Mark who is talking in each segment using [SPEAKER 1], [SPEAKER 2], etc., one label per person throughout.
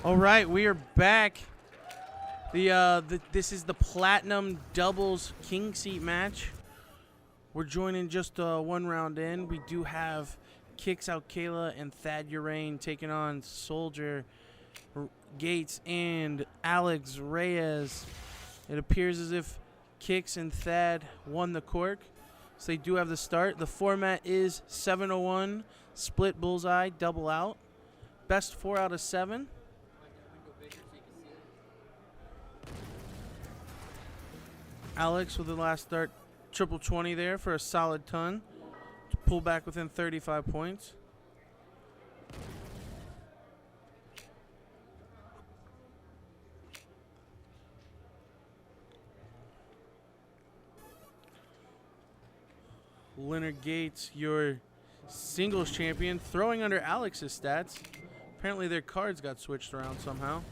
[SPEAKER 1] All right, we are back. This is the Platinum Doubles King Seat match. We're joining just one round in. We do have Kix Alcala and Thad Urain taking on Soldier Gates and Alex Reyes. It appears as if Kix and Thad won the cork, so they do have the start. The format is 7-01, split bullseye, double out. Best 4 out of 7. Alex with the last start, triple 20 there for a solid ton to pull back within 35 points. Leonard Gates, your singles champion, throwing under Alex's stats. Apparently their cards got switched around somehow.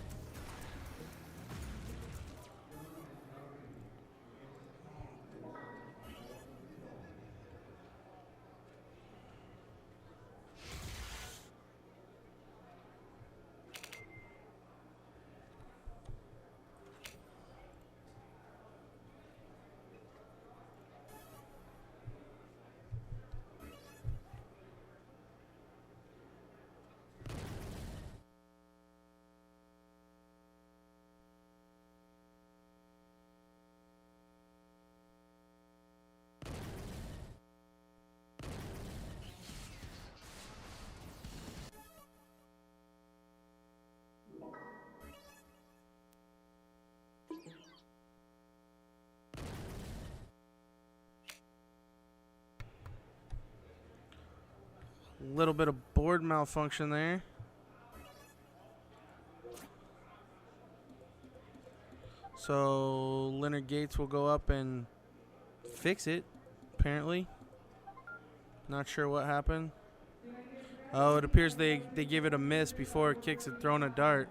[SPEAKER 1] Little bit of board malfunction there. So Leonard Gates will go up and fix it, apparently. Not sure what happened. Oh, it appears they gave it a miss before Kix had thrown a dart.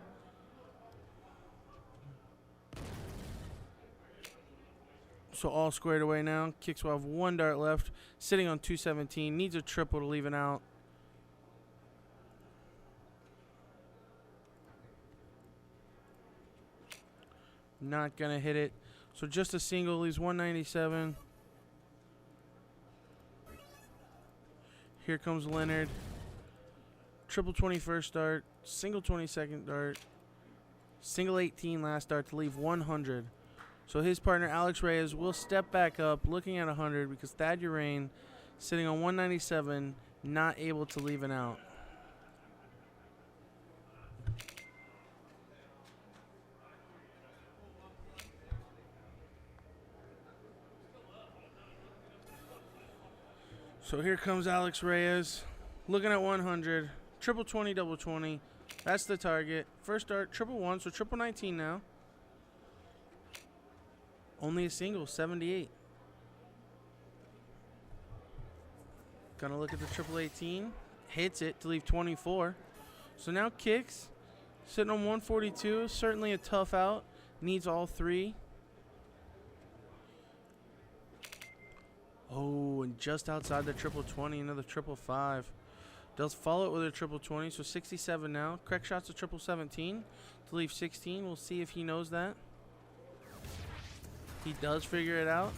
[SPEAKER 1] So all squared away now. Kix will have one dart left, sitting on 217. Needs a triple to leave it out. Not going to hit it. So just a single leaves 197. Here comes Leonard. Triple 21st dart. Single 22nd dart. Single 18 last dart to leave 100. So his partner Alex Reyes will step back up looking at 100 because Thad Urain sitting on 197, not able to leave it out. So here comes Alex Reyes, looking at 100, triple 20, double 20. That's the target. First dart, triple 1, so triple 19 now. Only a single, 78. Gonna look at the triple 18. Hits it to leave 24. So now Kix, sitting on 142. Certainly a tough out. Needs all 3. Oh, and just outside the triple 20, another triple 5. Does follow it with a triple 20, so 67 now. Correct shots to triple 17 to leave 16. We'll see if he knows that. He does figure it out.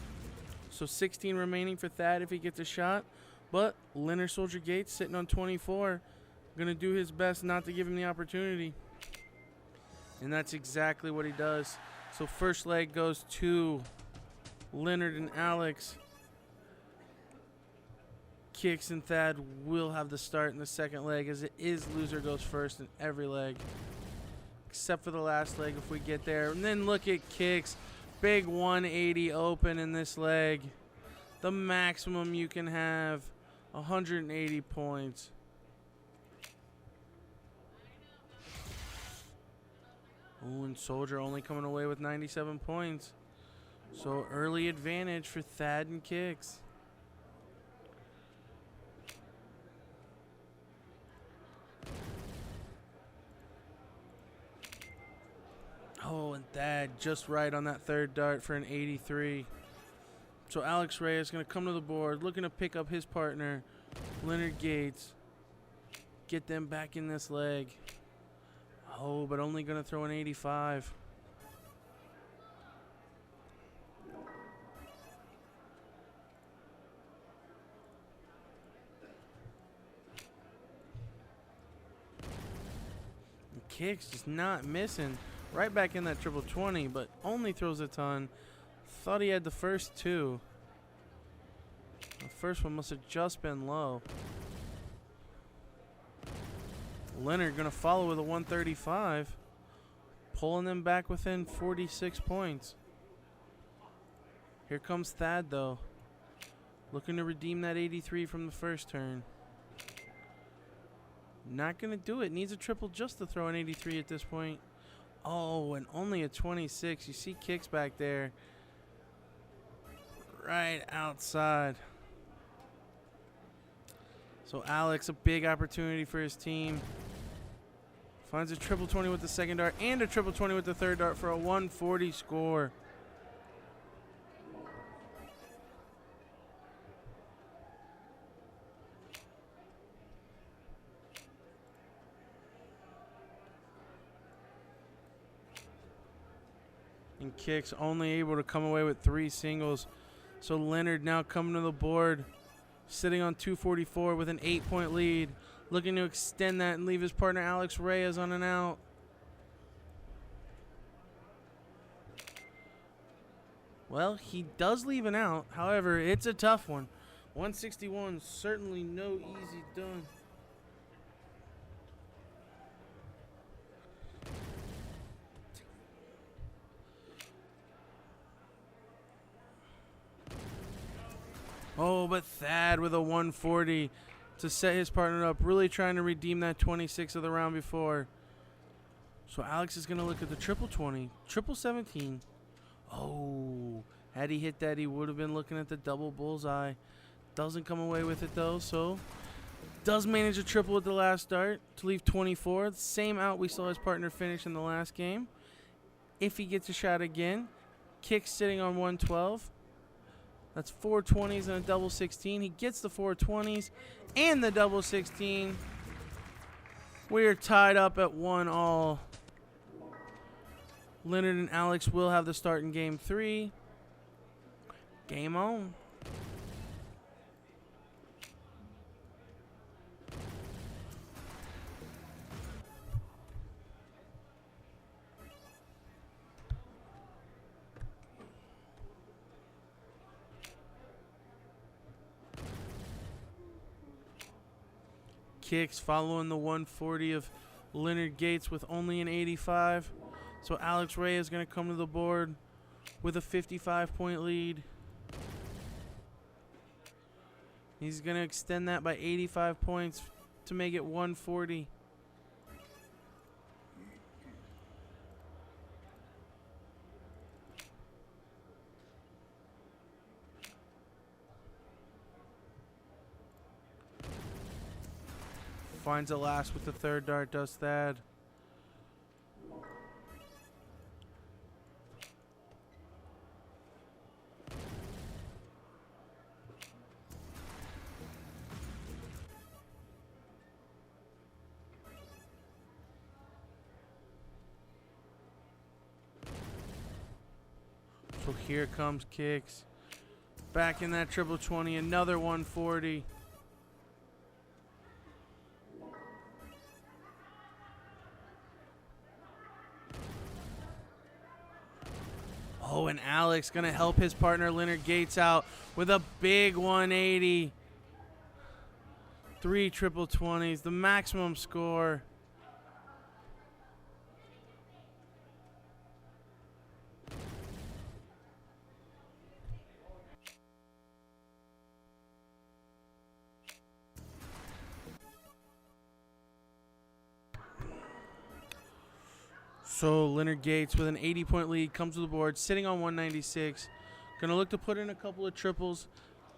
[SPEAKER 1] So 16 remaining for Thad if he gets a shot. But Leonard Soldier Gates sitting on 24. Going to do his best not to give him the opportunity. And that's exactly what he does. So first leg goes to Leonard and Alex. Kix and Thad will have the start in the second leg, as it is loser goes first in every leg. Except for the last leg if we get there. And then look at Kix. Big 180 open in this leg. The maximum you can have, 180 points. Oh, and Soldier only coming away with 97 points. So early advantage for Thad and Kix. Oh, and Thad just right on that third dart for an 83. So Alex Reyes going to come to the board, looking to pick up his partner, Leonard Gates. Get them back in this leg. Oh, but only going to throw an 85. Kicks just not missing. Right back in that triple 20, but only throws a ton. Thought he had the first two. The first one must have just been low. Leonard going to follow with a 135. Pulling them back within 46 points. Here comes Thad, though. Looking to redeem that 83 from the first turn. Not going to do it. Needs a triple just to throw an 83 at this point. Oh, and only a 26. You see Kicks back there. Right outside. So Alex, a big opportunity for his team. Finds a triple 20 with the second dart and a triple 20 with the third dart for a 140 score. And Kicks only able to come away with 3 singles. So Leonard now coming to the board, sitting on 244 with an 8-point lead, looking to extend that and leave his partner Alex Reyes on an out. Well, he does leave an out. However, it's a tough one. 161, certainly no easy done. Oh, but Thad with a 140 to set his partner up, really trying to redeem that 26 of the round before. So Alex is going to look at the triple 20, triple 17. Oh, had he hit that, he would have been looking at the double bullseye. Doesn't come away with it, though, so does manage a triple with the last dart to leave 24. The same out we saw his partner finish in the last game. If he gets a shot again, Kicks sitting on 112. That's 4 20s and a double 16. He gets the 4 20s and the double 16. We are tied up at 1-all. Leonard and Alex will have the start in game 3. Game on. Kicks following the 140 of Leonard Gates with only an 85. So Alex Reyes is going to come to the board with a 55-point lead. He's going to extend that by 85 points to make it 140. Finds it last with the third dart, does Thad. So here comes Kicks. Back in that triple 20, another 140. Oh, and Alex going to help his partner Leonard Gates out with a big 180. 3 triple 20s, the maximum score. So Leonard Gates with an 80-point lead comes to the board, sitting on 196. Going to look to put in a couple of triples,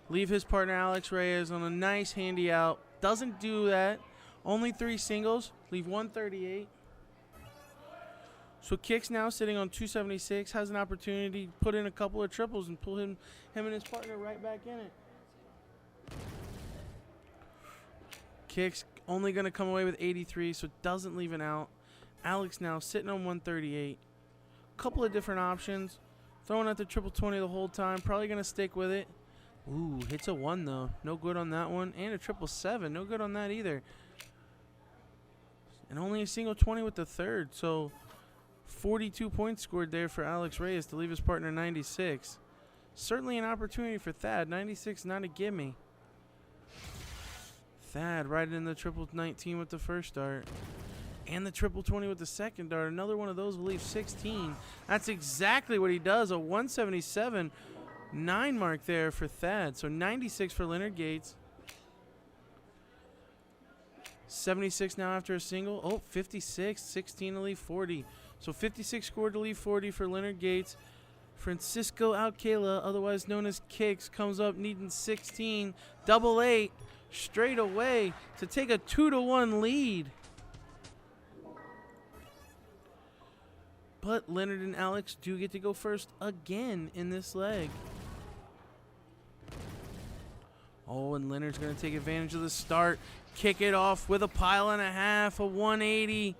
[SPEAKER 1] leave his partner Alex Reyes on a nice handy out. Doesn't do that. Only 3 singles, leave 138. So Kicks now sitting on 276, has an opportunity to put in a couple of triples and pull him and his partner right back in it. Kicks only going to come away with 83, so doesn't leave an out. Alex now sitting on 138. Couple of different options. Throwing at the triple 20 the whole time. Probably going to stick with it. Ooh, hits a 1 though. No good on that one. And a triple 7. No good on that either. And only a single 20 with the third. So 42 points scored there for Alex Reyes to leave his partner 96. Certainly an opportunity for Thad. 96, not a gimme. Thad right in the triple 19 with the first dart. And the triple 20 with the second dart. Another one of those will leave 16. That's exactly what he does. A 177 9 mark there for Thad. So 96 for Leonard Gates. 76 now after a single. Oh, 56. 16 to leave 40. So 56 scored to leave 40 for Leonard Gates. Francisco Alcala, otherwise known as Kicks, comes up needing 16. Double 8 straight away to take a 2-1 lead. But Leonard and Alex do get to go first again in this leg. Oh, and Leonard's going to take advantage of the start. Kick it off with a pile and a half, a 180.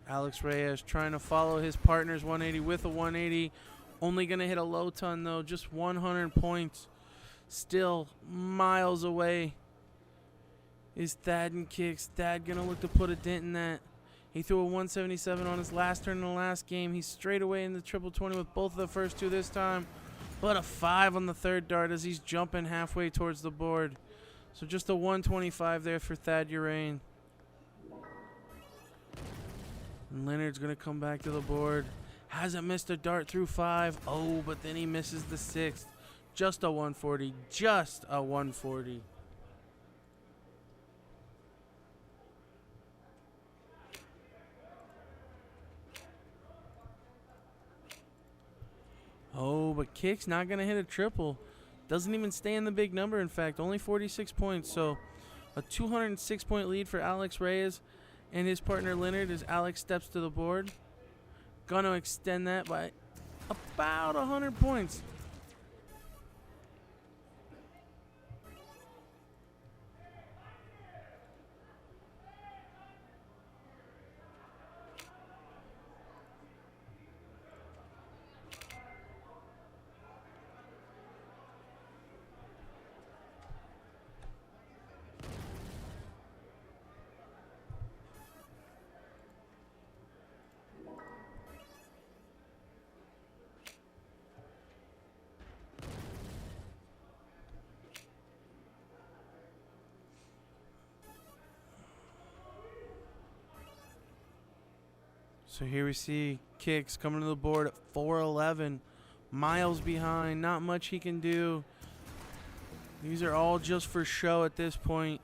[SPEAKER 1] Alex Reyes trying to follow his partner's 180 with a 180. Only going to hit a low ton, though. Just 100 points. Still miles away is Thad and Kicks. Thad going to look to put a dent in that. He threw a 177 on his last turn in the last game. He's straight away in the triple 20 with both of the first two this time. But a 5 on the third dart as he's jumping halfway towards the board. So just a 125 there for Thad Urain. And Leonard's going to come back to the board. Hasn't missed a dart through 5. Oh, but then he misses the 6th. Just a 140. Just a 140. Oh, but Kick's not going to hit a triple. Doesn't even stay in the big number, in fact. Only 46 points. So a 206-point lead for Alex Reyes and his partner Leonard as Alex steps to the board. Gonna extend that by about 100 points. So here we see Kicks coming to the board at 411. Miles behind. Not much he can do. These are all just for show at this point.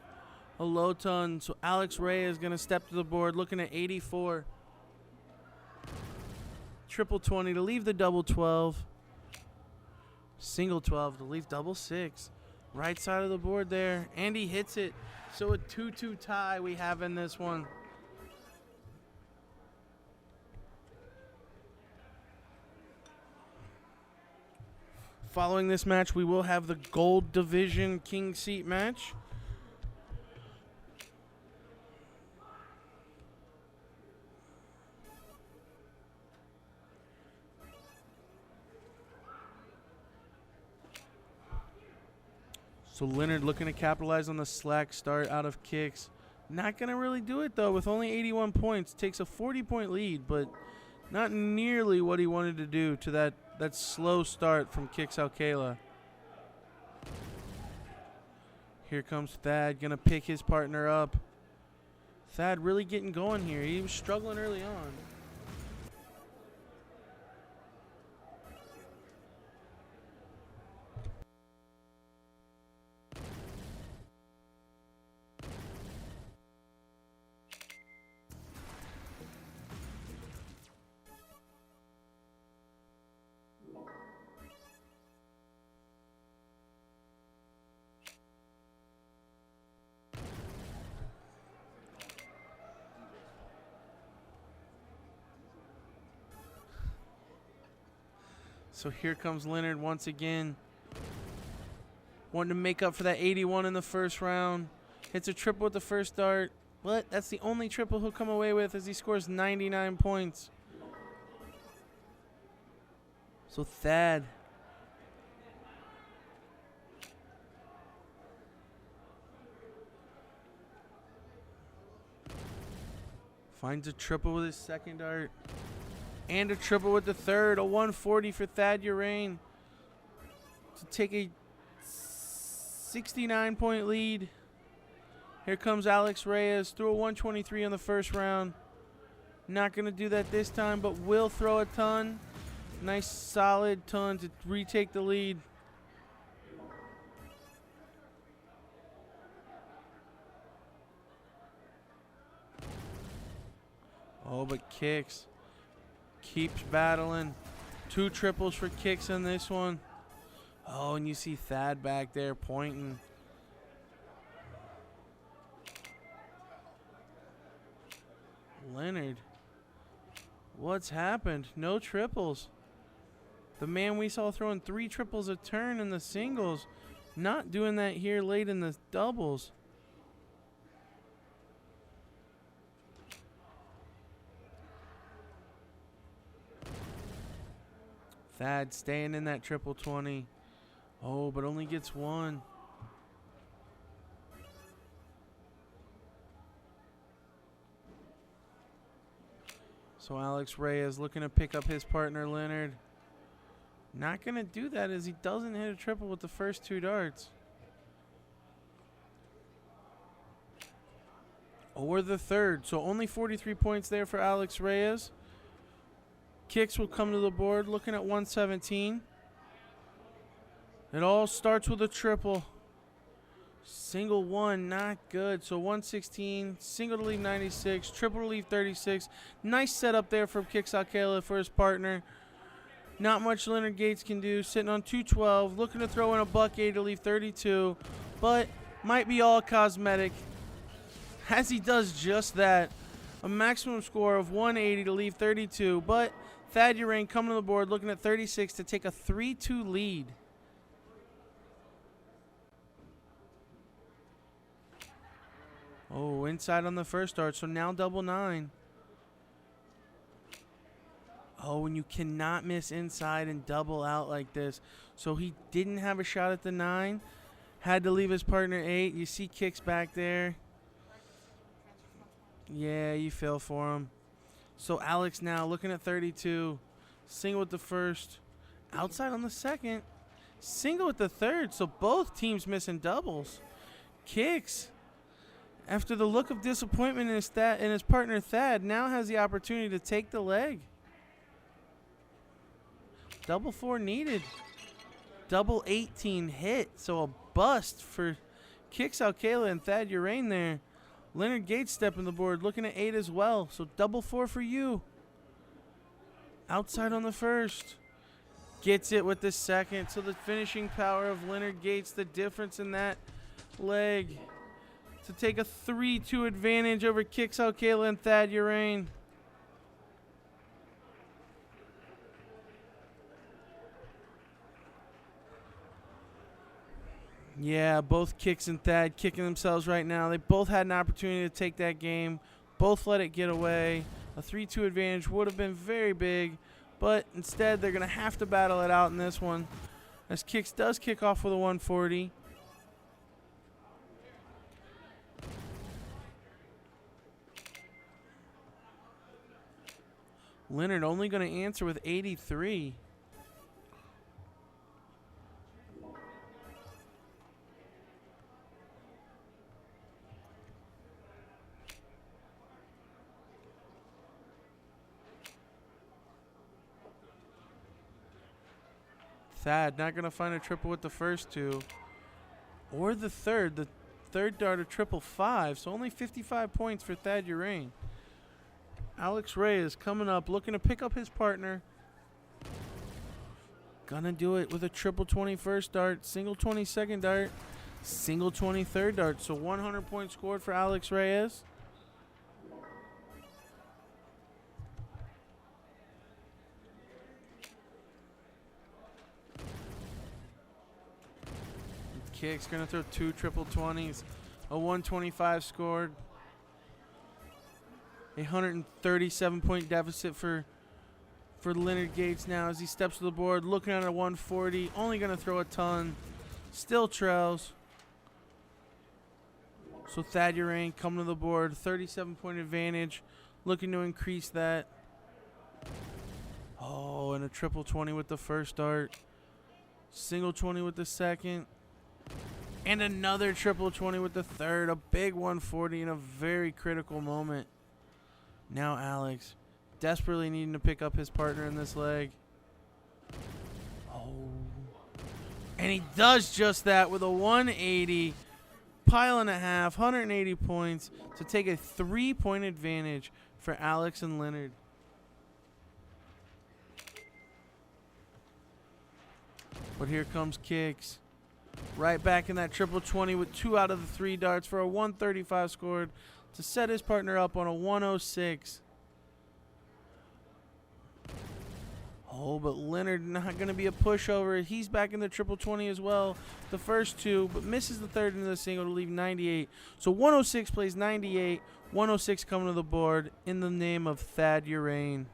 [SPEAKER 1] A low ton. So Alex Reyes is going to step to the board looking at 84. Triple 20 to leave the double 12. Single 12 to leave double 6. Right side of the board there. And he hits it. So a 2-2 tie we have in this one. Following this match, we will have the Gold Division King Seat match. So Leonard looking to capitalize on the slack start out of Kicks. Not going to really do it, though, with only 81 points. Takes a 40-point lead, but not nearly what he wanted to do to that slow start from Kicks Alcala. Here comes Thad, going to pick his partner up. Thad really getting going here. He was struggling early on. So here comes Leonard once again. Wanting to make up for that 81 in the first round. Hits a triple with the first dart. But that's the only triple he'll come away with as he scores 99 points. So Thad finds a triple with his second dart. And a triple with the third. A 140 for Thad Urain to take a 69-point lead. Here comes Alex Reyes. Threw a 123 in the first round. Not going to do that this time, but will throw a ton. Nice solid ton to retake the lead. Oh, but Kicks keeps battling. 2 triples for Kicks in this one. Oh, and you see Thad back there pointing. Leonard, what's happened? No triples. The man we saw throwing 3 triples a turn in the singles, not doing that here late in the doubles. Thad staying in that triple 20. Oh, but only gets 1. So Alex Reyes looking to pick up his partner Leonard. Not going to do that as he doesn't hit a triple with the first 2 darts. Or the third. So only 43 points there for Alex Reyes. Kicks will come to the board looking at 117. It all starts with a triple. Single 1, not good. So 116, single to leave 96, triple to leave 36. Nice setup there from Kicks Alcala for his partner. Not much Leonard Gates can do. Sitting on 212, looking to throw in a buck-80 to leave 32, but might be all cosmetic. As he does just that, a maximum score of 180 to leave 32, but Thad Urain coming to the board looking at 36 to take a 3-2 lead. Oh, inside on the first dart, so now double 9. Oh, and you cannot miss inside and double out like this. So he didn't have a shot at the 9. Had to leave his partner 8. You see Kicks back there. Yeah, you fell for him. So Alex now looking at 32. Single with the first. Outside on the second. Single with the third. So both teams missing doubles. Kicks, after the look of disappointment in his partner Thad, now has the opportunity to take the leg. Double 4 needed. Double 18 hit. So a bust for Kicks Alcala and Thad Urain there. Leonard Gates stepping the board, looking at 8 as well. So double 4 for you. Outside on the first. Gets it with the second. So the finishing power of Leonard Gates, the difference in that leg, to take a 3-2 advantage over Kicks Alcala and Thad Urain. Yeah, both Kicks and Thad kicking themselves right now. They both had an opportunity to take that game. Both let it get away. A 3-2 advantage would have been very big, but instead they're going to have to battle it out in this one, as Kicks does kick off with a 140. Leonard only going to answer with 83. Thad not going to find a triple with the first 2. Or the third. The third dart a triple 5. So only 55 points for Thad Urain. Alex Reyes coming up, looking to pick up his partner. Gonna do it with a triple 21st dart, single 22nd dart, single 23rd dart. So 100 points scored for Alex Reyes. Kicks going to throw 2 triple 20s. A 125 scored. A 137-point deficit for Leonard Gates now as he steps to the board, looking at a 140. Only going to throw a ton. Still trails. So Thad Urain coming to the board. 37-point advantage. Looking to increase that. Oh, and a triple 20 with the first dart. Single 20 with the second. And another triple 20 with the third. A big 140 in a very critical moment. Now Alex desperately needing to pick up his partner in this leg. Oh. And he does just that with a 180. Pile and a half. 180 points to take a 3-point advantage for Alex and Leonard. But here comes Kicks. Right back in that triple 20 with 2 out of the 3 darts for a 135 scored to set his partner up on a 106. Oh, but Leonard not going to be a pushover. He's back in the triple 20 as well. The first 2, but misses the third into the single to leave 98. So 106 plays 98. 106 coming to the board in the name of Thad Urain.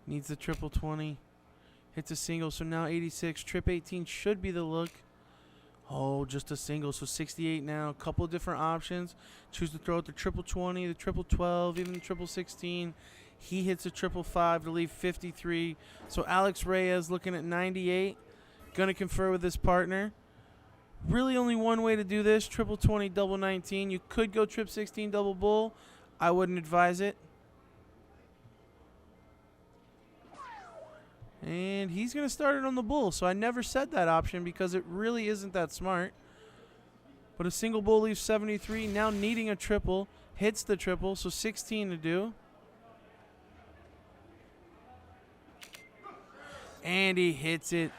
[SPEAKER 1] Needs the triple 20. Hits a single, so now 86. Trip 18 should be the look. Oh, just a single, so 68 now. A couple of different options. Choose to throw at the triple 20, the triple 12, even the triple 16. He hits a triple 5 to leave 53. So Alex Reyes looking at 98. Going to confer with his partner. Really only one way to do this. Triple 20, double 19. You could go trip 16, double bull. I wouldn't advise it. And he's going to start it on the bull. So I never said that option because it really isn't that smart. But a single bull leaves 73. Now needing a triple. Hits the triple. So 16 to do. And he hits it.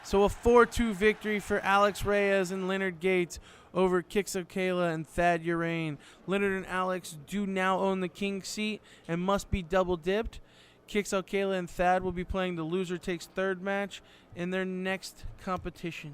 [SPEAKER 1] So a 4-2 victory for Alex Reyes and Leonard Gates over Kicks of Kayla and Thad Urain. Leonard and Alex do now own the king seat and must be double dipped. Kicks out Kayla and Thad will be playing the loser takes third match in their next competition.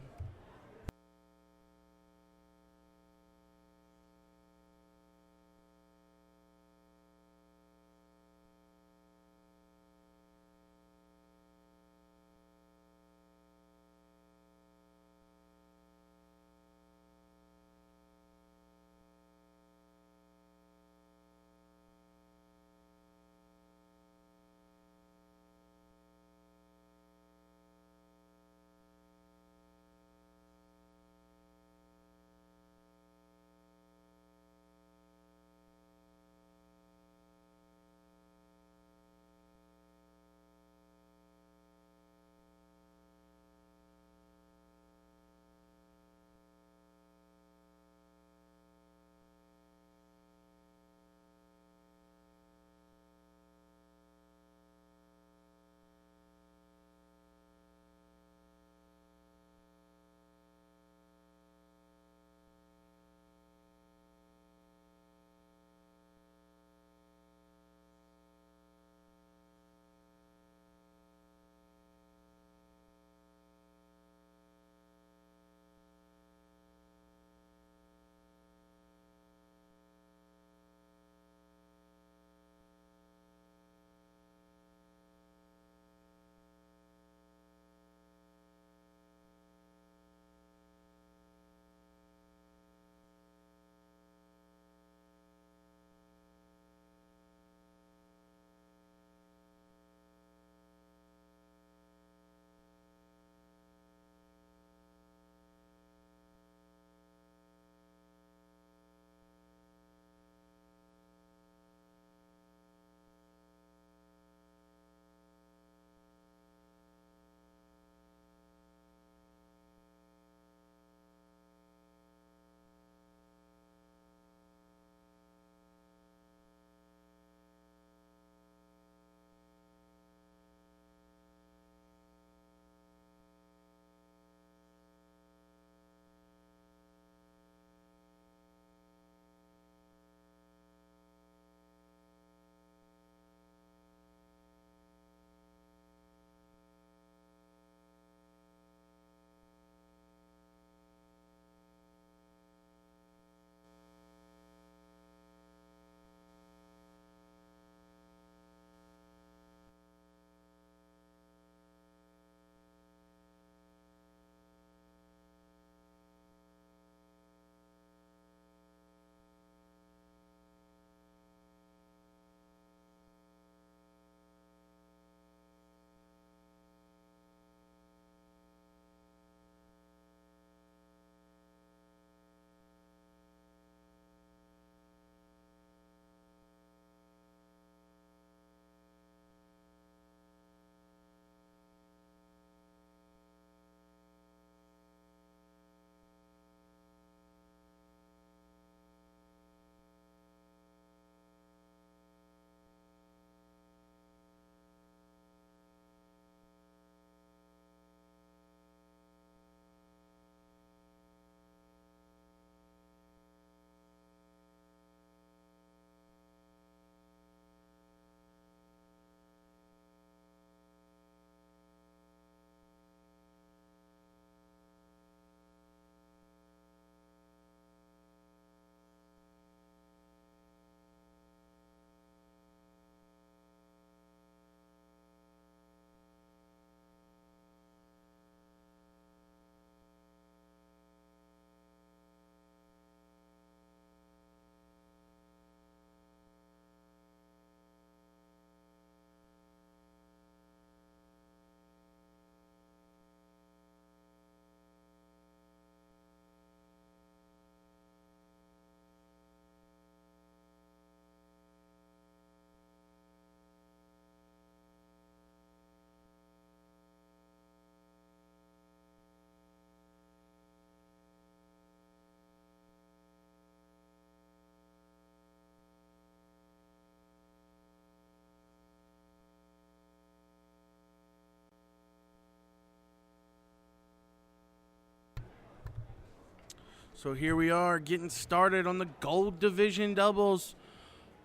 [SPEAKER 1] So here we are getting started on the Gold Division doubles.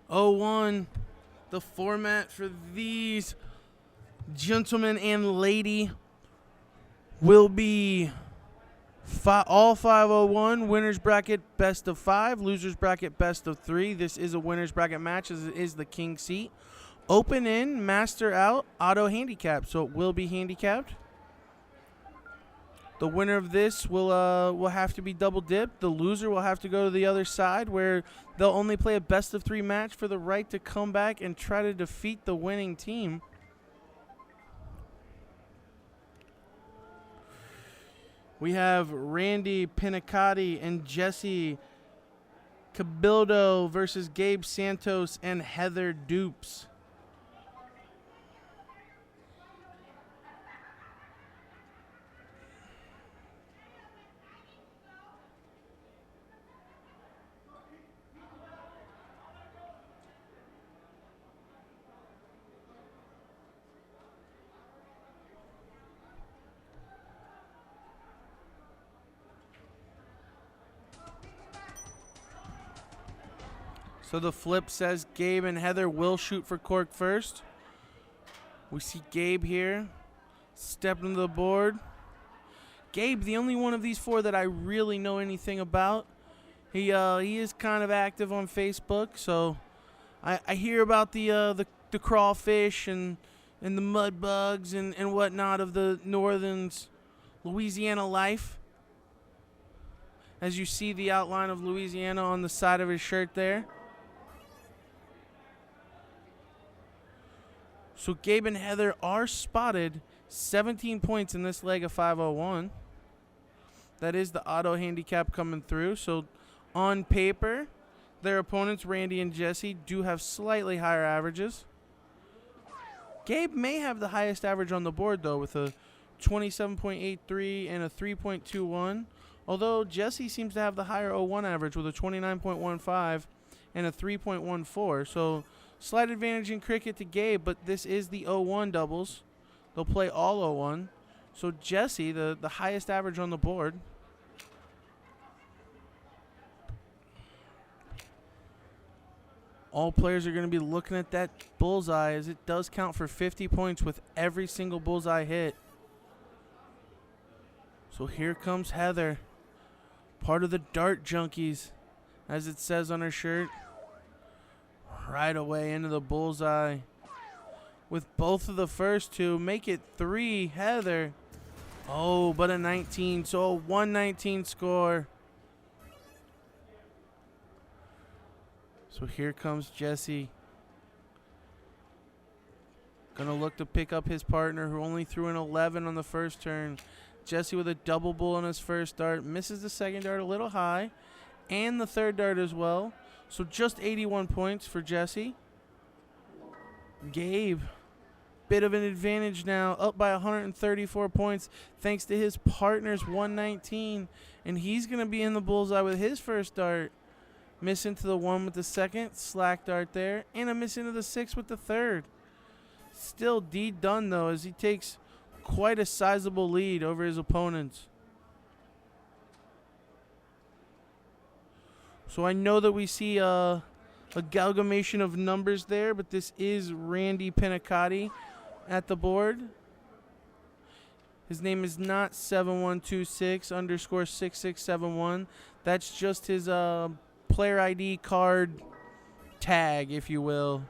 [SPEAKER 1] 0-1. The format for these gentlemen and lady will be all 501. Winners bracket best of 5. Losers bracket best of 3. This is a winners bracket match as it is the king seat. Open in, master out, auto handicap. So it will be handicapped. The winner of this will have to be double dipped. The loser will have to go to the other side where they'll only play a best of 3 match for the right to come back and try to defeat the winning team. We have Randy Pinicati and Jesse Cabildo versus Gabe Santos and Heather Dupes. So the flip says Gabe and Heather will shoot for cork first. We see Gabe here stepping to the board. Gabe, the only one of these 4 that I really know anything about. He is kind of active on Facebook, so I hear about the crawfish and the mud bugs and whatnot of the northern's Louisiana life. As you see the outline of Louisiana on the side of his shirt there. So Gabe and Heather are spotted 17 points in this leg of 501. That is the auto handicap coming through. So on paper, their opponents, Randy and Jesse, do have slightly higher averages. Gabe may have the highest average on the board, though, with a 27.83 and a 3.21. Although Jesse seems to have the higher 0-1 average with a 29.15 and a 3.14. So slight advantage in cricket to Gabe, but this is the 0-1 doubles. They'll play all 0-1. So Jesse, the highest average on the board. All players are going to be looking at that bullseye as it does count for 50 points with every single bullseye hit. So here comes Heather, part of the Dart Junkies, as it says on her shirt. Right away into the bullseye with both of the first 2. Make it 3, Heather. Oh, but a 19, so a 119 score. So here comes Jesse. Gonna look to pick up his partner who only threw an 11 on the first turn. Jesse with a double bull on his first dart. Misses the second dart a little high. And the third dart as well. So just 81 points for Jesse. Gabe, bit of an advantage now, up by 134 points thanks to his partner's 119. And he's going to be in the bullseye with his first dart. Miss into the 1 with the second, slack dart there, and a miss into the 6 with the third. Still D done, though, as he takes quite a sizable lead over his opponents. So I know that we see a amalgamation of numbers there, but this is Randy Pinicati at the board. His name is not 7126_6671. That's just his player ID card tag, if you will.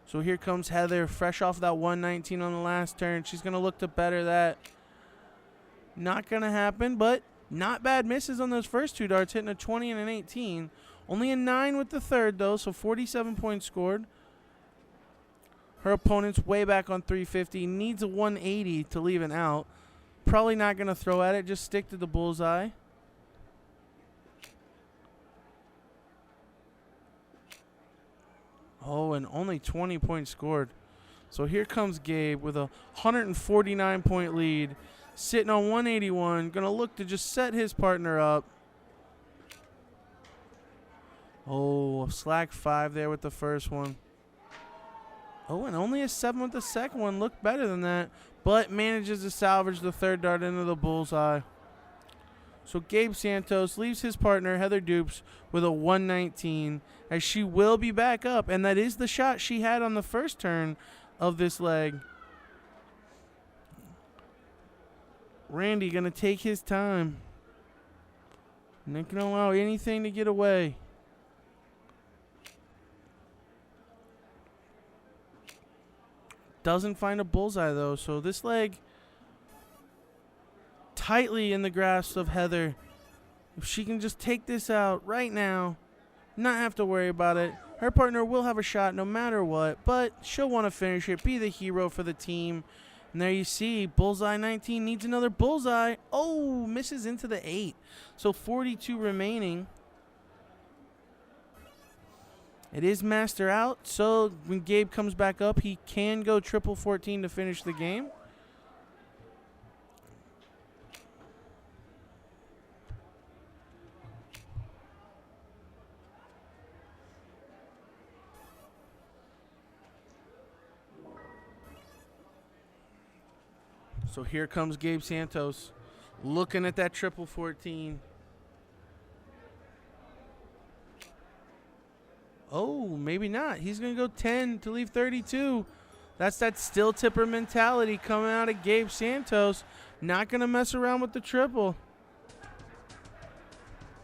[SPEAKER 1] So here comes Heather, fresh off that 119 on the last turn. She's going to look to better that. Not going to happen, but not bad misses on those first 2 darts, hitting a 20 and an 18. Only a 9 with the third, though, so 47 points scored. Her opponent's way back on 350. Needs a 180 to leave an out. Probably not going to throw at it. Just stick to the bullseye. Oh, and only 20 points scored. So here comes Gabe with a 149-point lead. Sitting on 181, going to look to just set his partner up. Oh, slack 5 there with the first one. Oh, and only a 7 with the second one. Looked better than that, but manages to salvage the third dart into the bullseye. So Gabe Santos leaves his partner, Heather Dupes, with a 119, as she will be back up. And that is the shot she had on the first turn of this leg. Randy going to take his time. Not going to allow anything to get away. Doesn't find a bullseye, though. So this leg tightly in the grasp of Heather. If she can just take this out right now, not have to worry about it. Her partner will have a shot no matter what, but she'll want to finish it, be the hero for the team. And there you see, bullseye 19 needs another bullseye. Oh, misses into the 8. So 42 remaining. It is master out, so when Gabe comes back up, he can go triple 14 to finish the game. So here comes Gabe Santos, looking at that triple 14. Oh, maybe not. He's going to go 10 to leave 32. That's that still tipper mentality coming out of Gabe Santos. Not going to mess around with the triple.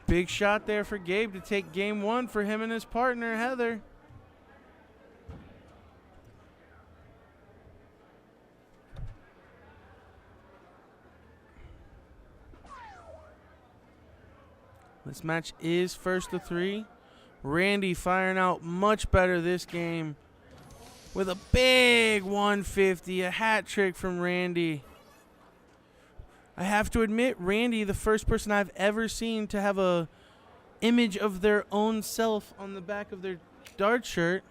[SPEAKER 1] Big shot there for Gabe to take game one for him and his partner, Heather. This match is first to 3. Randy firing out much better this game with a big 150, a hat trick from Randy. I have to admit, Randy, the first person I've ever seen to have a image of their own self on the back of their dart shirt.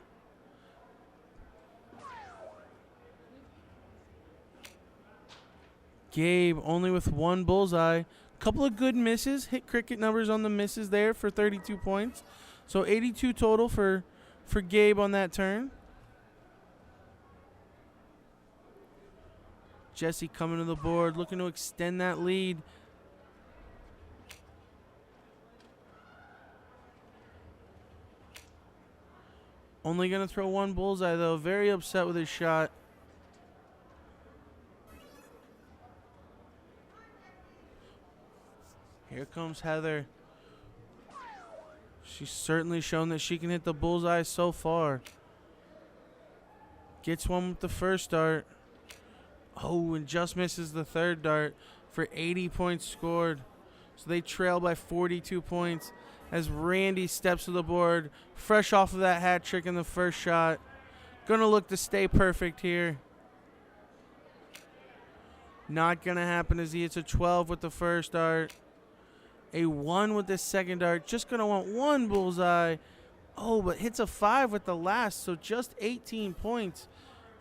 [SPEAKER 1] Gabe only with 1 bullseye. Couple of good misses. Hit cricket numbers on the misses there for 32 points. So 82 total for Gabe on that turn. Jesse coming to the board, looking to extend that lead. Only going to throw 1 bullseye, though. Very upset with his shot. Here comes Heather. She's certainly shown that she can hit the bullseye so far. Gets one with the first dart. Oh, and just misses the third dart for 80 points scored. So they trail by 42 points as Randy steps to the board, fresh off of that hat trick in the first shot. Gonna look to stay perfect here. Not gonna happen as he hits a 12 with the first dart. A 1 with the second dart. Just going to want 1 bullseye. Oh, but hits a 5 with the last. So just 18 points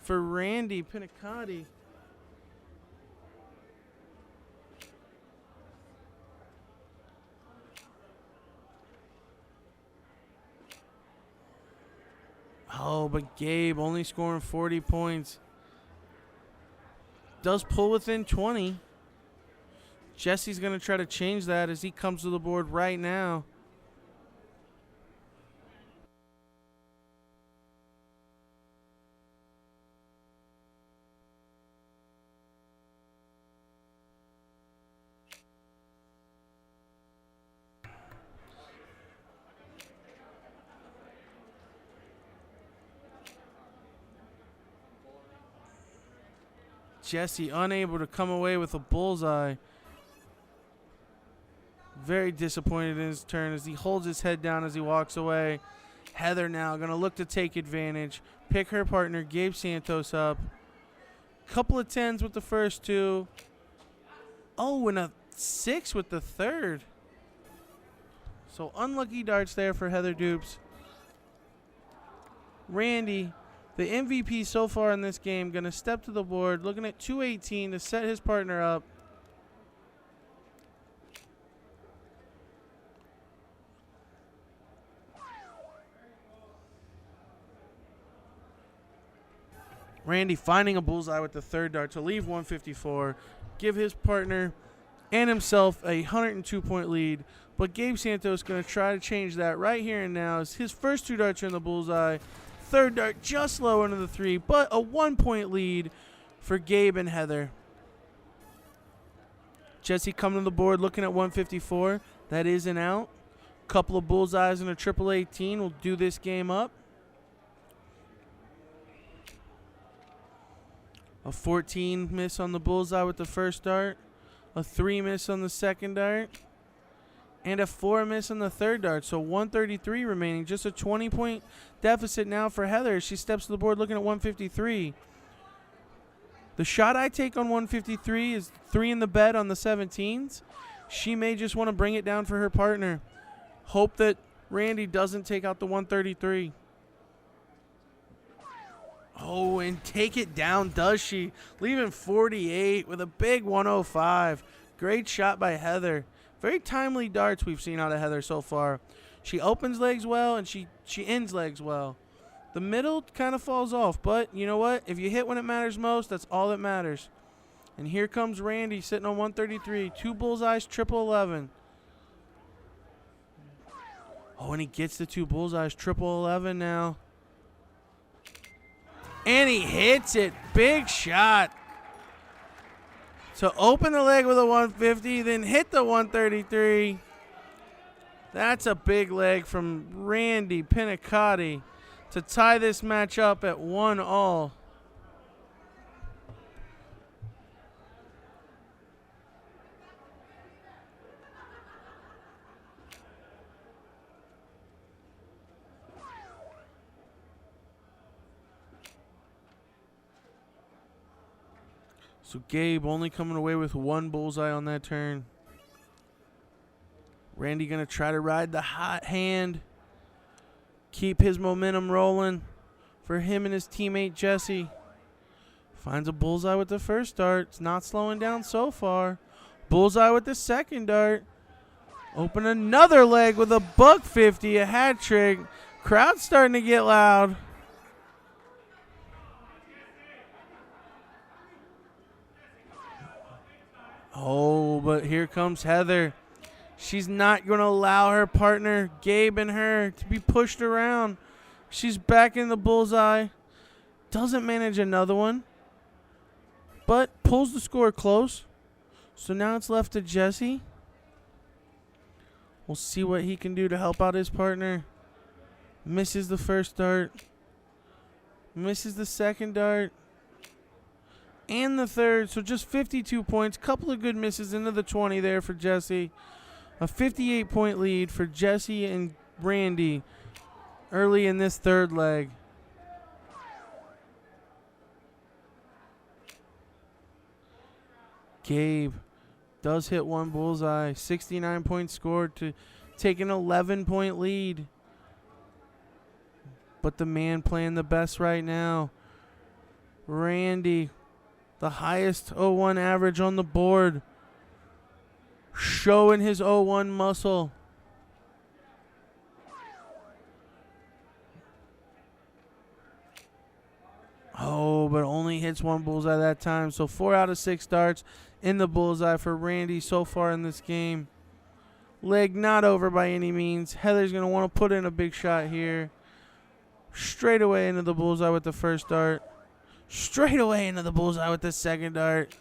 [SPEAKER 1] for Randy Pinnicotti. Oh, but Gabe only scoring 40 points. Does pull within 20. Jesse's going to try to change that as he comes to the board right now. Jesse unable to come away with a bullseye. Very disappointed in his turn as he holds his head down as he walks away. Heather now going to look to take advantage. Pick her partner, Gabe Santos, up. Couple of 10s with the first 2. Oh, and a 6 with the third. So unlucky darts there for Heather Dupes. Randy, the MVP so far in this game, going to step to the board, looking at 218 to set his partner up. Randy finding a bullseye with the third dart to leave 154. Give his partner and himself a 102-point lead. But Gabe Santos going to try to change that right here and now as his first 2 darts are in the bullseye. Third dart just low into the 3, but a 1-point lead for Gabe and Heather. Jesse coming to the board looking at 154. That is an out. Couple of bullseyes and a triple 18 will do this game up. A 14 miss on the bullseye with the first dart. A 3 miss on the second dart. And a 4 miss on the third dart. So 133 remaining. Just a 20-point deficit now for Heather. She steps to the board looking at 153. The shot I take on 153 is 3 in the bed on the 17s. She may just want to bring it down for her partner. Hope that Randy doesn't take out the 133. Oh, and take it down, does she? Leaving 48 with a big 105. Great shot by Heather. Very timely darts we've seen out of Heather so far. She opens legs well, and she ends legs well. The middle kind of falls off, but you know what? If you hit when it matters most, that's all that matters. And here comes Randy sitting on 133. 2 bullseyes, triple 11. Oh, and he gets the 2 bullseyes, triple 11 now. And he hits it. Big shot. So open the leg with a 150, then hit the 133. That's a big leg from Randy Pinicotti to tie this match up at 1-all. So Gabe only coming away with 1 bullseye on that turn. Randy going to try to ride the hot hand. Keep his momentum rolling for him and his teammate Jesse. Finds a bullseye with the first dart. It's not slowing down so far. Bullseye with the second dart. Open another leg with a buck 50, a hat trick. Crowd's starting to get loud. Oh, but here comes Heather. She's not going to allow her partner, Gabe, and her to be pushed around. She's back in the bullseye. Doesn't manage another one, but pulls the score close. So now it's left to Jesse. We'll see what he can do to help out his partner. Misses the first dart. Misses the second dart. And the third, so just 52 points. Couple of good misses into the 20 there for Jesse. A 58-point lead for Jesse and Randy early in this third leg. Gabe does hit 1 bullseye. 69 points scored to take an 11-point lead. But the man playing the best right now, Randy, the highest 0-1 average on the board, showing his 0-1 muscle. Oh, but only hits 1 bullseye that time. So 4 out of 6 darts in the bullseye for Randy so far in this game. Leg not over by any means. Heather's going to want to put in a big shot here. Straight away into the bullseye with the first dart. Straight away into the bullseye with the second dart.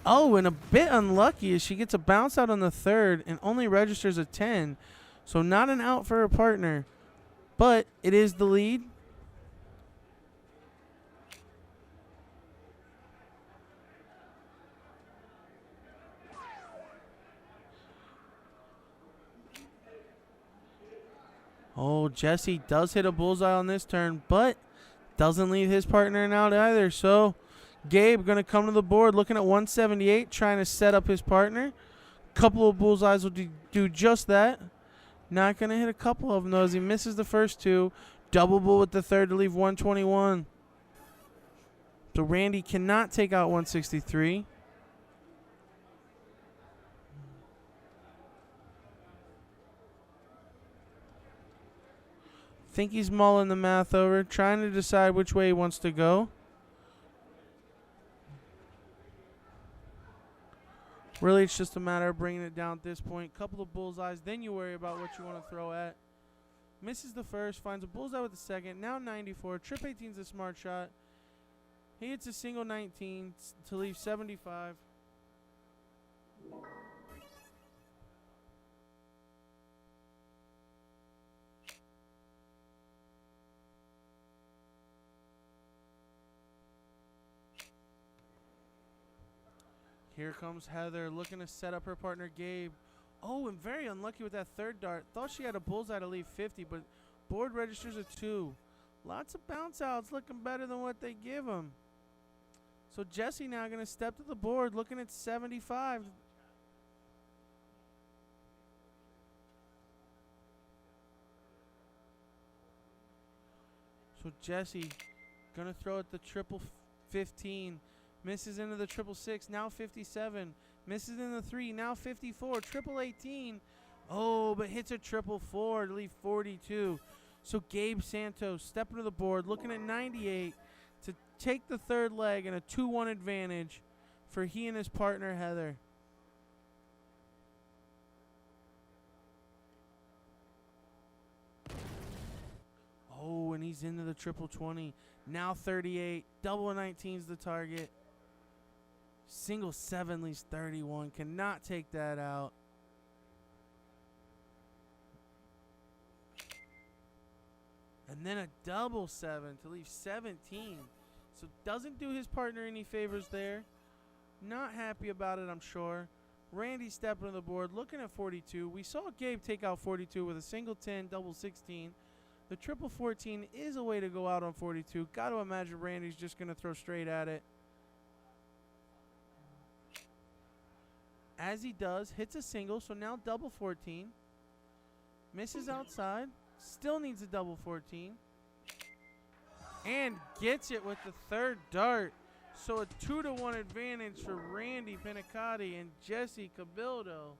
[SPEAKER 1] Oh, and a bit unlucky as she gets a bounce out on the third and only registers a 10. So not an out for her partner, but it is the lead. Oh, Jesse does hit a bullseye on this turn, but doesn't leave his partner an out either. So Gabe going to come to the board looking at 178, trying to set up his partner. Couple of bullseyes will do just that. Not going to hit a couple of them, though, as he misses the first 2. Double bull with the third to leave 121. So Randy cannot take out 163. Think he's mulling the math over, trying to decide which way he wants to go. Really, it's just a matter of bringing it down at this point. Couple of bullseyes, then you worry about what you want to throw at. Misses the first, finds a bullseye with the second. Now 94. Trip 18's a smart shot. He hits a single 19 to leave 75. Here comes Heather looking to set up her partner Gabe. Oh, and very unlucky with that third dart. Thought she had a bullseye to leave 50, but board registers a 2. Lots of bounce outs, looking better than what they give him. So Jesse now going to step to the board looking at 75. So Jesse going to throw at the triple 15. Misses into the triple 6, now 57. Misses in the 3, now 54. Triple 18. Oh, but hits a triple 4 to leave 42. So Gabe Santos stepping to the board, looking at 98 to take the third leg and a 2-1 advantage for he and his partner Heather. Oh, and he's into the triple 20. Now 38. Double 19 is the target. Single 7 leaves 31. Cannot take that out. And then a double 7 to leave 17. So doesn't do his partner any favors there. Not happy about it, I'm sure. Randy stepping to the board, looking at 42. We saw Gabe take out 42 with a single 10, double 16. The triple 14 is a way to go out on 42. Got to imagine Randy's just going to throw straight at it. As he does, hits a single, so now double 14. Misses outside, still needs a double 14. And gets it with the third dart. So a 2-1 advantage for Randy Pinicotti and Jesse Cabildo.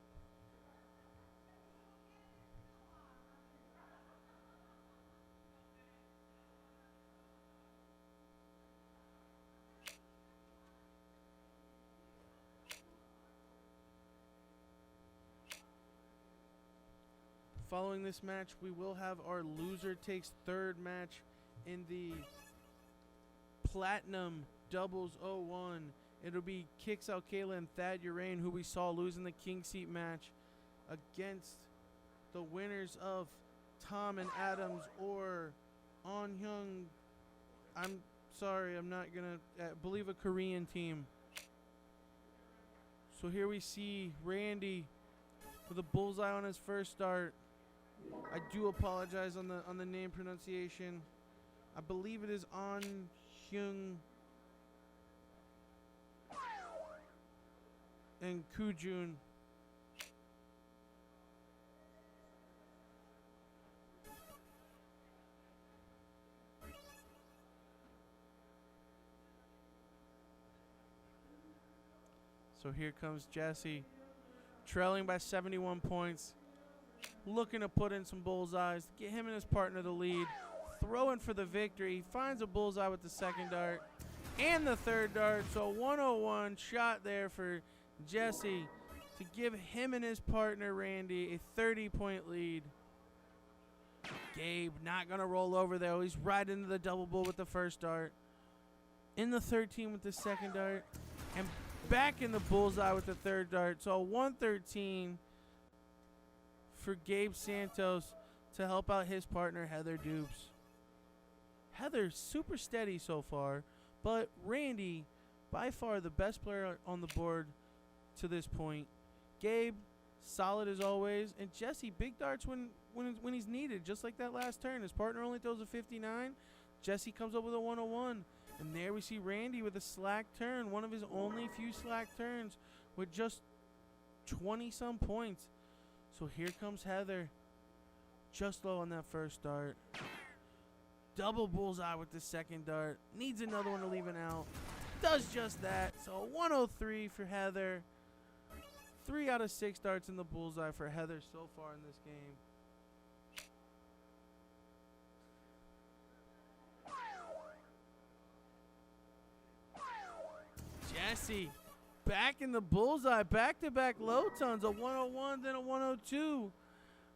[SPEAKER 1] Following this match, we will have our loser takes third match in the Platinum Doubles 01. It'll be Kicks Out Kayla and Thad Urain, who we saw losing the King Seat match against the winners of Tom and Adams or On Hyung. I'm sorry, I'm not going to believe a Korean team. So here we see Randy with a bullseye on his first start. I do apologize on the name pronunciation. I believe it is On Hyung and Kujun. So here comes Jesse, trailing by 71 points. Looking to put in some bullseyes, get him and his partner the lead, throwing for the victory. He finds a bullseye with the second dart and the third dart. So 101 shot there for Jesse to give him and his partner Randy a 30-point lead. Gabe not going to roll over though. He's right into the double bull with the first dart. In the 13 with the second dart. And back in the bullseye with the third dart. So 113 for Gabe Santos to help out his partner Heather Dupes. Heather's super steady so far, but Randy by far the best player on the board to this point. Gabe solid as always, and Jesse big darts when he's needed, just like that last turn. His partner only throws a 59. Jesse comes up with a 101. And there we see Randy with a slack turn, one of his only few slack turns with just 20-some points. So here comes Heather, just low on that first dart. Double bullseye with the second dart. Needs another one to leave it out. Does just that. So 103 for Heather. 3 out of 6 darts in the bullseye for Heather so far in this game. Jesse back in the bullseye. Back-to-back low tons, a 101, then a 102.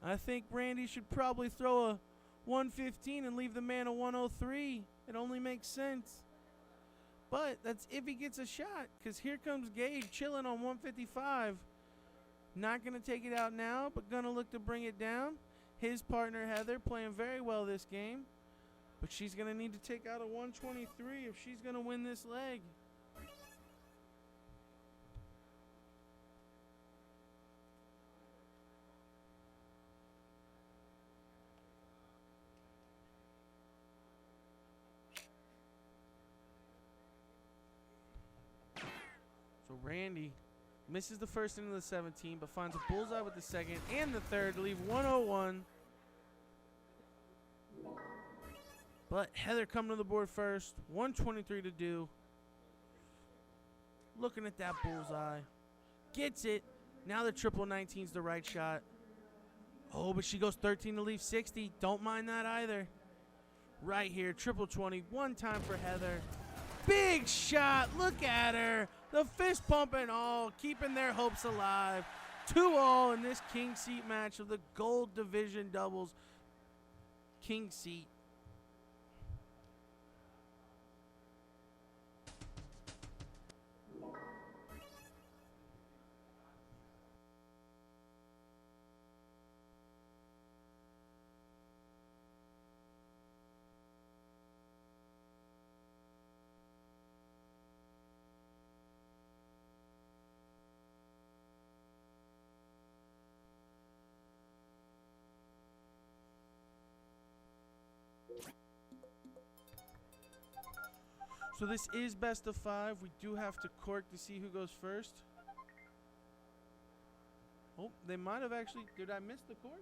[SPEAKER 1] I think Randy should probably throw a 115 and leave the man a 103. It only makes sense. But that's if he gets a shot, because here comes Gabe chilling on 155. Not going to take it out now, but going to look to bring it down. His partner, Heather, playing very well this game. But she's going to need to take out a 123 if she's going to win this leg. So Randy misses the first into the 17, but finds a bullseye with the second and the third to leave 101. But Heather coming to the board first. 123 to do. Looking at that bullseye. Gets it. Now the triple 19's the right shot. Oh, but she goes 13 to leave 60. Don't mind that either. Right here, triple 20. One time for Heather. Big shot. Look at her. The fist pump and all, keeping their hopes alive. 2-all in this king seat match of the gold division doubles king seat. So this is best of 5. We do have to cork to see who goes first. Oh, they might have actually. Did I miss the cork?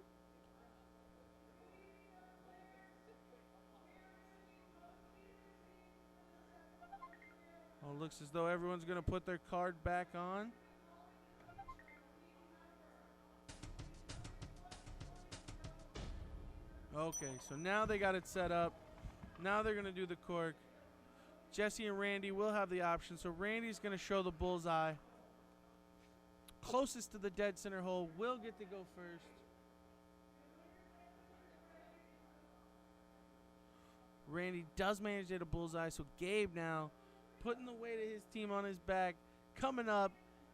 [SPEAKER 1] Oh, it looks as though everyone's going to put their card back on. Okay, so now they got it set up. Now they're going to do the cork. Jesse and Randy will have the option. So Randy's going to show the bullseye. Closest to the dead center hole will get to go first. Randy does manage to hit a bullseye. So Gabe now putting the weight of his team on his back. Coming up.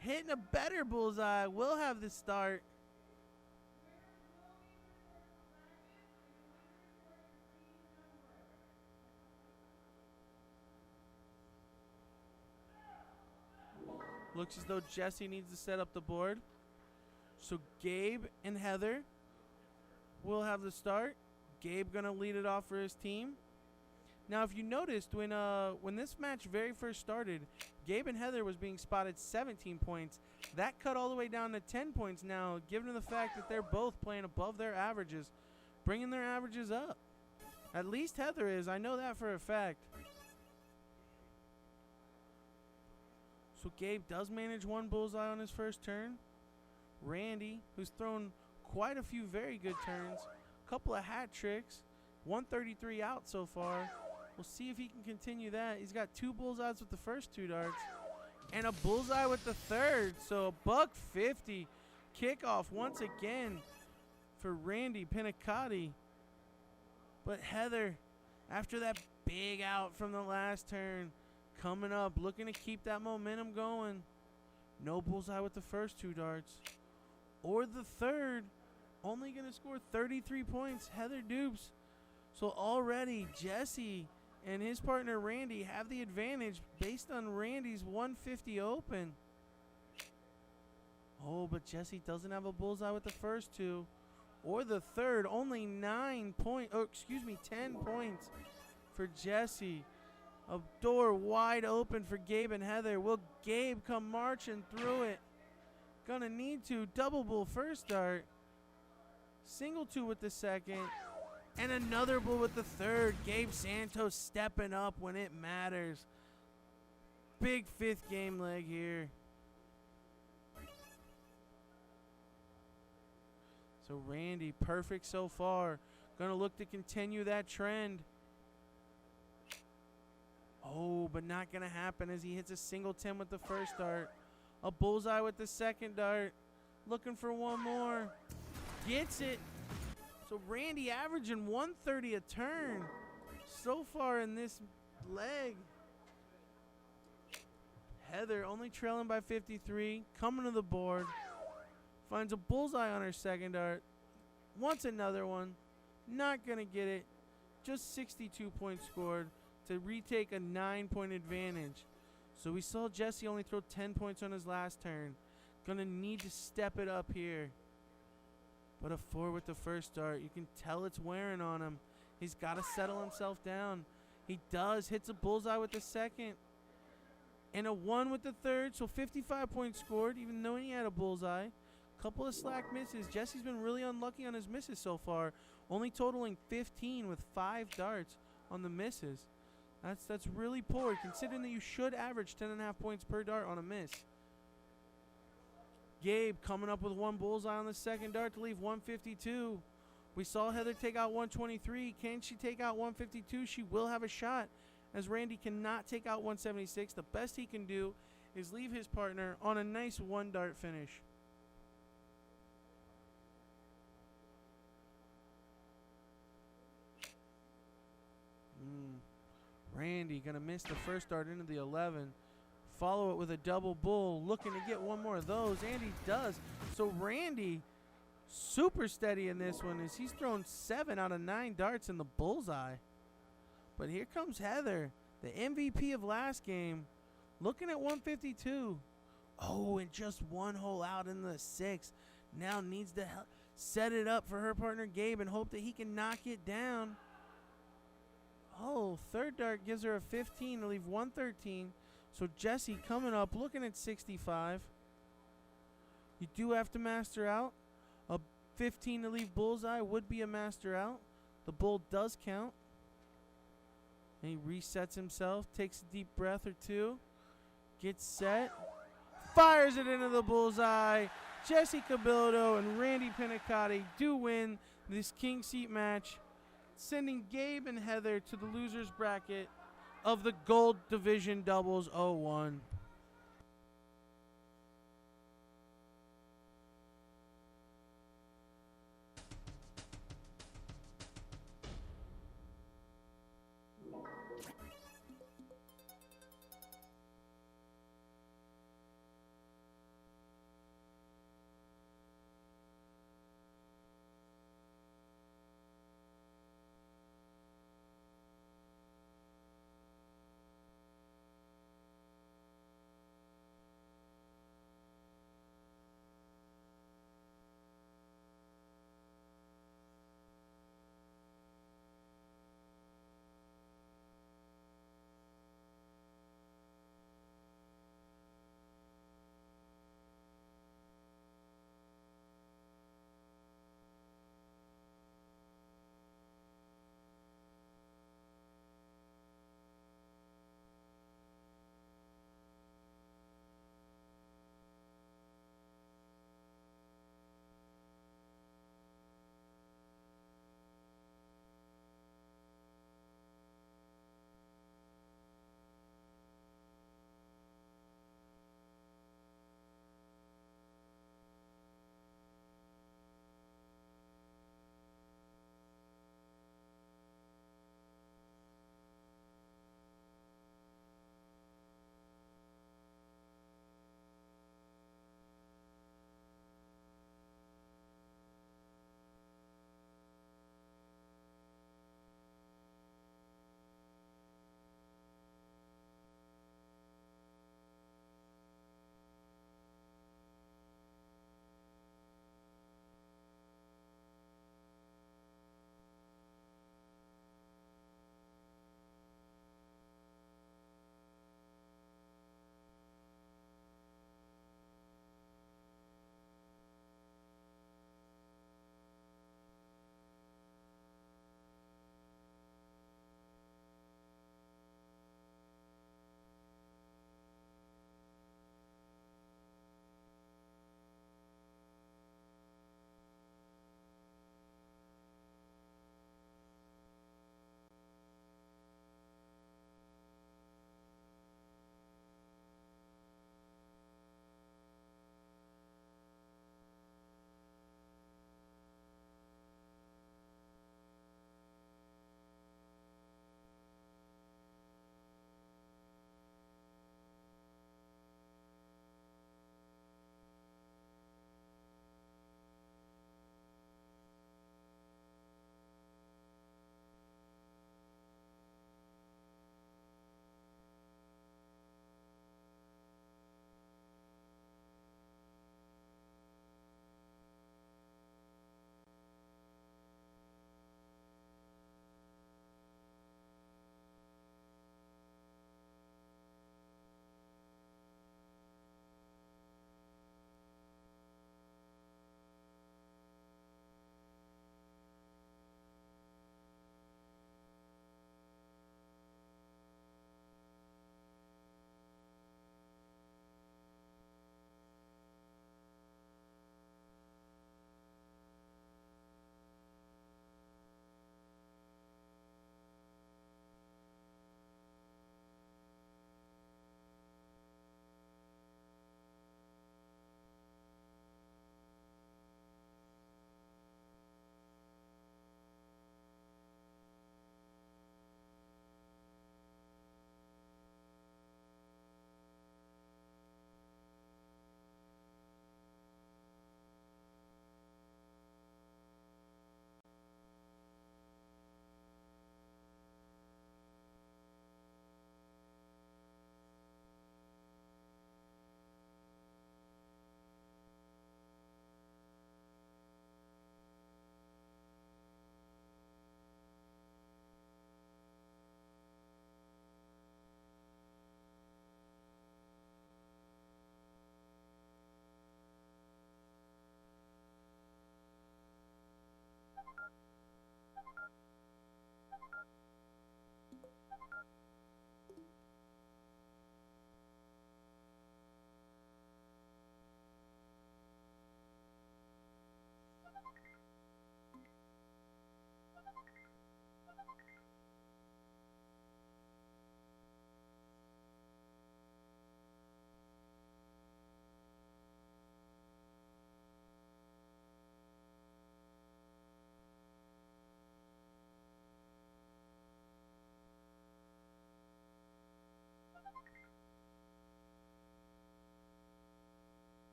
[SPEAKER 1] Hitting a better bullseye. Will have the start. Looks as though Jesse needs to set up the board. So Gabe and Heather will have the start. Gabe going to lead it off for his team. Now, if you noticed, when this match very first started, Gabe and Heather was being spotted 17 points. That cut all the way down to 10 points now, given the fact that they're both playing above their averages, bringing their averages up. At least Heather is. I know that for a fact. So Gabe does manage one bullseye on his first turn. Randy, who's thrown quite a few very good turns, a couple of hat tricks, 133 out so far. We'll see if he can continue that. He's got 2 bullseyes with the first 2 darts and a bullseye with the third. So $150 kickoff once again for Randy Pinicotti. But Heather, after that big out from the last turn, coming up, looking to keep that momentum going. No bullseye with the first 2 darts. Or the third. Only going to score 33 points. Heather dupes. So already Jesse and his partner Randy have the advantage based on Randy's 150 open. Oh, but Jesse doesn't have a bullseye with the first 2. Or the third. Only 10 points for Jesse. A door wide open for Gabe and Heather. Will Gabe come marching through it? Gonna need to. Double bull first dart. Single 2 with the second. And another bull with the third. Gabe Santos stepping up when it matters. Big 5th game leg here. So Randy, perfect so far. Gonna look to continue that trend. Oh, but not going to happen as he hits a single 10 with the first dart. A bullseye with the second dart. Looking for one more. Gets it. So Randy averaging 130 a turn so far in this leg. Heather only trailing by 53. Coming to the board. Finds a bullseye on her second dart. Wants another one. Not going to get it. Just 62 points scored to retake a 9-point advantage. So we saw Jesse only throw 10 points on his last turn. Gonna need to step it up here. But a 4 with the first dart. You can tell it's wearing on him. He's got to settle himself down. He does. Hits a bullseye with the second. And a 1 with the third. So 55 points scored, even though he had a bullseye. Couple of slack misses. Jesse's been really unlucky on his misses so far. Only totaling 15 with 5 darts on the misses. That's really poor, considering that you should average 10.5 points per dart on a miss. Gabe coming up with 1 bullseye on the second dart to leave 152. We saw Heather take out 123. Can she take out 152? She will have a shot, as Randy cannot take out 176. The best he can do is leave his partner on a nice 1 dart finish. Randy going to miss the first dart into the 11. Follow it with a double bull, looking to get one more of those, and he does. So Randy, super steady in this one, as he's thrown 7 out of 9 darts in the bullseye. But here comes Heather, the MVP of last game, looking at 152. Oh, and just 1 hole out in the 6. Now needs to set it up for her partner Gabe and hope that he can knock it down. Oh, third dart gives her a 15 to leave 113. So Jesse coming up, looking at 65. You do have to master out. A 15 to leave bullseye would be a master out. The bull does count. And he resets himself, takes a deep breath or two, gets set, fires it into the bullseye. Jesse Cabildo and Randy Pinicotti do win this king seat match, sending Gabe and Heather to the losers bracket of the Gold Division Doubles 01.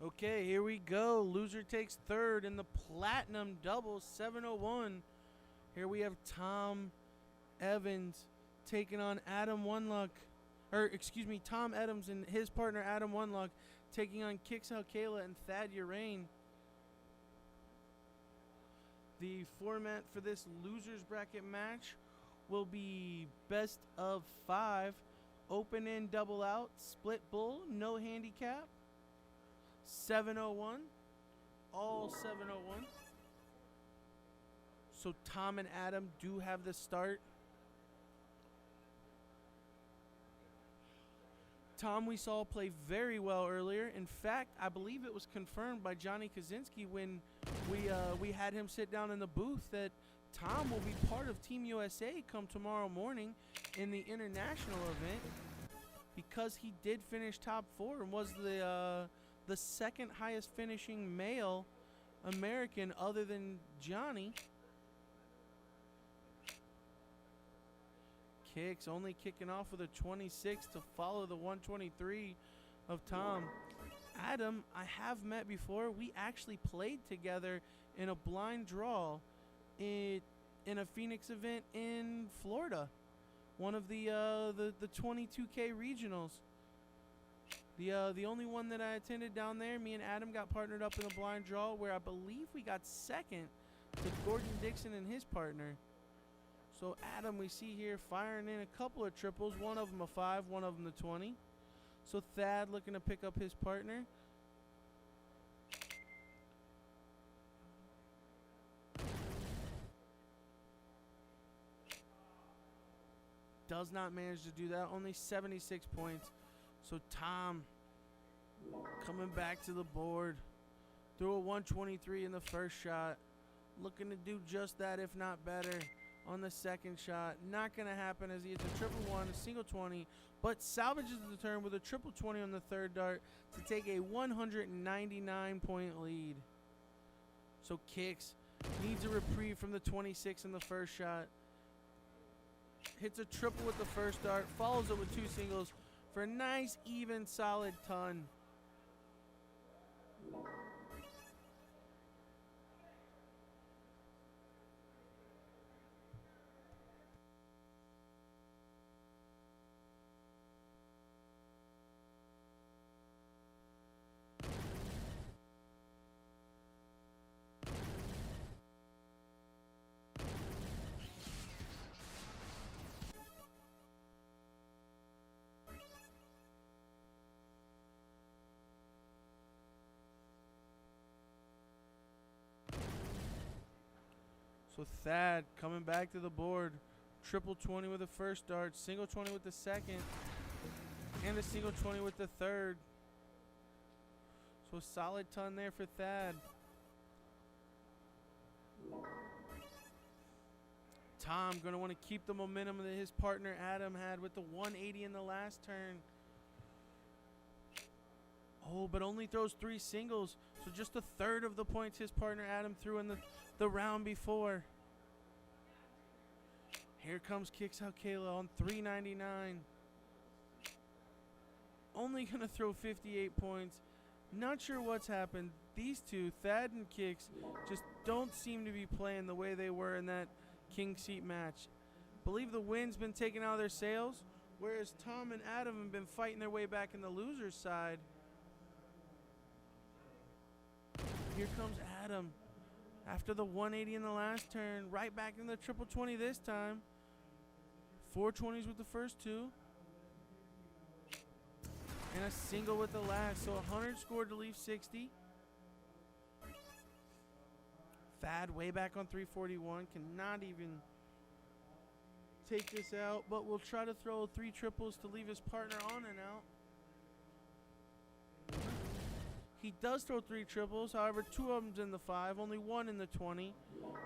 [SPEAKER 1] Okay, here we go. Loser takes third in the platinum doubles 701. Here we have Tom Evans taking on Adam Oneluck. Tom Adams and his partner Adam Oneluck taking on Kix Alcala and Thad Urain. The format for this losers bracket match will be best of 5, open in, double out, split bull, no handicap, 701, all 701. So Tom and Adam do have the start. Tom we saw play very well earlier. In fact, I believe it was confirmed by Johnny Kaczynski when we had him sit down in the booth that Tom will be part of Team USA come tomorrow morning in the international event because he did finish top 4 and was the second highest finishing male American other than Johnny. Kicks only kicking off with a 26 to follow the 123 of Tom. Adam, I have met before. We actually played together in a blind draw in a Phoenix event in Florida. One of the 22K regionals. The only one that I attended down there, me and Adam got partnered up in a blind draw where I believe we got second to Gordon Dixon and his partner. So Adam, we see here firing in a couple of triples, one of them a 5, one of them the 20. So Thad looking to pick up his partner. Does not manage to do that, only 76 points. So Tom coming back to the board. Threw a 123 in the first shot. Looking to do just that, if not better, on the second shot. Not going to happen as he hits a triple 1, a single 20, but salvages the turn with a triple 20 on the third dart to take a 199-point lead. So Kix needs a reprieve from the 26 in the first shot. Hits a triple with the first dart, follows it with 2 singles for a nice, even, solid ton. So Thad coming back to the board. Triple 20 with the first dart, single 20 with the second, and a single 20 with the third. So a solid ton there for Thad. Tom going to want to keep the momentum that his partner Adam had with the 180 in the last turn. Oh, but only throws 3 singles. So just a third of the points his partner Adam threw in the round before. Here comes Kix Alcala on 399. Only going to throw 58 points. Not sure what's happened. These two, Thad and Kix, just don't seem to be playing the way they were in that king seat match. Believe the wind's been taken out of their sails, whereas Tom and Adam have been fighting their way back in the loser's side. Here comes Adam. After the 180 in the last turn, right back in the triple 20 this time. 420s with the first 2. And a single with the last. So 100 scored to leave 60. Thad way back on 341. Cannot even take this out. But will try to throw 3 triples to leave his partner on and out. He does throw 3 triples. However, 2 of them's in the 5. Only 1 in the 20.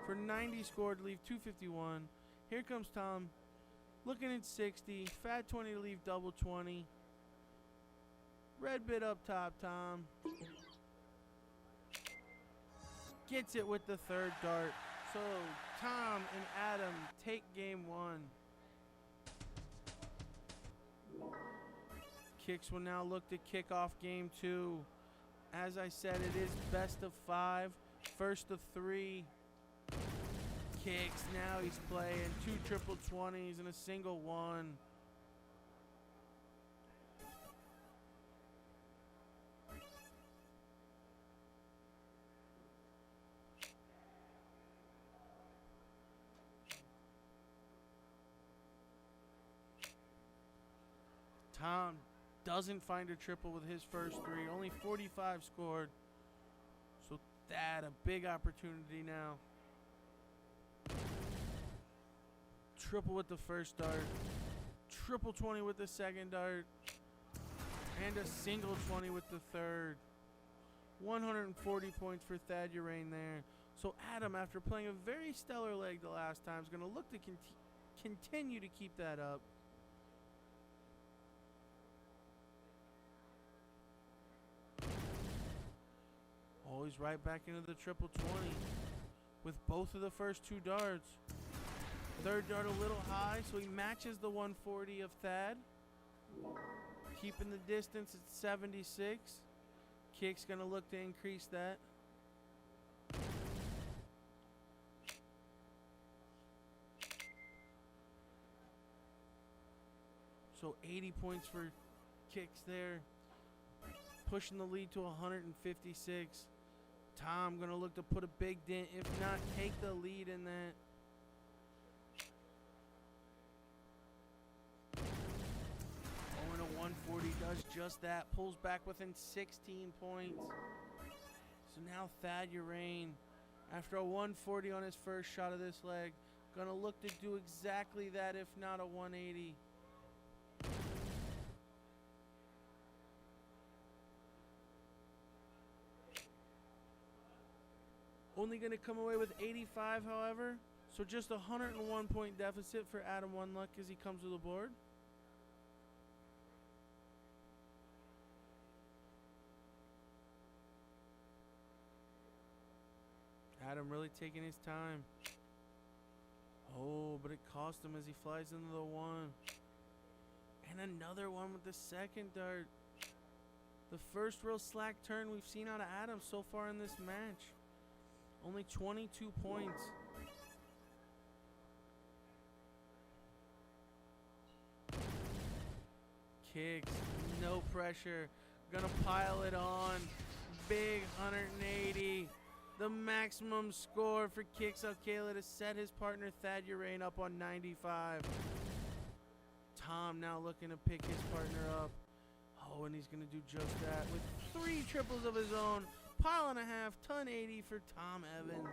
[SPEAKER 1] For 90 scored to leave 251. Here comes Tom. Looking at 60. Fat 20 to leave double 20. Red bit up top, Tom. Gets it with the third dart. So Tom and Adam take game 1. Kix will now look to kick off game 2. As I said, it is best of 5. First of 3. Kicks. Now he's playing 2 triple 20s and a single 1. Tom doesn't find a triple with his first 3. Only 45 scored. So that a big opportunity now. Triple with the first dart. Triple 20 with the second dart. And a single 20 with the third. 140 points for Thad Urain there. So Adam, after playing a very stellar leg the last time, is going to look to continue to keep that up. Always right back into the triple 20 with both of the first 2 darts. Third dart a little high, so he matches the 140 of Thad. Keeping the distance at 76. Kick's going to look to increase that. So 80 points for Kicks there. Pushing the lead to 156. Tom going to look to put a big dent, if not take the lead in that. Oh, and a 140 does just that. Pulls back within 16 points. So now Thad Urain, after a 140 on his first shot of this leg, going to look to do exactly that, if not a 180. Only going to come away with 85, however. So just a 101 point deficit for Adam One Luck as he comes to the board. Adam really taking his time. Oh, but it cost him as he flies into the 1. And another one with the second dart. The first real slack turn we've seen out of Adam so far in this match. Only 22 points. Kicks, no pressure. Gonna pile it on. Big 180. The maximum score for Kicks Alcala to set his partner Thad Urain up on 95. Tom now looking to pick his partner up. Oh, and he's gonna do just that with 3 triples of his own. Pile and a half, ton 80 for Tom Evans.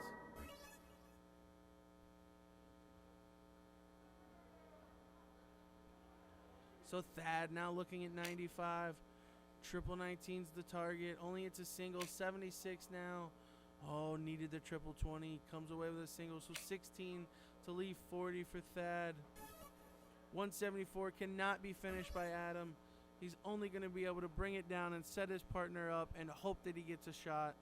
[SPEAKER 1] So Thad now looking at 95. Triple 19's the target. Only it's a single. 76 now. Oh, needed the triple 20. Comes away with a single. So 16 to leave 40 for Thad. 174 cannot be finished by Adam. He's only going to be able to bring it down and set his partner up and hope that he gets a shot.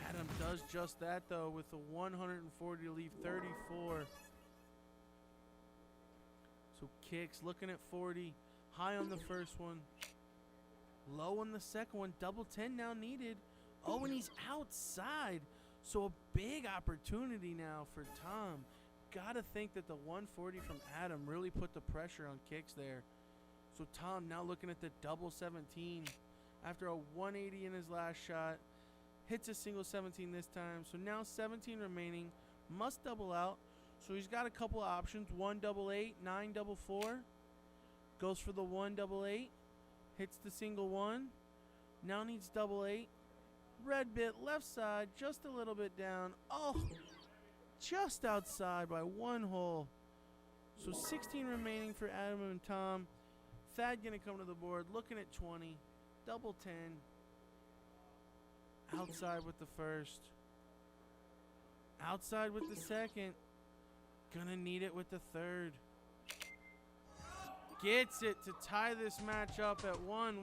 [SPEAKER 1] Adam does just that, though, with a 140 to leave 34. So Kicks looking at 40. High on the first one. Low on the second one. Double 10 now needed. Oh, and he's outside. So a big opportunity now for Tom. Gotta think that the 140 from Adam really put the pressure on Kicks there. So Tom now looking at the double 17. After a 180 in his last shot. Hits a single 17 this time. So now 17 remaining. Must double out. So he's got a couple of options. 1 double 8, 9 double 4. Goes for the 1 double 8. Hits the single 1. Now needs double 8. Red bit left side, just a little bit down. Oh, just outside by 1 hole. So 16 remaining for Adam and Tom. Thad gonna come to the board, looking at 20. Double 10. Outside with the first. Outside with the second. Gonna need it with the third. gets it to tie this match up at 1-1.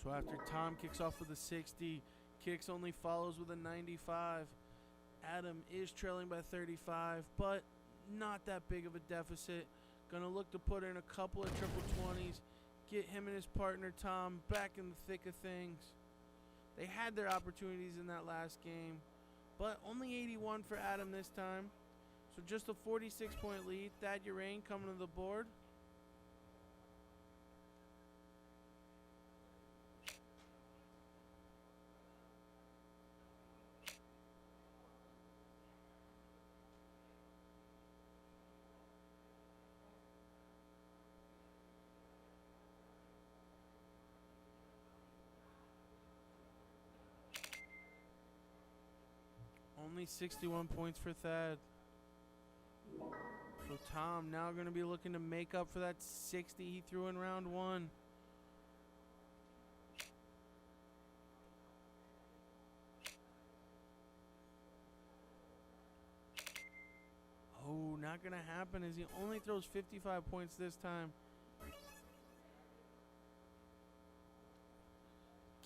[SPEAKER 1] So after Tom kicks off with a 60, Kix only follows with a 95. Adam is trailing by 35, but not that big of a deficit. Gonna look to put in a couple of triple 20s, get him and his partner Tom back in the thick of things. They had their opportunities in that last game, but only 81 for Adam this time. So just a 46-point lead. Thad Urain coming to the board. Only 61 points for Thad. So Tom now going to be looking to make up for that 60 he threw in round one. Oh, not going to happen as he only throws 55 points this time.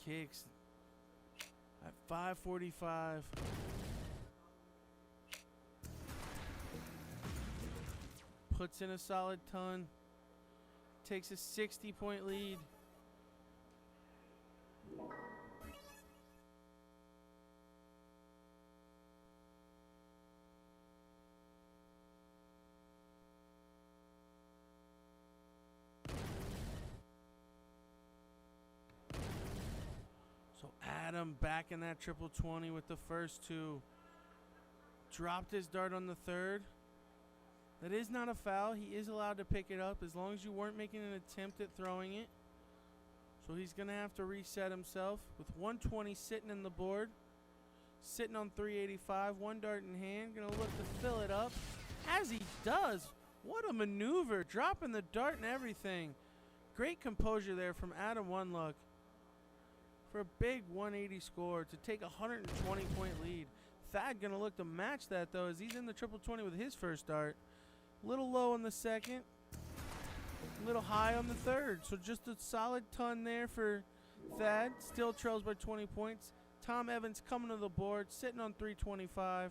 [SPEAKER 1] Kicks at 545. Puts in a solid ton. Takes a 60-point lead. So Adam back in that triple 20 with the first two. Dropped his dart on the third. That is not a foul. He is allowed to pick it up as long as you weren't making an attempt at throwing it. So he's going to have to reset himself with 120 sitting in the board. Sitting on 385, one dart in hand. Going to look to fill it up. As he does. What a maneuver. Dropping the dart and everything. Great composure there from Adam Oneluck for a big 180 score to take a 120-point lead. Thad going to look to match that, though, as he's in the triple 20 with his first dart. A little low on the second, a little high on the third. So just a solid ton there for Thad. Still trails by 20 points. Tom Evans coming to the board, sitting on 325.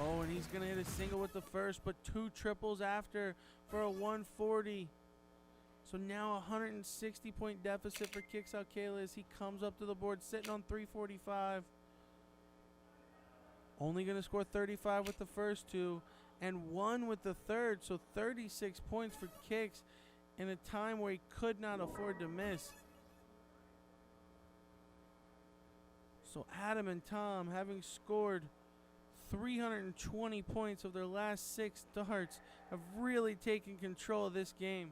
[SPEAKER 1] Oh, and he's going to hit a single with the first, but two triples after for a 140. So now a 160-point deficit for Kix Alcala as he comes up to the board sitting on 345. Only going to score 35 with the first two and one with the third. So 36 points for Kix in a time where he could not afford to miss. So Adam and Tom, having scored 320 points of their last 6 darts, have really taken control of this game.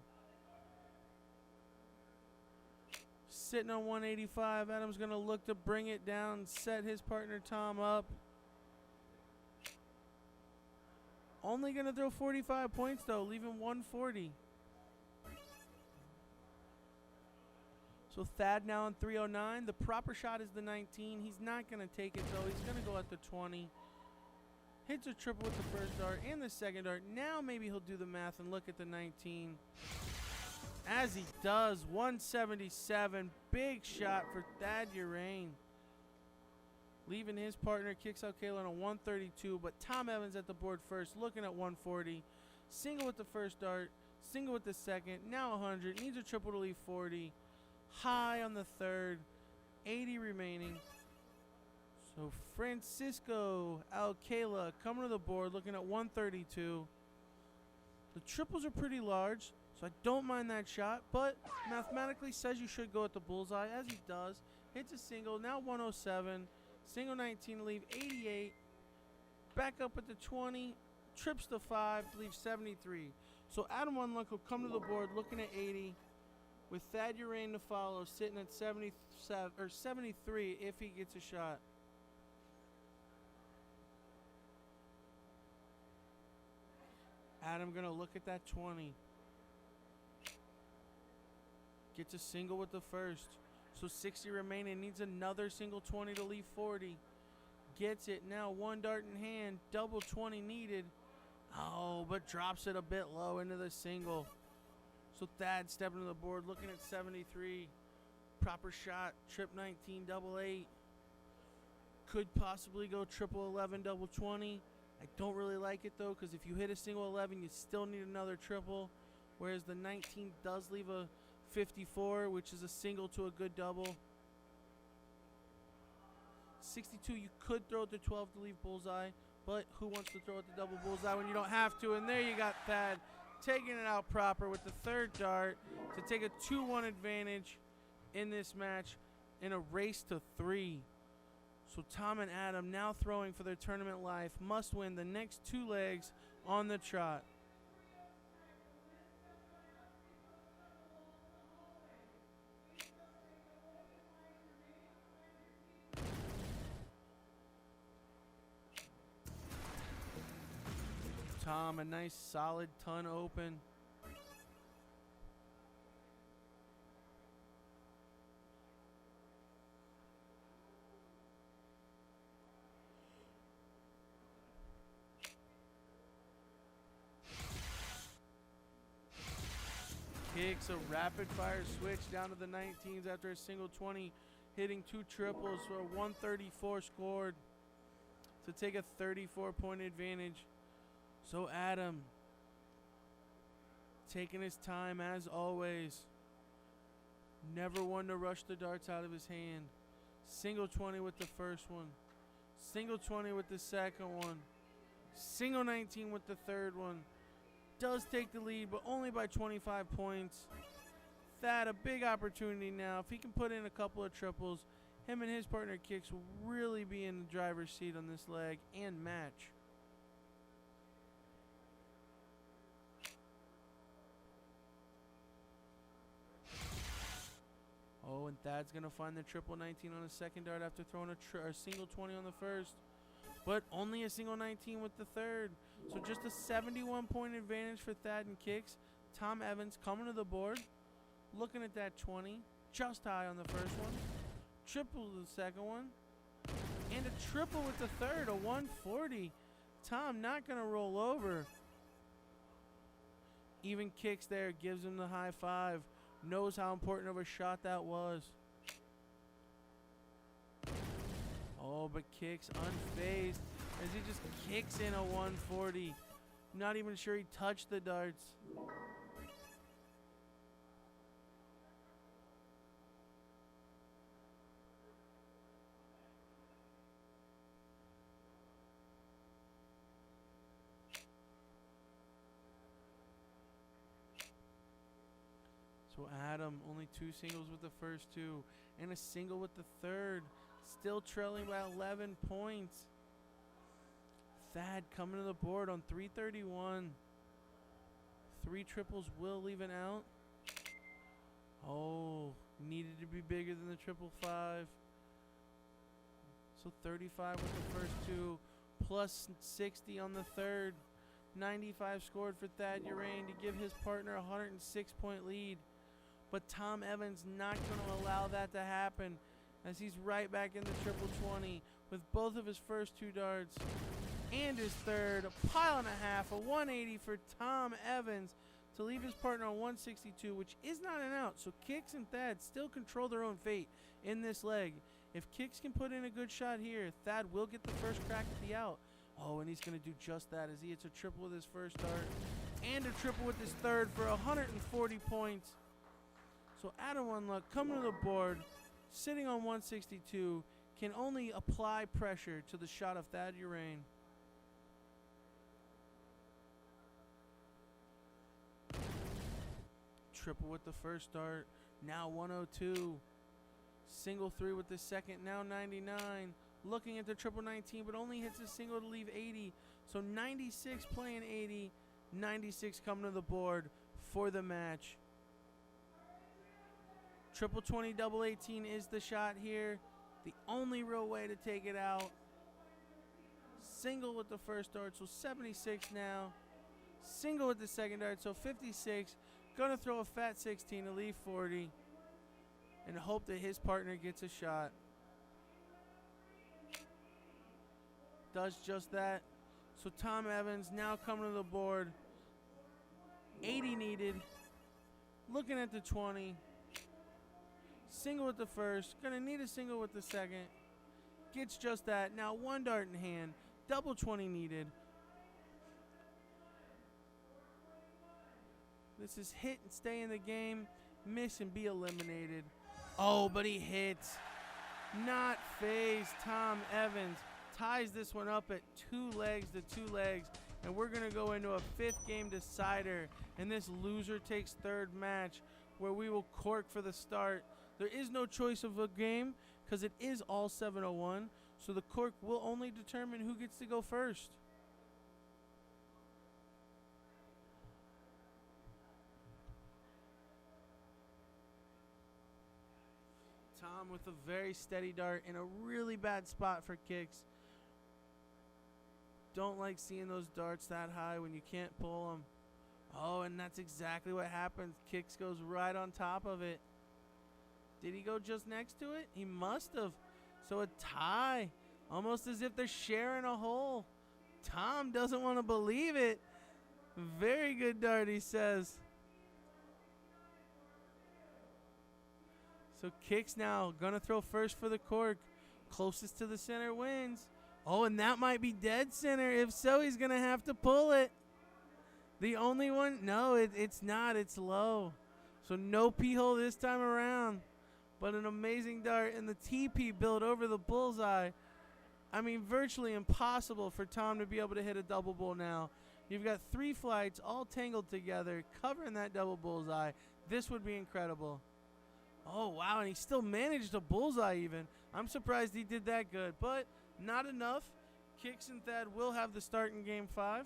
[SPEAKER 1] Sitting on 185, Adam's going to look to bring it down, set his partner Tom up. Only going to throw 45 points, though, leaving 140. So Thad now on 309. The proper shot is the 19. He's not going to take it, though. He's going to go at the 20. Hits a triple with the first dart and the second dart. Now maybe he'll do the math and look at the 19. As he does, 177. Big shot for Thad Urain. Leaving his partner, Kix Alcala, on a 132. But Tom Evans at the board first, looking at 140. Single with the first dart. Single with the second. Now 100. Needs a triple to leave 40. high on the third. 80 remaining. So Francisco Alcala coming to the board, looking at 132. The triples are pretty large, so I don't mind that shot, but mathematically says you should go at the bullseye, as he does. Hits a single, now 107. Single 19 to leave 88. Back up at the 20. Trips to 5 to leave 73. So Adam Unluck will come to the board looking at 80, with Thad Urain to follow, sitting at 77 or 73 if he gets a shot. Adam gonna look at that 20. Gets a single with the first. So 60 remaining. Needs another single 20 to leave 40. Gets it. Now one dart in hand. Double 20 needed. Oh, but drops it a bit low into the single. So Thad stepping to the board, looking at 73. Proper shot. Trip 19, double 8. Could possibly go triple 11, double 20. I don't really like it though, because if you hit a single 11, you still need another triple. Whereas the 19 does leave a 54, which is a single to a good double. 62, you could throw it to 12 to leave bullseye, but who wants to throw it to double bullseye when you don't have to? And there you got Thad taking it out proper with the third dart to take a 2-1 advantage in this match in a race to 3. So Tom and Adam, now throwing for their tournament life, must win the next 2 legs on the trot. Tom, a nice solid ton open. Kicks a rapid fire switch down to the 19s after a single 20, hitting 2 triples for a 134 scored to take a 34-point advantage. So Adam, taking his time as always. Never one to rush the darts out of his hand. Single 20 with the first one. Single 20 with the second one. Single 19 with the third one. Does take the lead, but only by 25 points. Thad, a big opportunity now. If he can put in a couple of triples, him and his partner Kicks will really be in the driver's seat on this leg and match. Oh, and Thad's going to find the triple 19 on the second dart after throwing a single 20 on the first. But only a single 19 with the third. So just a 71-point advantage for Thad and Kicks. Tom Evans coming to the board, looking at that 20. Just high on the first one. Triple the second one. And a triple with the third, a 140. Tom not going to roll over. Even Kicks there, gives him the high five. Knows how important of a shot that was. Oh, but Kicks unfazed as he just kicks in a 140. Not even sure he touched the darts. So Adam, only 2 singles with the first 2 and a single with the third. Still trailing by 11 points. Thad coming to the board on 331. 3 triples will leave an out. Oh, needed to be bigger than the triple 5. So 35 with the first 2, plus 60 on the third. 95 scored for Thad Urain to give his partner a 106-point lead. But Tom Evans not going to allow that to happen, as he's right back in the triple 20 with both of his first 2 darts and his third. A pile and a half, a 180 for Tom Evans to leave his partner on 162, which is not an out. So Kicks and Thad still control their own fate in this leg. If Kicks can put in a good shot here, Thad will get the first crack at the out. Oh, and he's going to do just that as he hits a triple with his first dart and a triple with his third for 140 points. So Adam One Luck coming to the board, sitting on 162, can only apply pressure to the shot of Thad Urain. Triple with the first dart, now 102. Single 3 with the second, now 99. Looking at the triple 19, but only hits a single to leave 80. So 96 playing 80, 96 coming to the board for the match. Triple 20, double 18 is the shot here. The only real way to take it out. Single with the first dart, so 76 now. Single with the second dart, so 56. Gonna throw a fat 16 to leave 40 and hope that his partner gets a shot. Does just that. So Tom Evans now coming to the board. 80 needed. Looking at the 20. Single with the first. Gonna need a single with the second. Gets just that. Now one dart in hand. Double 20 needed. This is hit and stay in the game. Miss and be eliminated. Oh, but he hits. Not phased. Tom Evans ties this one up at 2 legs to 2 legs. And we're going to go into a 5th game decider. And this loser takes 3rd match where we will cork for the start. There is no choice of a game because it is all 701. So the cork will only determine who gets to go first. Tom with a very steady dart in a really bad spot for kicks. Don't like seeing those darts that high when you can't pull them. Oh, and that's exactly what happens. Kicks goes right on top of it. Did he go just next to it? He must have. So a tie. Almost as if they're sharing a hole. Tom doesn't want to believe it. Very good dart, he says. So kicks now. Gonna throw first for the cork. Closest to the center wins. Oh, and that might be dead center. If so, he's going to have to pull it. The only one? No, it's not. It's low. So no P-hole this time around. But an amazing dart. And the TP build over the bullseye. I mean, virtually impossible for Tom to be able to hit a double bull now. You've got 3 flights all tangled together, covering that double bullseye. This would be incredible. Oh, wow, and he still managed a bullseye even. I'm surprised he did that good, but not enough. Kicks and Thad will have the start in Game 5.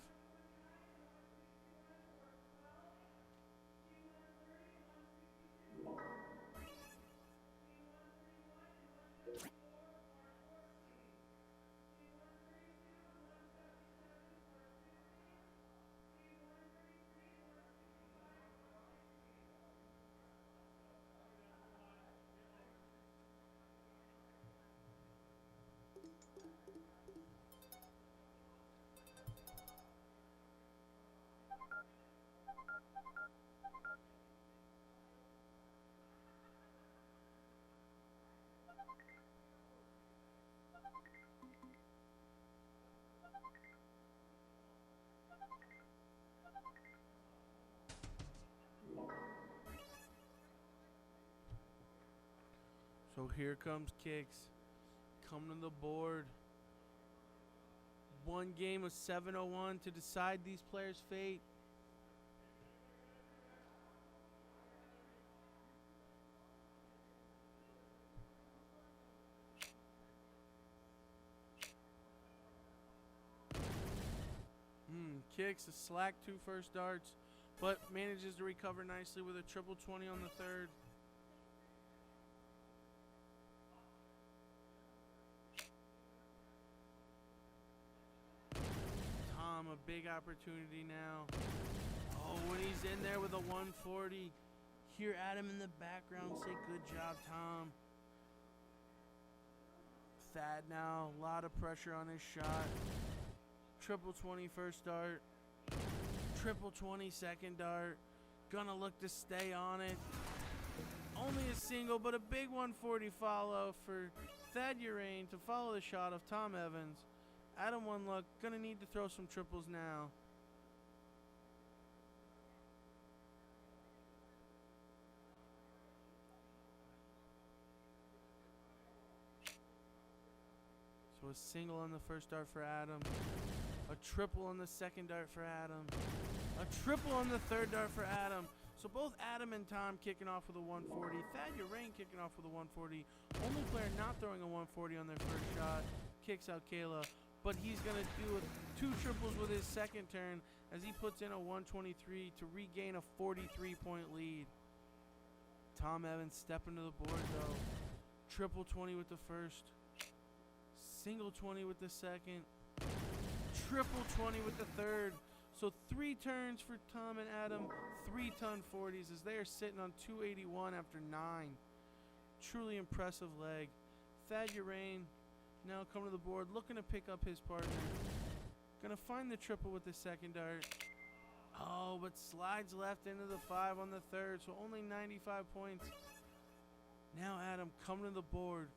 [SPEAKER 1] So here comes Kicks. Coming to the board. One game of 701 to decide these players' fate. Kicks a slack 2 first darts, but manages to recover nicely with a triple 20 on the 3rd. Tom, a big opportunity now. Oh, when he's in there with a 140. Hear Adam in the background say, good job, Tom. Thad now, a lot of pressure on his shot. Triple 20 first dart. Triple 20 second dart. Gonna look to stay on it. Only a single, but a big 140 follow for Thad Urain to follow the shot of Tom Evans. Adam One Luck gonna need to throw some triples now. So a single on the first dart for Adam. A triple on the second dart for Adam. A triple on the third dart for Adam. So both Adam and Tom kicking off with a 140. Thad Urain kicking off with a 140. Only player not throwing a 140 on their first shot kicks out Kayla. But he's going to do 2 triples with his second turn as he puts in a 123 to regain a 43-point lead. Tom Evans stepping to the board though. Triple 20 with the first. Single 20 with the second. Triple 20 with the third. So 3 turns for Tom and Adam. 3-ton 40s as they are sitting on 281 after 9. Truly impressive leg. Thad Urain now coming to the board, looking to pick up his partner. Gonna find the triple with the second dart. Oh, but slides left into the 5 on the third, so only 95 points. Now Adam coming to the board,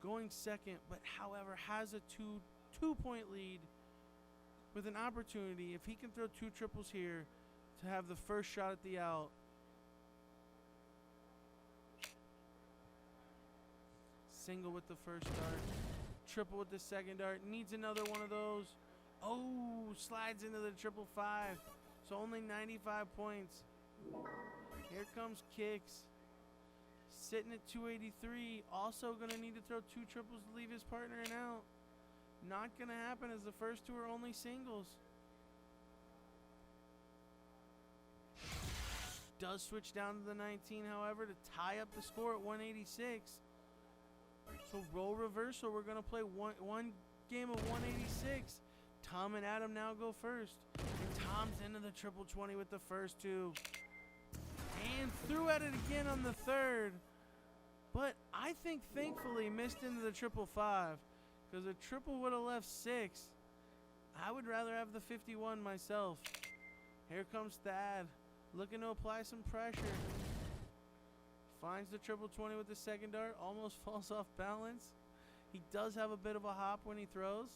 [SPEAKER 1] going second, but however has a 2-point lead with an opportunity, if he can throw 2 triples here, to have the first shot at the out. Single with the first dart. Triple with the second dart. Needs another one of those. Oh, slides into the 555. So only 95 points. Here comes Kicks. Sitting at 283. Also going to need to throw 2 triples to leave his partner in out. Not going to happen as the first 2 are only singles. Does switch down to the 19, however, to tie up the score at 186. So role reversal. We're going to play one game of 186. Tom and Adam now go first. And Tom's into the 20 with the first 2. And threw at it again on the third. But I think thankfully missed into the 555. Because a triple would have left 6. I would rather have the 51 myself. Here comes Thad. Looking to apply some pressure. Finds the 20 with the second dart. Almost falls off balance. He does have a bit of a hop when he throws.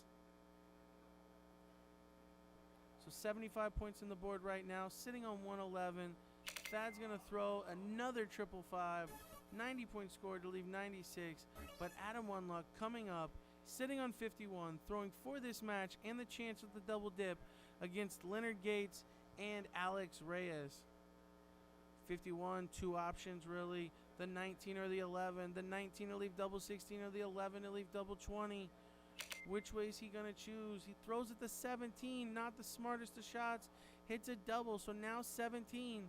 [SPEAKER 1] So 75 points on the board right now. Sitting on 111. Thad's going to throw another 555. 90-point score to leave 96. But Adam Oneluck coming up. Sitting on 51. Throwing for this match and the chance with the double dip against Leonard Gates and Alex Reyes. 51, 2 options really. The 19 or the 11. The 19 to leave double 16 or the 11 to leave double 20. Which way is he going to choose? He throws at the 17. Not the smartest of shots. Hits a double. So now 17.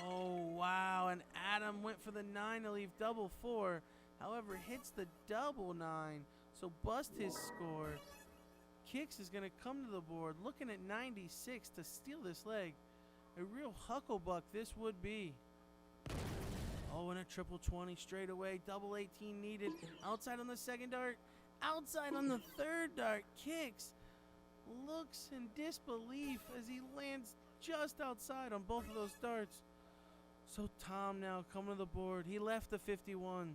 [SPEAKER 1] Oh, wow. And Adam went for the 9 to leave double 4. However, hits the double 9. So bust his score. Kicks is going to come to the board, looking at 96 to steal this leg. A real hucklebuck this would be. Oh, and a 20 straight away. Double 18 needed. Outside on the second dart. Outside on the third dart. Kicks looks in disbelief as he lands just outside on both of those darts. So Tom now coming to the board. He left the 51.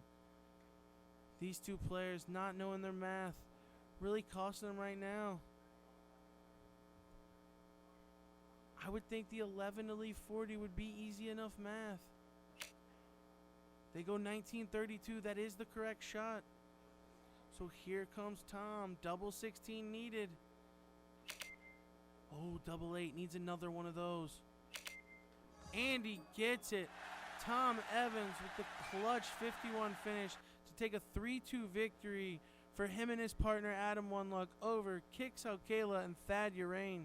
[SPEAKER 1] These 2 players not knowing their math. Really costing them right now. I would think the 11 to leave 40 would be easy enough math. They go 1932. That is the correct shot. So here comes Tom. Double 16 needed. Oh, double 8 needs another one of those. And he gets it. Tom Evans with the clutch 51 finish to take a 3-2 victory for him and his partner Adam Oneluck over Kicks Out Kayla and Thad Urain.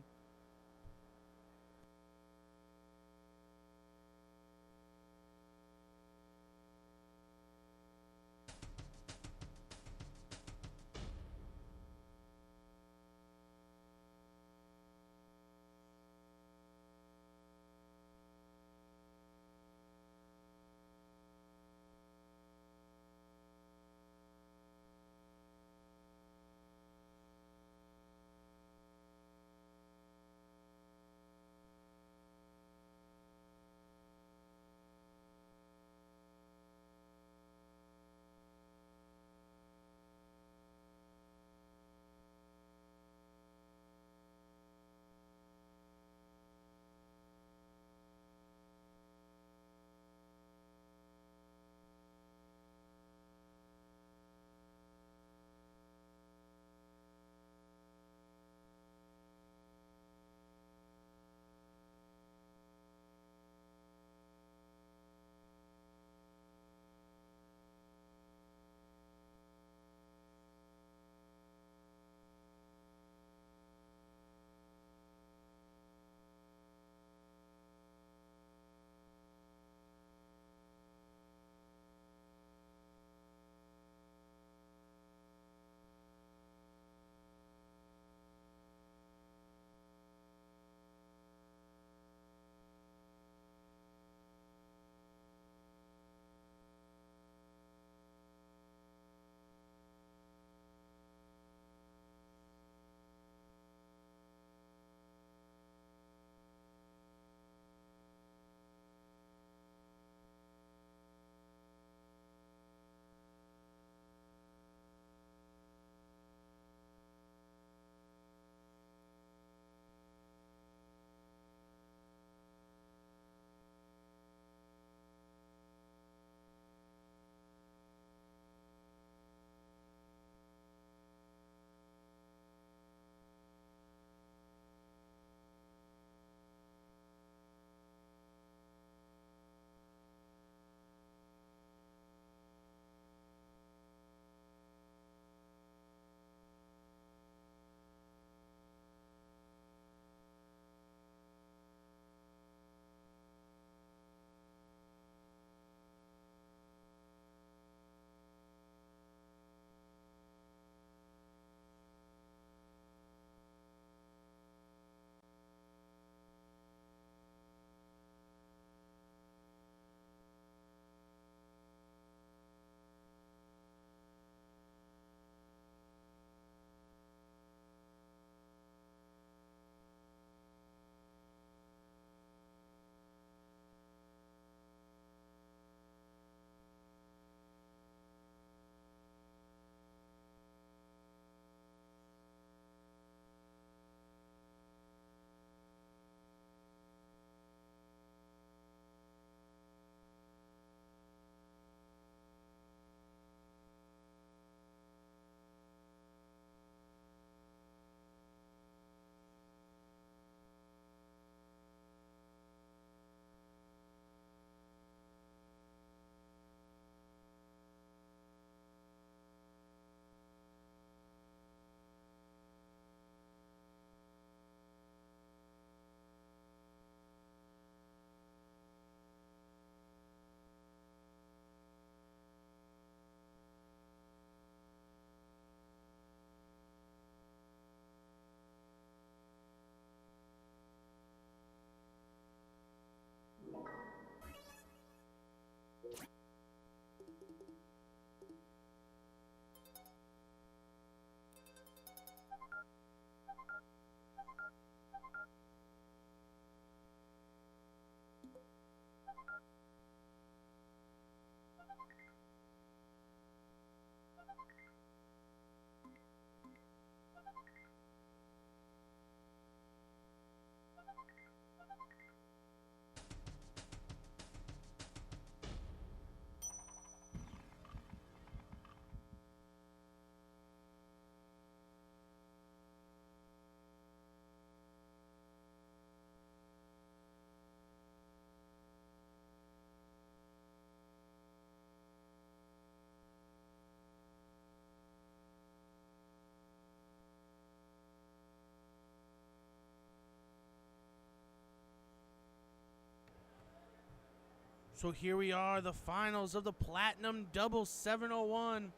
[SPEAKER 1] So here we are, the finals of the Platinum Double 701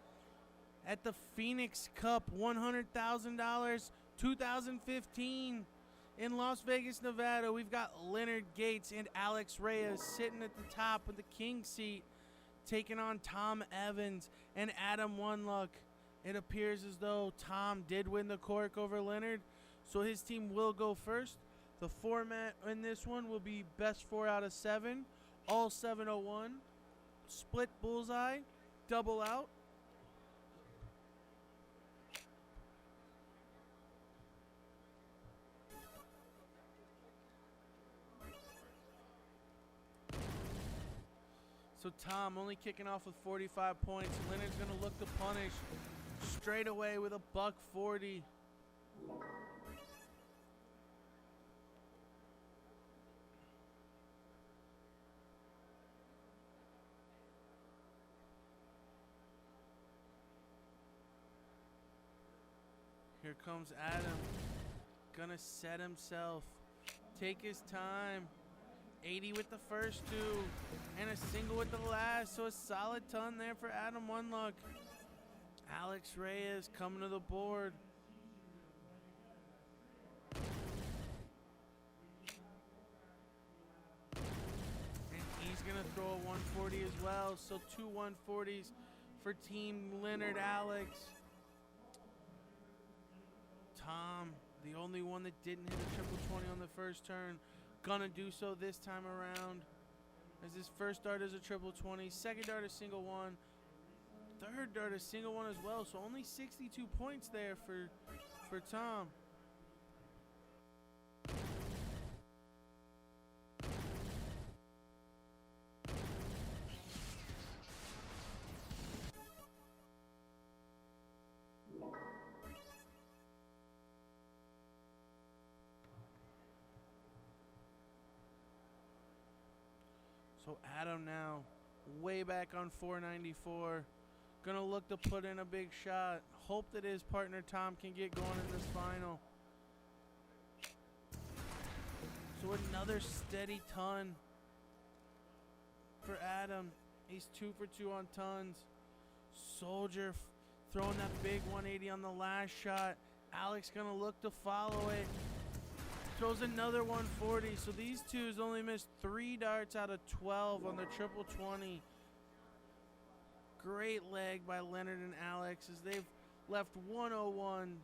[SPEAKER 1] at the Phoenix Cup $100,000 2015 in Las Vegas, Nevada. We've got Leonard Gates and Alex Reyes sitting at the top of the king seat, taking on Tom Evans and Adam Oneluck. It appears as though Tom did win the cork over Leonard, so his team will go first. The format in this one will be best 4 out of 7, all 701, split bullseye, double out. So Tom only kicking off with 45 points. Leonard's going to look to punish straight away with a $140. Here comes Adam. Gonna set himself. Take his time. 80 with the first two. And a single with the last. So a solid ton there for Adam Oneluck. Alex Reyes coming to the board. And he's gonna throw a 140 as well. So 2 140s for Team Leonard Alex. Tom, the only one that didn't hit a triple 20 on the first turn, gonna do so this time around. As his first dart is a triple 20, second dart is single 1, third dart is single 1 as well. So only 62 points there for Tom. So Adam now way back on 494. Gonna look to put in a big shot. Hope that his partner Tom can get going in this final. So another steady ton for Adam. He's 2 for 2 on tons. Soldier throwing that big 180 on the last shot. Alex gonna look to follow it. Throws another 140. So these twos only missed 3 darts out of 12 on the triple 20. Great leg by Leonard and Alex as they've left 101.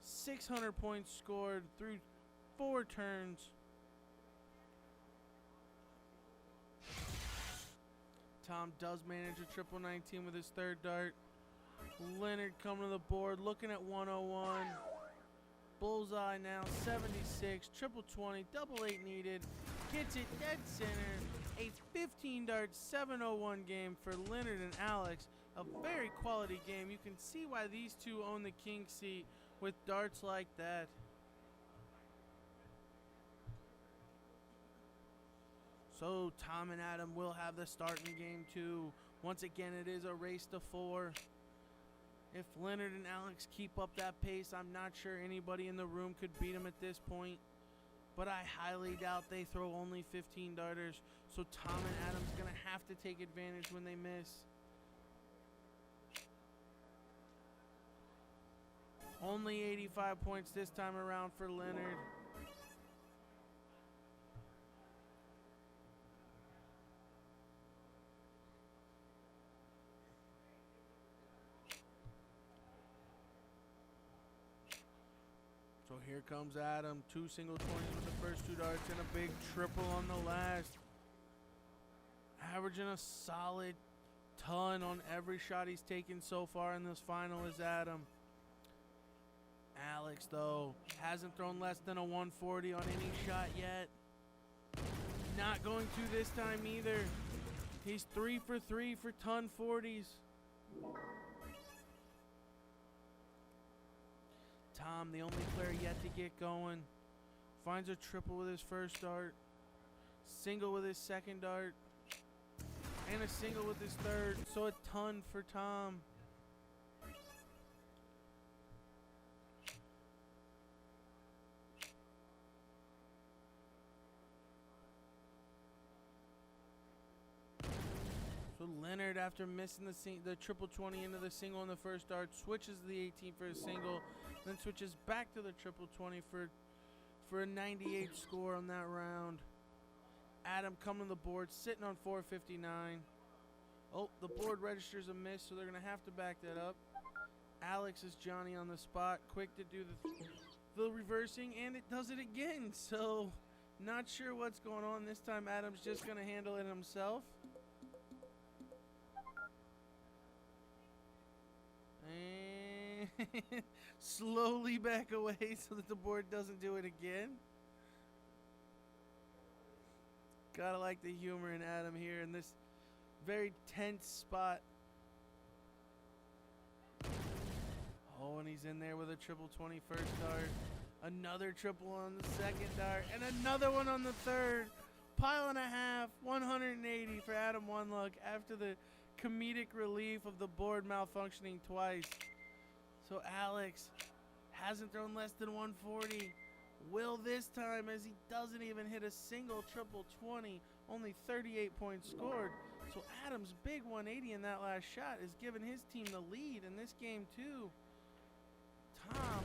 [SPEAKER 1] 600 points scored through 4 turns. Tom does manage a triple 19 with his third dart. Leonard coming to the board, looking at 101. Bullseye now, 76, triple 20, double 8 needed. Gets it dead center. A 15 dart 701 game for Leonard and Alex. A very quality game. You can see why these two own the king seat with darts like that. So Tom and Adam will have the start in game 2. Once again, it is a race to 4. If Leonard and Alex keep up that pace, I'm not sure anybody in the room could beat them at this point. But I highly doubt they throw only 15 darters. So Tom and Adam's going to have to take advantage when they miss. Only 85 points this time around for Leonard. So here comes Adam, 2 single 20s with the first 2 darts and a big triple on the last. Averaging a solid ton on every shot he's taken so far in this final is Adam. Alex, though, hasn't thrown less than a 140 on any shot yet. Not going to this time either. He's 3 for 3 for ton 40s. Tom, the only player yet to get going, finds a triple with his first dart, single with his second dart, and a single with his third. So a ton for Tom. Leonard, after missing the triple 20 into the single in the first dart, switches to the 18 for a single, then switches back to the triple 20 for a 98 score on that round. Adam coming to the board, sitting on 459. Oh, the board registers a miss, so they're going to have to back that up. Alex is Johnny on the spot, quick to do the reversing, and it does it again. So, not sure what's going on. This time, Adam's just going to handle it himself. And slowly back away so that the board doesn't do it again. Gotta like the humor in Adam here in this very tense spot. Oh, and he's in there with a triple 20 first dart. Another triple on the second dart. And another one on the third. Pile and a half. 180 for Adam Oneluck after the comedic relief of the board malfunctioning twice. So Alex hasn't thrown less than 140. Will this time, as he doesn't even hit a single triple 20. Only 38 points scored. So Adam's big 180 in that last shot is giving his team the lead in this game too. Tom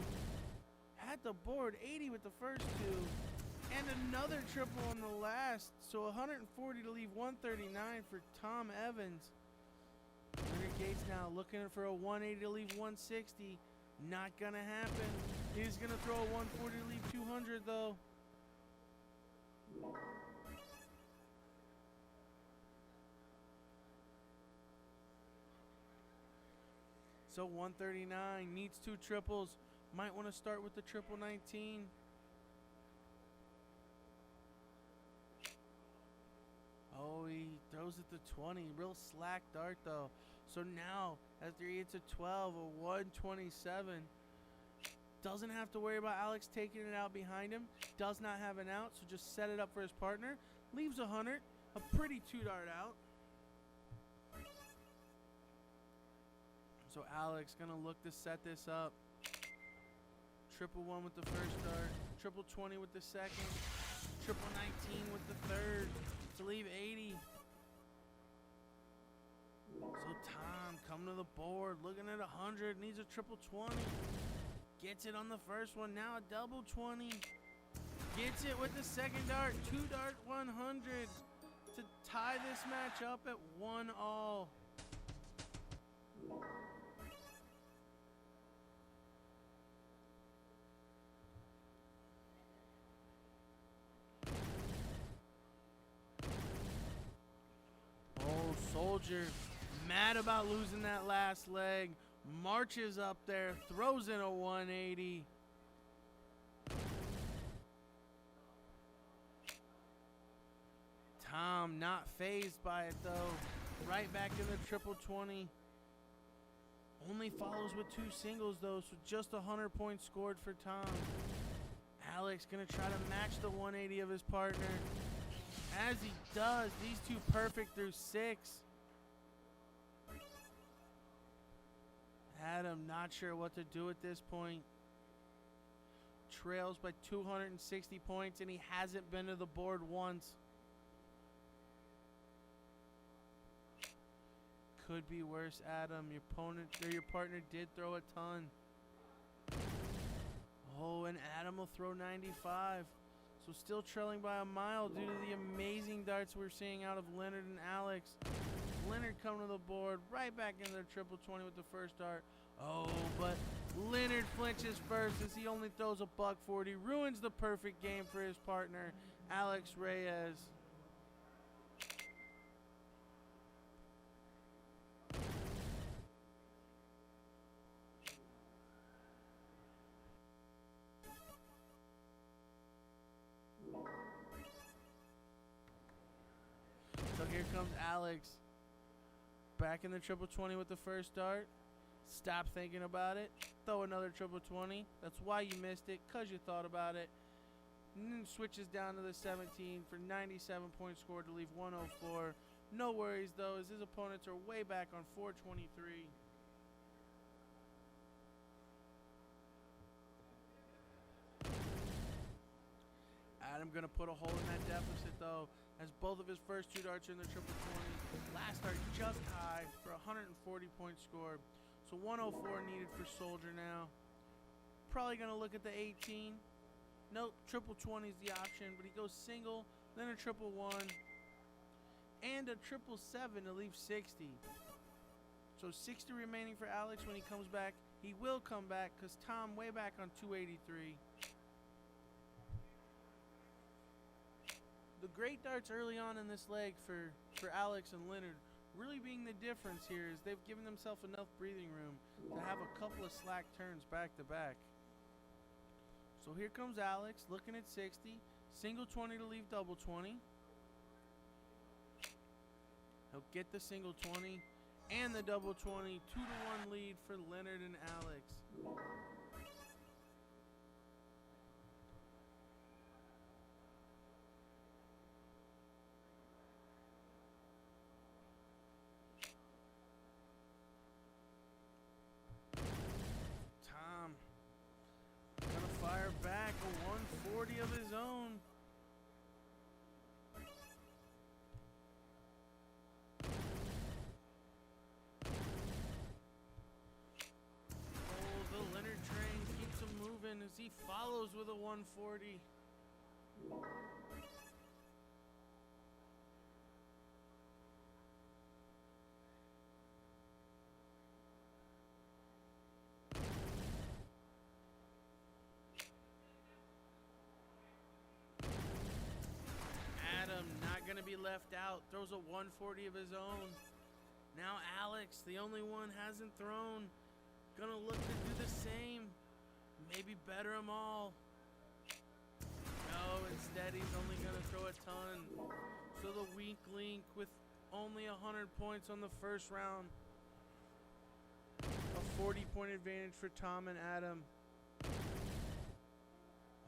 [SPEAKER 1] had the board 80 with the first two. And another triple on the last. So 140 to leave 139 for Tom Evans. Leonard Gates now looking for a 180 to leave 160. Not going to happen. He's going to throw a 140 to leave 200 though. So 139 needs two triples. Might want to start with the triple 19. Oh, he throws it to 20. Real slack dart, though. So now, after he hits a 12, a 127. Doesn't have to worry about Alex taking it out behind him. Does not have an out, so just set it up for his partner. Leaves 100. A pretty 2-dart out. So Alex going to look to set this up. Triple 1 with the first dart. Triple 20 with the second. Triple 19 with the third. To leave 80. So Tom coming to the board, looking at 100, needs a triple 20. Gets it on the first one, now a double 20. Gets it with the second dart, 2-dart 100 to tie this match up at 1-all. Soldier, mad about losing that last leg, marches up there, throws in a 180. Tom not fazed by it though, right back in the triple 20. Only follows with 2 singles though, so just 100 points scored for Tom. Alex gonna try to match the 180 of his partner. As he does, these two perfect through 6. Adam not sure what to do at this point. Trails by 260 points, and he hasn't been to the board once. Could be worse, Adam. Your partner did throw a ton. Oh, and Adam will throw 95. So still trailing by a mile due to the amazing darts we're seeing out of Leonard and Alex. Leonard coming to the board, right back into the triple 20 with the first dart. Oh, but Leonard flinches first as he only throws a $140. Ruins the perfect game for his partner, Alex Reyes. So here comes Alex. Back in the triple 20 with the first dart. Stop thinking about it. Throw another triple 20. That's why you missed it, because you thought about it. And then switches down to the 17 for 97 points scored to leave 104. No worries, though, as his opponents are way back on 423. Adam going to put a hole in that deficit, though, as both of his first 2 darts are in the triple 20. Last start just high for a 140-point score. So 104 needed for Soldier now. Probably going to look at the 18. Nope, triple 20 is the option, but he goes single, then a triple 1, and a triple 7 to leave 60. So 60 remaining for Alex when he comes back. He will come back because Tom way back on 283. The great darts early on in this leg for Alex and Leonard really being the difference here is they've given themselves enough breathing room to have a couple of slack turns back to back. So here comes Alex looking at 60. Single 20 to leave double 20. He'll get the single 20 and the double 20. 2-1 lead for Leonard and Alex. Tom gonna fire back a 140 of his own. Oh, the Leonard train keeps him moving as he follows with a 140. Adam not going to be left out. Throws a 140 of his own. Now Alex, the only one hasn't thrown. Going to look to do the same. Maybe better them all. No, instead he's only going to throw a ton. So the weak link with only 100 points on the first round. A 40-point advantage for Tom and Adam.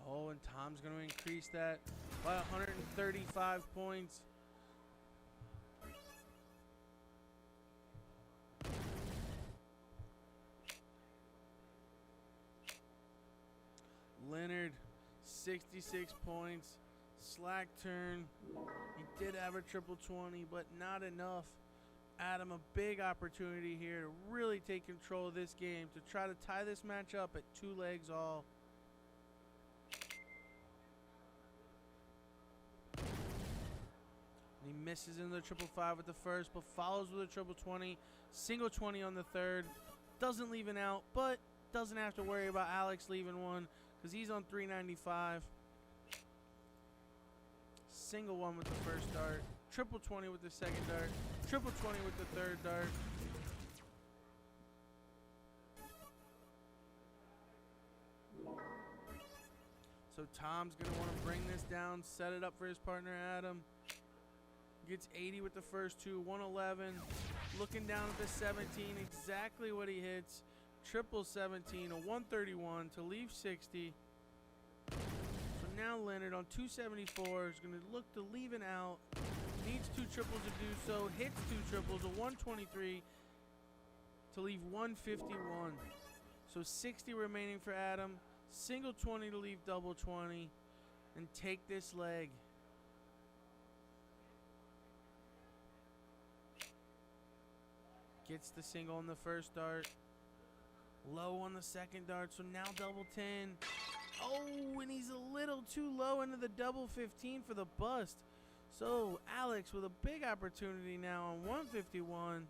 [SPEAKER 1] Oh, and Tom's going to increase that by 135 points. Leonard, 66 points. Slack turn. He did have a triple 20, but not enough. Adam, a big opportunity here to really take control of this game, to try to tie this match up at 2 legs all. He misses in the triple 5 with the first, but follows with a triple 20. Single 20 on the third. Doesn't leave an out, but doesn't have to worry about Alex leaving one because he's on 395. Single 1 with the first dart. Triple 20 with the second dart. Triple 20 with the third dart. So Tom's going to want to bring this down, set it up for his partner Adam. Gets 80 with the first 2, 111. Looking down at the 17, exactly what he hits. Triple 17, a 131 to leave 60. So now Leonard on 274 is going to look to leave an out. Needs 2 triples to do so. Hits 2 triples, a 123 to leave 151. So 60 remaining for Adam. Single 20 to leave double 20. And take this leg. Gets the single on the first dart. Low on the second dart, so now double 10. Oh, and he's a little too low into the double 15 for the bust. So Alex with a big opportunity now on 151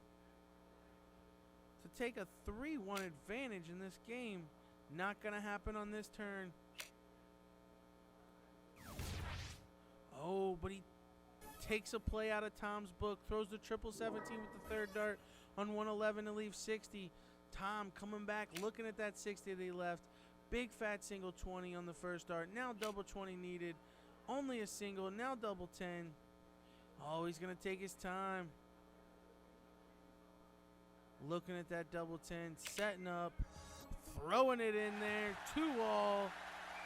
[SPEAKER 1] to take a 3-1 advantage in this game. Not going to happen on this turn. Oh, but he takes a play out of Tom's book. Throws the triple 17 with the third dart on 111 to leave 60. Tom coming back, looking at that 60 that he left. Big fat single 20 on the first dart. Now double 20 needed. Only a single. Now double 10. Oh, he's going to take his time. Looking at that double 10. Setting up. Throwing it in there. 2-all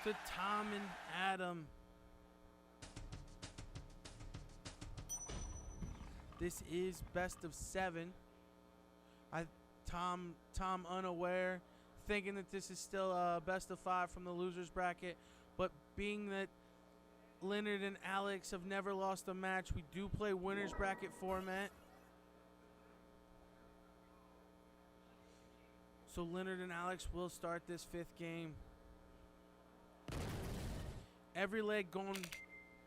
[SPEAKER 1] to Tom and Adam. This is best of 7. Tom unaware, thinking that this is still best of 5 from the losers bracket, but being that Leonard and Alex have never lost a match, we do play winners bracket format. So Leonard and Alex will start this 5th game. Every leg going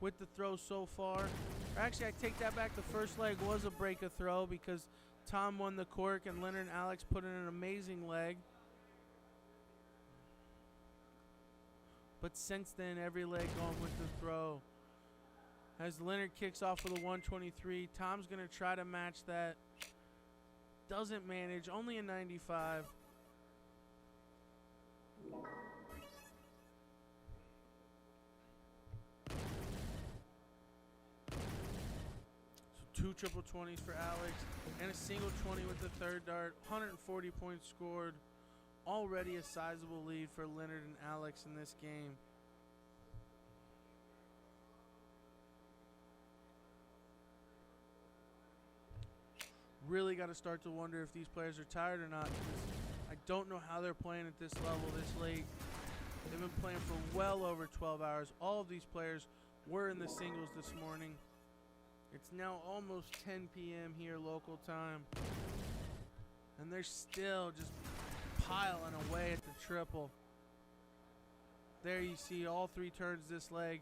[SPEAKER 1] with the throw so far. Or actually, I take that back. The first leg was a break of throw because Tom won the cork and Leonard and Alex put in an amazing leg. But since then, every leg going with the throw. As Leonard kicks off with a 123, Tom's going to try to match that. Doesn't manage, only a 95. So 2 triple 20s for Alex and a single 20 with the third dart. 140 points scored. Already a sizable lead for Leonard and Alex in this game. Really got to start to wonder if these players are tired or not, because I don't know how they're playing at this level this late. They've been playing for well over 12 hours. All of these players were in the singles this morning. It's now almost 10 p.m. here local time, and they're still just piling away at the triple. There you see all 3 turns this leg.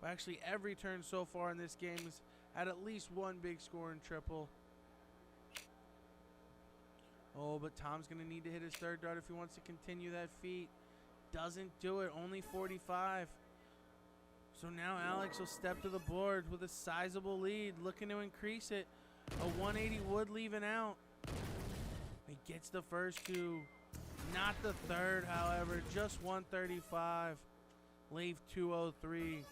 [SPEAKER 1] Well, actually, every turn so far in this game has had at least one big scoring triple. Oh, but Tom's going to need to hit his third dart if he wants to continue that feat. Doesn't do it, only 45. So now Alex will step to the board with a sizable lead, looking to increase it. A 180 would leaving out. He gets the first 2. Not the third, however, just 135. Leave 203.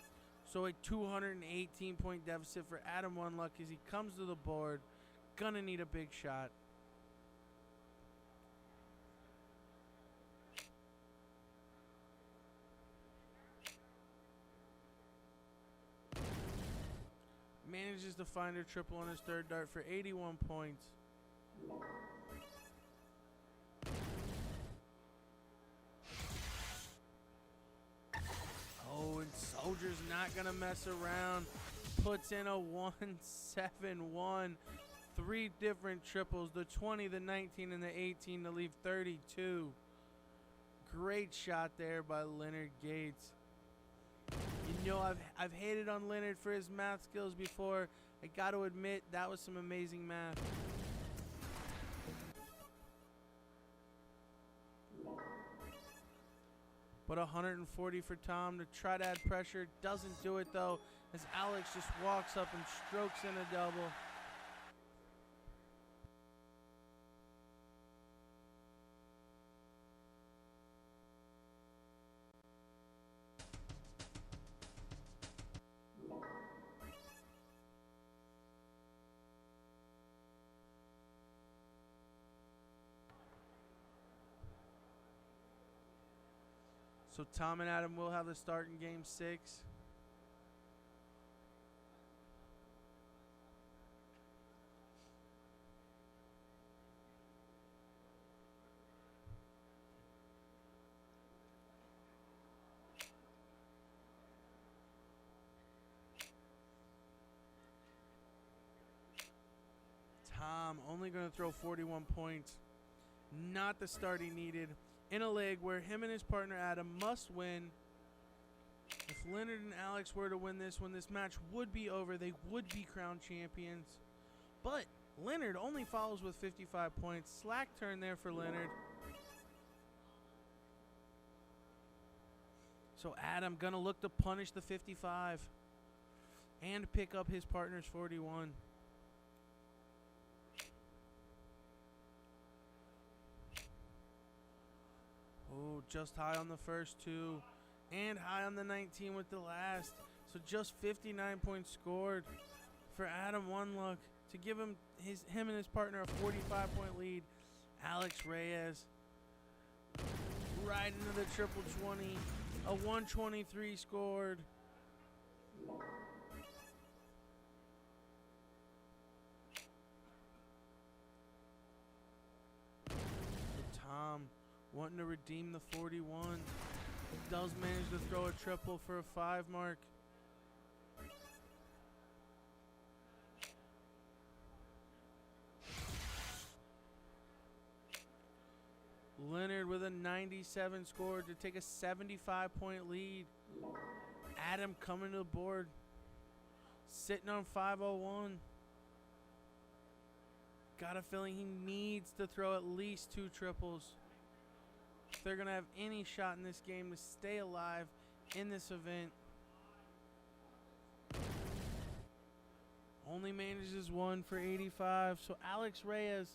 [SPEAKER 1] So a 218-point deficit for Adam One Luck as he comes to the board. Gonna need a big shot. Manages to find a triple on his third dart for 81 points. Oh, and Soldier's not going to mess around. Puts in a 171. 3 different triples, the 20, the 19, and the 18 to leave 32. Great shot there by Leonard Gates. You know, I've hated on Leonard for his math skills before. I got to admit, that was some amazing math. But 140 for Tom to try to add pressure. Doesn't do it, though, as Alex just walks up and strokes in a double. So Tom and Adam will have the start in game 6. Tom only going to throw 41 points. Not the start he needed. In a leg where him and his partner Adam must win. If Leonard and Alex were to win this, when this match would be over, they would be crowned champions. But Leonard only follows with 55 points. Slack turn there for Leonard. So Adam gonna look to punish the 55 and pick up his partner's 41. Oh, just high on the first 2 and high on the 19 with the last. So just 59 points scored for Adam One Luck to give him and his partner a 45-point lead. Alex Reyes right into the triple 20. A 123 scored. So Tom wanting to redeem the 41. Does manage to throw a triple for a 5 mark. Leonard with a 97 score to take a 75-point lead. Adam coming to the board, sitting on 501. Got a feeling he needs to throw at least 2 triples if they're going to have any shot in this game to stay alive in this event. Only manages 1 for 85. So Alex Reyes,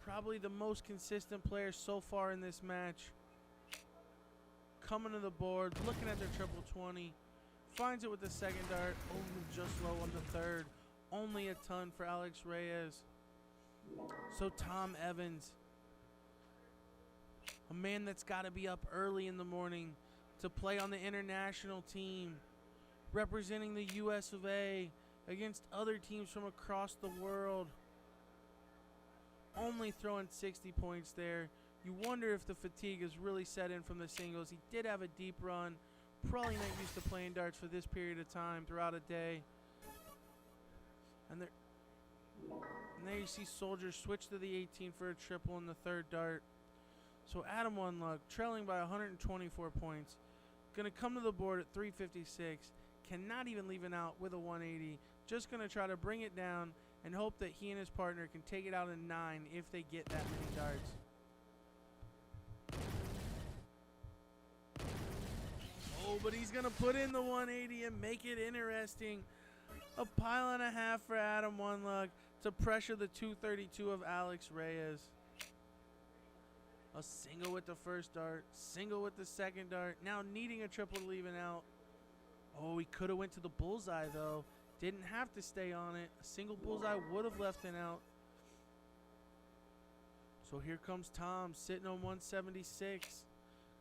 [SPEAKER 1] probably the most consistent player so far in this match. Coming to the board, looking at their triple 20. Finds it with the second dart. Oh, just low on the third. Only a ton for Alex Reyes. So Tom Evans, a man that's got to be up early in the morning to play on the international team, representing the US of A against other teams from across the world. Only throwing 60 points there. You wonder if the fatigue has really set in from the singles. He did have a deep run. Probably not used to playing darts for this period of time throughout a day. And there you see Soldier switch to the 18 for a triple in the third dart. So Adam One-Luck, trailing by 124 points, going to come to the board at 356. Cannot even leave it out with a 180. Just going to try to bring it down and hope that he and his partner can take it out in 9 if they get that many darts. Oh, but he's going to put in the 180 and make it interesting. A pile and a half for Adam One-Luck to pressure the 232 of Alex Reyes. A single with the first dart, single with the second dart. Now needing a triple to leave it out. Oh, he could have went to the bullseye though. Didn't have to stay on it. A single bullseye would have left it out. So here comes Tom sitting on 176.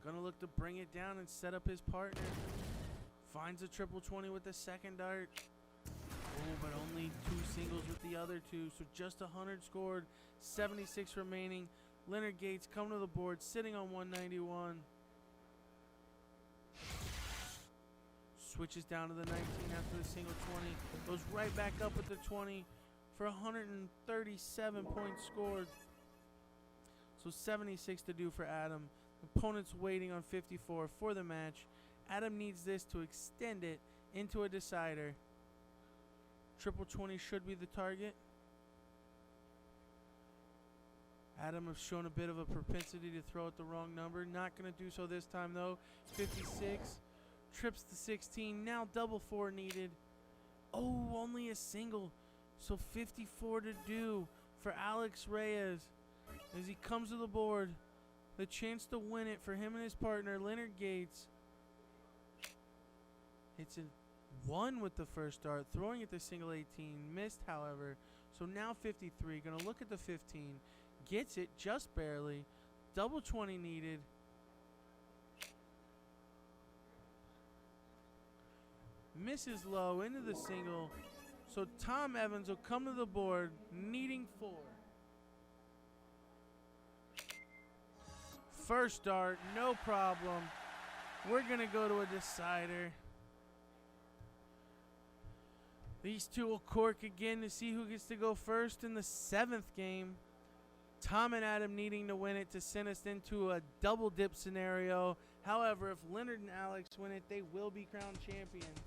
[SPEAKER 1] Gonna look to bring it down and set up his partner. Finds a triple 20 with the second dart. Oh, but only 2 singles with the other 2. So just 100 scored, 76 remaining. Leonard Gates coming to the board, sitting on 191. Switches down to the 19 after the single 20. Goes right back up with the 20 for 137 points scored. So 76 to do for Adam. Opponent's waiting on 54 for the match. Adam needs this to extend it into a decider. Triple 20 should be the target. Adam has shown a bit of a propensity to throw at the wrong number. Not going to do so this time though. 56. Trips to 16. Now double 4 needed. Oh, only a single. So 54 to do for Alex Reyes. As he comes to the board. The chance to win it for him and his partner, Leonard Gates. It's a 1 with the first dart. Throwing at the single 18. Missed, however. So now 53. Going to look at the 15. Gets it just barely. Double 20 needed. Misses low into the single. So Tom Evans will come to the board needing 4. First dart, no problem. We're going to go to a decider. These two will cork again to see who gets to go first in the 7th game. Tom and Adam needing to win it to send us into a double dip scenario. However, if Leonard and Alex win it, they will be crowned champions.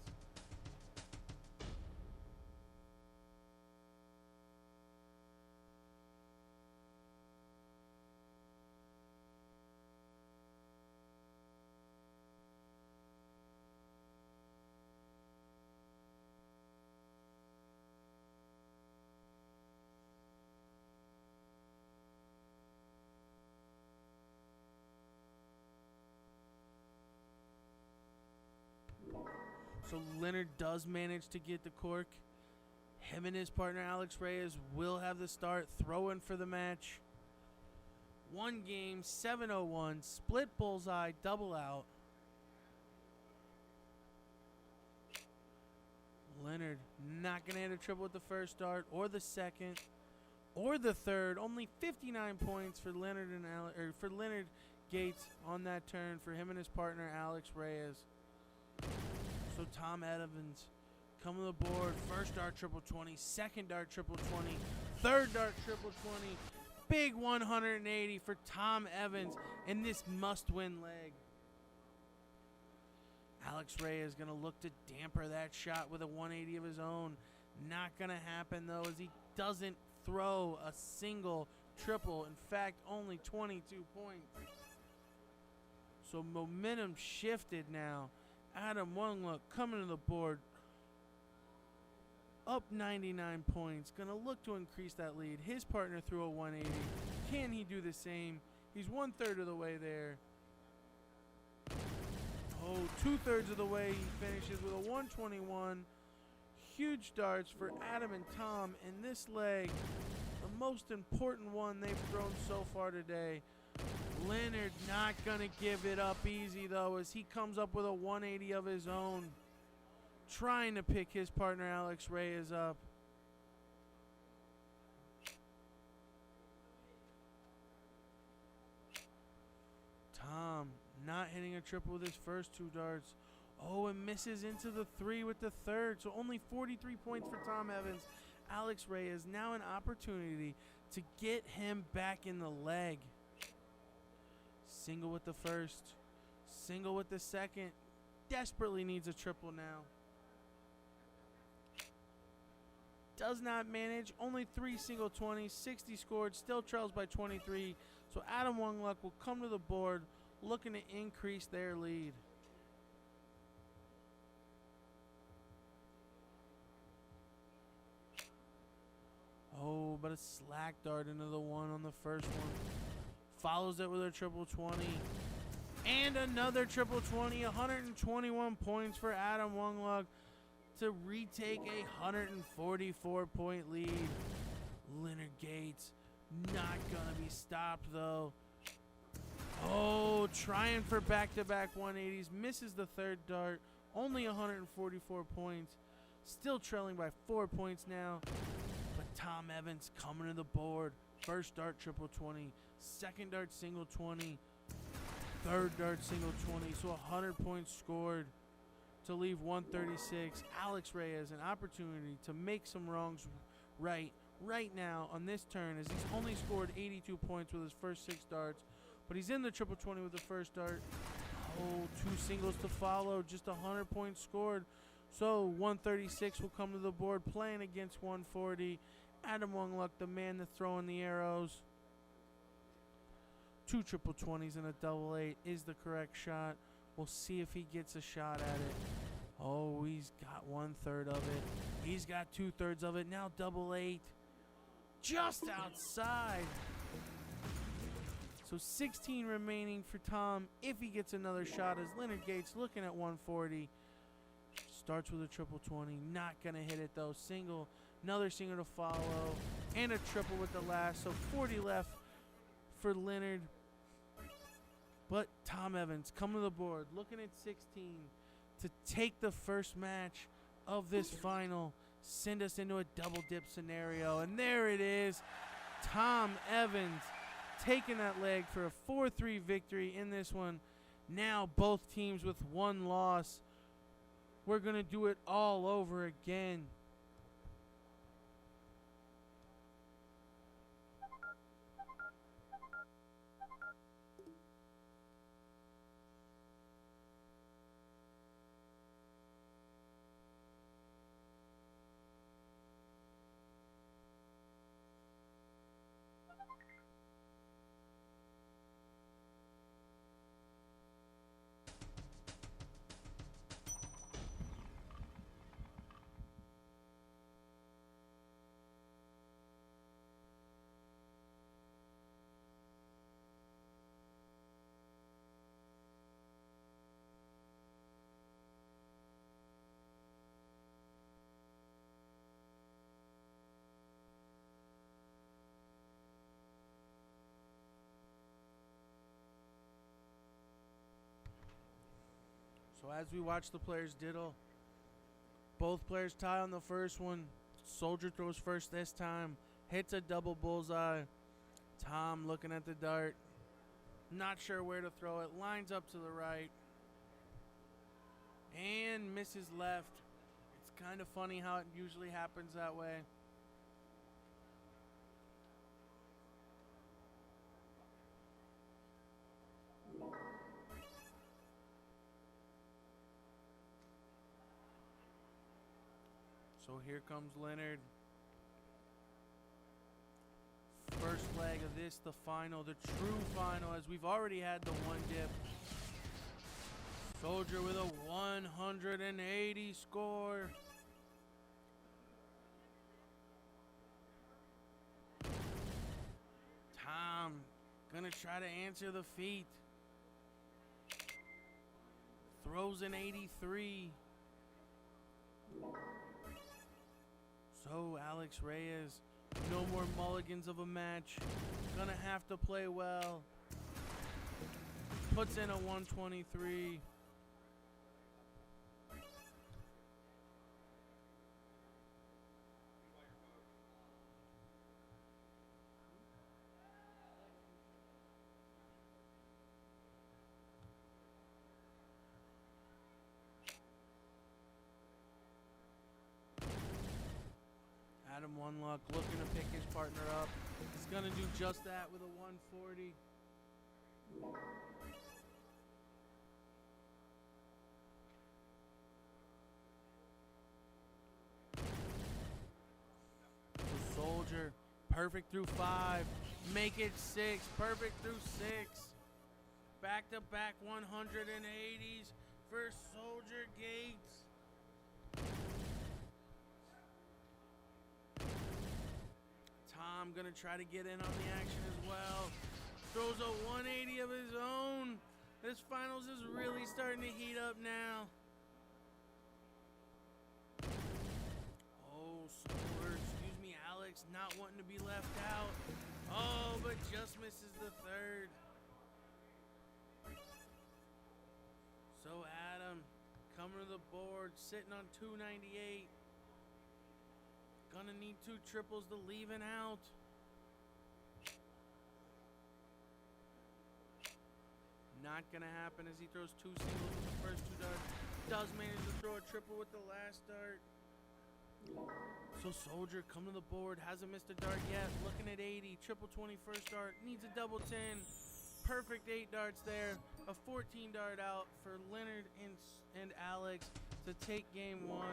[SPEAKER 1] So Leonard does manage to get the cork. Him and his partner Alex Reyes will have the start. Throw in for the match. 1 game, 701. Split bullseye, double out. Leonard not going to hit a triple with the first dart or the second or the third. Only 59 points for Leonard and for Leonard Gates on that turn for him and his partner Alex Reyes. So Tom Evans coming to the board. First dart triple 20, second dart triple 20, third dart triple 20. big 180 for Tom Evans in this must-win leg. Alex Reyes is going to look to damper that shot with a 180 of his own. Not going to happen, though, as he doesn't throw a single triple. In fact, only 22 points. So momentum shifted now. Adam Wungluck coming to the board. Up 99 points. Going to look to increase that lead. His partner threw a 180. Can he do the same? He's 1/3 of the way there. Oh, 2/3 of the way. He finishes with a 121. Huge darts for Adam and Tom in this leg. The most important one they've thrown so far today. Leonard not going to give it up easy, though, as he comes up with a 180 of his own. Trying to pick his partner Alex Reyes up. Tom not hitting a triple with his first 2 darts. Oh, and misses into the 3 with the third. So only 43 points for Tom Evans. Alex Reyes now an opportunity to get him back in the leg. Single with the first. Single with the second. Desperately needs a triple now. Does not manage. Only 3 single 20s. 60 scored. Still trails by 23. So Adam Wungluck will come to the board looking to increase their lead. Oh, but a slack dart into the 1 on the first one. Follows it with a triple 20. And another triple 20. 121 points for Adam Wungluck to retake a 144-point lead. Leonard Gates not going to be stopped, though. Oh, trying for back-to-back 180s. Misses the third dart. Only 144 points. Still trailing by 4 points now. But Tom Evans coming to the board. First dart triple 20. Second dart single 20. Third dart single 20. So 100 points scored to leave 136. Alex Reyes an opportunity to make some wrongs right now on this turn, as he's only scored 82 points with his first 6 darts. But he's in the triple 20 with the first dart. Oh, 2 singles to follow. Just 100 points scored. So 136 will come to the board, playing against 140. Adam Wungluck, the man that's throwing the arrows. 2 triple 20s and a double 8 is the correct shot. We'll see if he gets a shot at it. Oh, he's got 1/3 of it. He's got 2/3 of it. Now double 8. Just outside. So 16 remaining for Tom if he gets another shot, as Leonard Gates looking at 140. Starts with a triple 20. Not going to hit it, though. Single. Another single to follow. And a triple with the last. So 40 left for Leonard. But Tom Evans coming to the board, looking at 16 to take the first match of this final. Send us into a double dip scenario. And there it is. Tom Evans taking that leg for a 4-3 victory in this one. Now both teams with 1 loss. We're going to do it all over again. So as we watch the players diddle, both players tie on the first one. Soldier throws first this time. Hits a double bullseye. Tom looking at the dart. Not sure where to throw it. Lines up to the right. And misses left. It's kind of funny how it usually happens that way. So here comes Leonard. First leg of this, the final, the true final, as we've already had the one dip. Soldier with a 180 score. Tom gonna try to answer the feat. Throws an 83. So Alex Reyes, no more mulligans of a match. Gonna have to play well. Puts in a 123. Adam Oneluck looking to pick his partner up. He's gonna do just that with a 140. So Soldier, perfect through 5. Make it 6. Perfect through 6. Back to back 180s for Soldier Gates. Tom gonna try to get in on the action as well. Throws a 180 of his own. This finals is really starting to heat up now. Oh, excuse me, Alex, not wanting to be left out. Oh, but just misses the third. So Adam coming to the board, sitting on 298. Gonna need 2 triples to leave and out. Not gonna happen as he throws 2 singles with the first 2 darts. Does manage to throw a triple with the last dart. So Soldier coming to the board, hasn't missed a dart yet. Looking at 80, triple 20 first dart, needs a double 10. Perfect 8 darts there. A 14 dart out for Leonard and Alex to take game 1.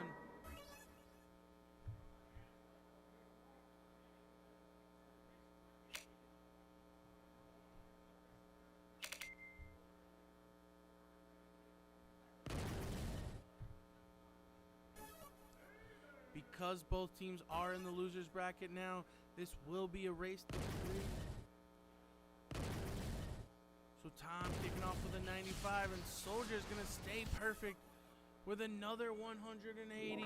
[SPEAKER 1] Because both teams are in the losers bracket now, this will be a race to 3. So Tom kicking off with a 95, and Soldier's gonna stay perfect with another 180.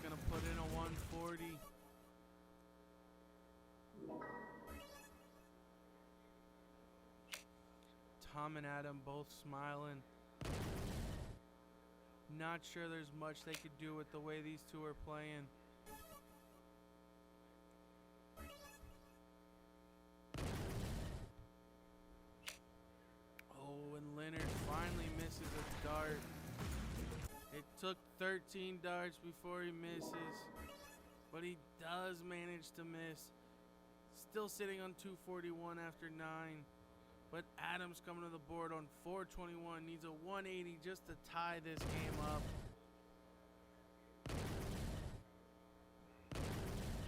[SPEAKER 1] Gonna put in a 140. Tom and Adam both smiling. Not sure there's much they could do with the way these two are playing. Oh, and Leonard finally misses a dart. It took 13 darts before he misses, but he does manage to miss. Still sitting on 241 after 9, but Adams coming to the board on 421, needs a 180 just to tie this game up.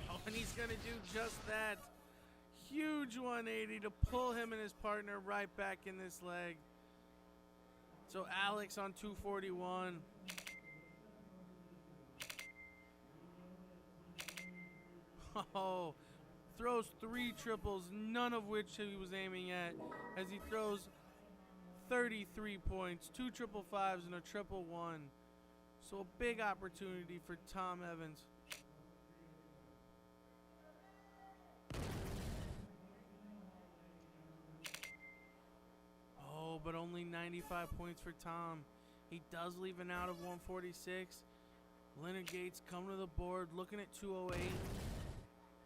[SPEAKER 1] Oh, and he's gonna do just that. Huge 180 to pull him and his partner right back in this leg. So Alex on 241. Oh, throws 3 triples, none of which he was aiming at, as he throws 33 points, 2 triple 5s and a triple 1. So a big opportunity for Tom Evans. Oh, but only only 95 points for Tom. He does leave an out of 146. Leonard Gates coming to the board, looking at 208.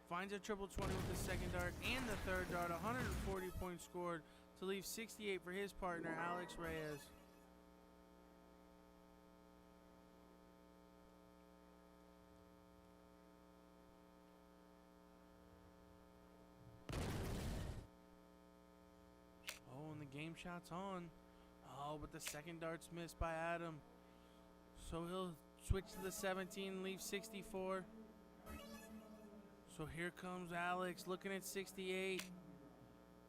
[SPEAKER 1] Finds a triple 20 with the second dart and the third dart. 140 points scored to leave 68 for his partner, Alex Reyes. Oh, and the game shot's on. Oh, but the second dart's missed by Adam. So he'll switch to the 17 and leave 64. So here comes Alex looking at 68.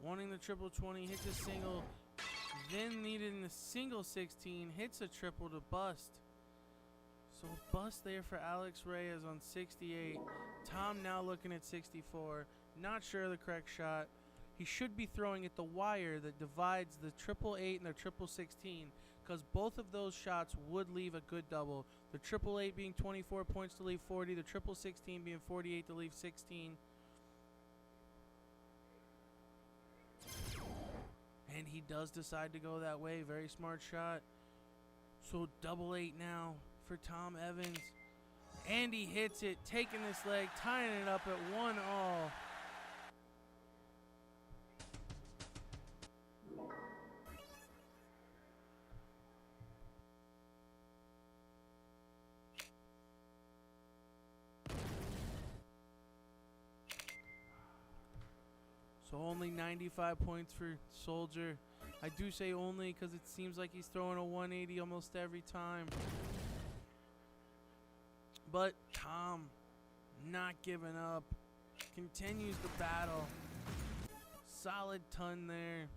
[SPEAKER 1] Wanting the triple 20, hits a single. Then needing the single 16, hits a triple to bust. So a bust there for Alex Reyes on 68. Tom now looking at 64. Not sure of the correct shot. He should be throwing at the wire that divides the triple 8 and the triple 16, because both of those shots would leave a good double. The triple 8 being 24 points to leave 40, the triple 16 being 48 to leave 16. And he does decide to go that way. Very smart shot. So double 8 now for Tom Evans. And he hits it, taking this leg, tying it up at 1-all. So only 95 points for Soldier. I do say only because it seems like he's throwing a 180 almost every time. But Tom, not giving up, continues the battle. Solid ton there.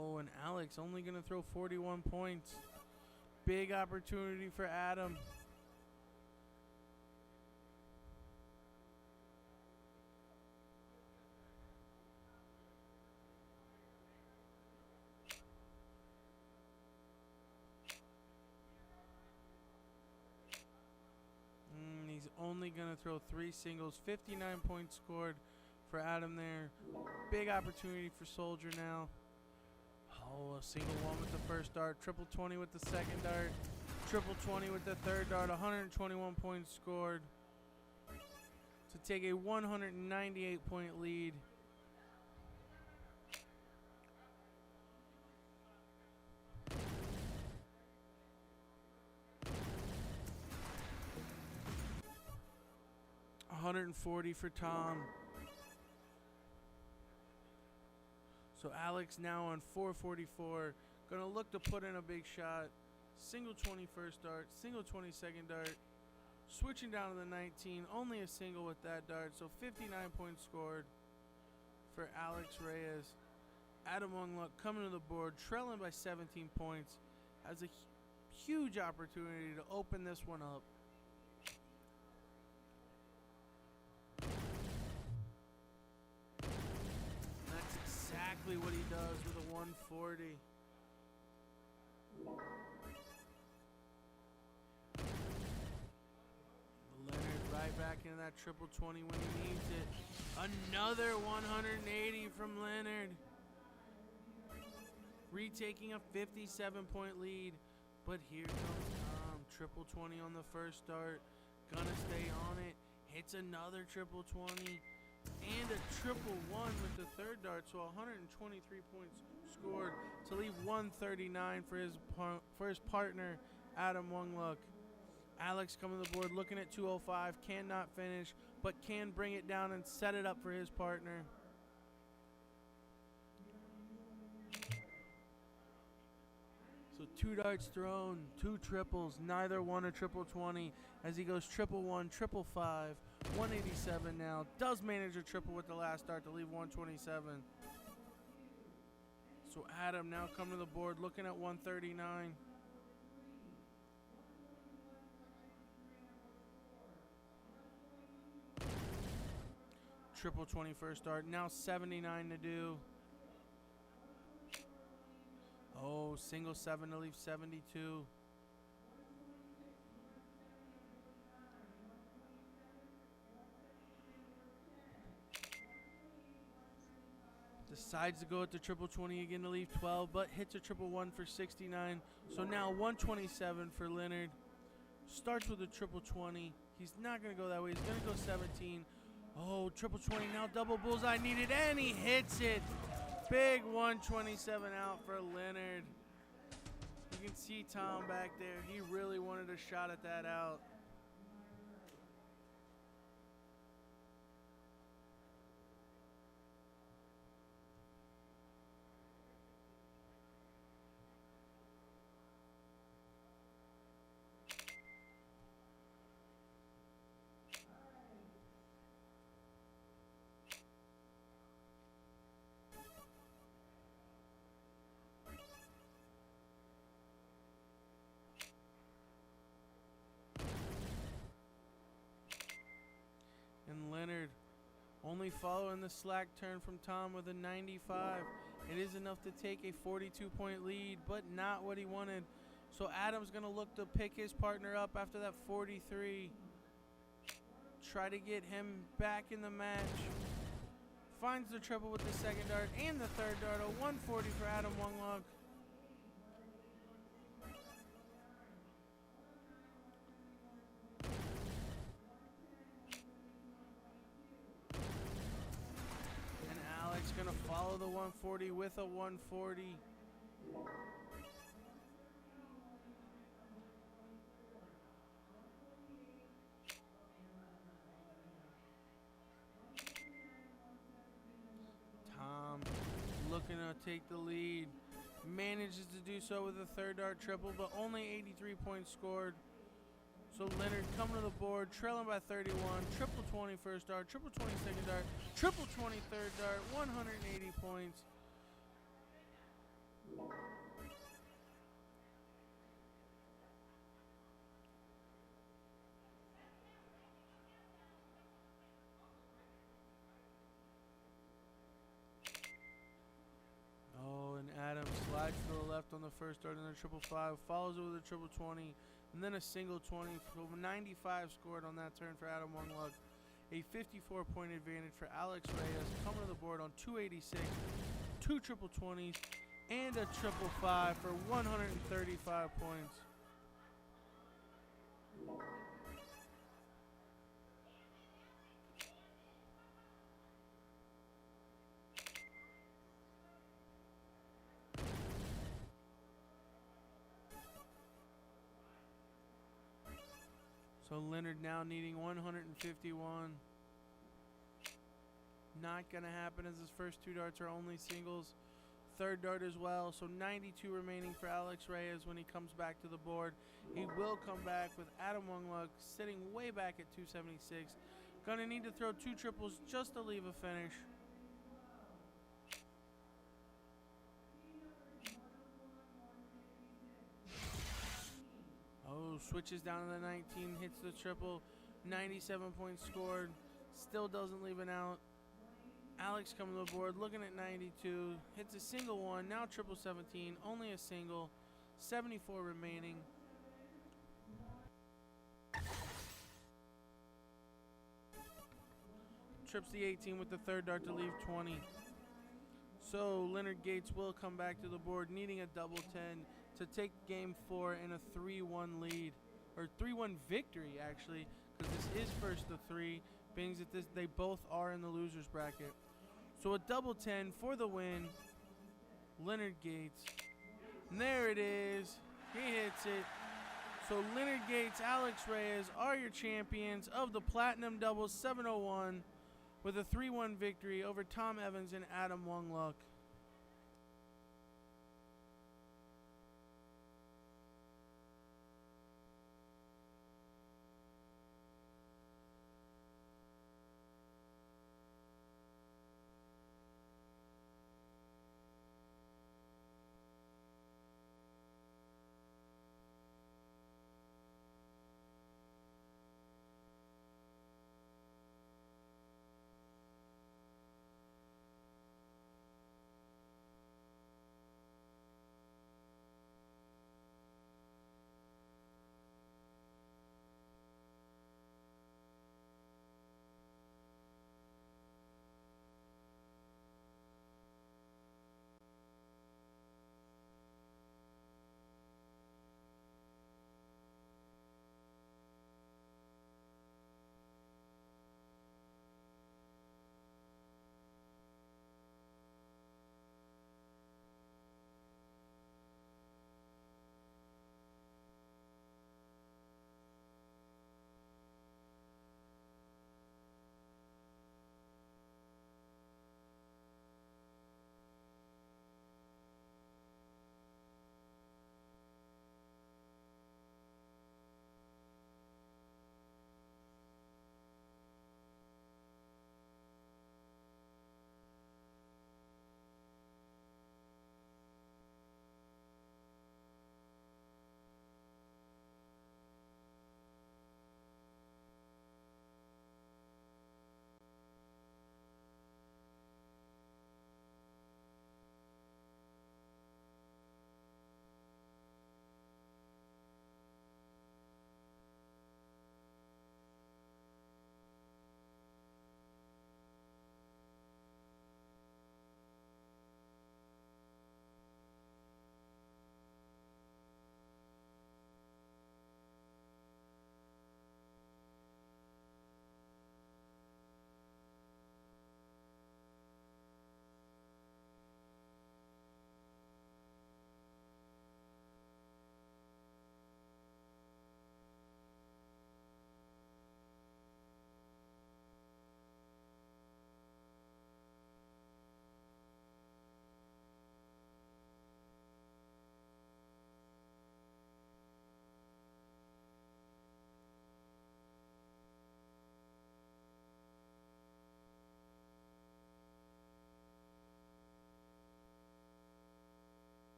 [SPEAKER 1] Oh, and Alex only going to throw 41 points. Big opportunity for Adam. He's only going to throw 3 singles. 59 points scored for Adam there. Big opportunity for Soldier now. Oh, a single 1 with the first dart. Triple 20 with the second dart. Triple 20 with the third dart. 121 points scored to take a 198 point lead. $140 for Tom. So Alex now on 444. Gonna look to put in a big shot. Single 20 first dart, single 20 second dart. Switching down to the 19. Only a single with that dart. So 59 points scored for Alex Reyes. Adam Wungluck coming to the board, trailing by 17 points. Has a huge opportunity to open this one up. Exactly what he does with a 140. Leonard right back into that triple 20 when he needs it. Another 180 from Leonard. Retaking a 57 point lead. But here comes Tom. Triple 20 on the first start. Gonna stay on it. Hits another triple 20. And a triple 1 with the third dart, so 123 points scored to leave 139 for his partner, Adam Wungluck. Alex coming to the board, looking at 205, cannot finish, but can bring it down and set it up for his partner. So 2 darts thrown, 2 triples, neither one a triple 20 as he goes triple 1, triple 5, 187 now. Does manage a triple with the last dart to leave 127. So Adam now coming to the board looking at 139. Triple 20 first dart, now 79 to do. Oh, single 7 to leave 72. Decides to go at the triple 20 again to leave 12, but hits a triple 1 for 69. So now 127 for Leonard. Starts with a triple 20. He's not going to go that way. He's going to go 17. Oh, triple 20. Now double bullseye needed, and he hits it. Big 127 out for Leonard. You can see Tom back there. He really wanted a shot at that out. And Leonard only following the slack turn from Tom with a 95. It is enough to take a 42-point lead, but not what he wanted. So Adam's going to look to pick his partner up after that 43. Try to get him back in the match. Finds the triple with the second dart and the third dart. A 140 for Adam Wunglock. Gonna follow the 140 with a 140. Tom looking to take the lead. Manages to do so with a third dart triple, but only 83 points scored. So Leonard coming to the board, trailing by 31, triple 20 first dart, triple 20 second dart, triple 20 third dart, 180 points. Oh, and Adam slides to the left on the first dart and then a triple 5, follows it with a triple 20. And then a single 20, 95 scored on that turn for Adam Wunglock. A 54-point advantage for Alex Reyes, coming to the board on 286, two triple 20s, and a triple 5 for 135 points. So Leonard now needing 151. Not going to happen as his first two darts are only singles. Third dart as well. So 92 remaining for Alex Reyes when he comes back to the board. He will come back with Adam Wunglock sitting way back at 276. Going to need to throw two triples just to leave a finish. Oh, switches down to the 19, hits the triple, 97 points scored, still doesn't leave an out. Alex coming to the board, looking at 92, hits a single one, now triple 17, only a single, 74 remaining. Trips the 18 with the third dart to leave 20. So Leonard Gates will come back to the board, needing a double 10 to take game 4 in a 3-1 lead, or 3-1 victory actually, because this is first to 3, being that they both are in the losers bracket. So a double 10 for the win, Leonard Gates. And there it is, he hits it. So Leonard Gates, Alex Reyes are your champions of the Platinum Doubles 701 with a 3-1 victory over Tom Evans and Adam Wunglock.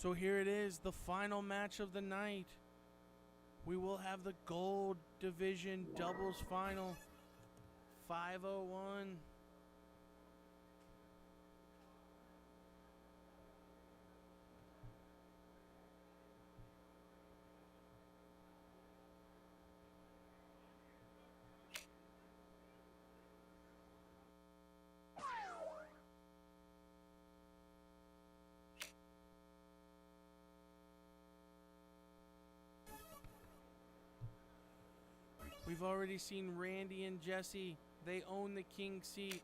[SPEAKER 1] So here it is, the final match of the night. We will have the Gold Division Doubles Final, 501. We've already seen Randy and Jesse. They own the king seat.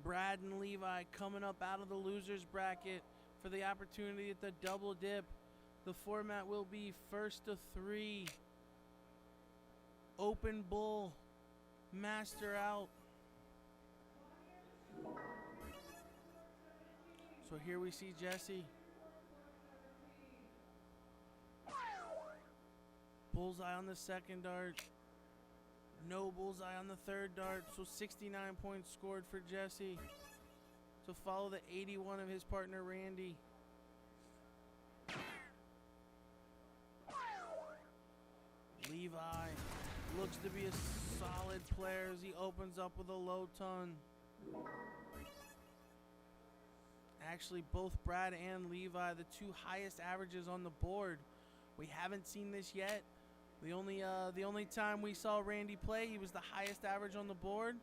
[SPEAKER 1] Brad and Levi coming up out of the losers bracket for the opportunity at the double dip. The format will be first to 3. Open bull. Master out. So here we see Jesse. Bullseye on the second dart. No bullseye on the third dart, so 69 points scored for Jesse to follow the 81 of his partner Randy. Levi looks to be a solid player as he opens up with a low ton. Actually, both Brad and Levi, the two highest averages on the board. We haven't seen this yet. The only time we saw Randy play, he was the highest average on the board.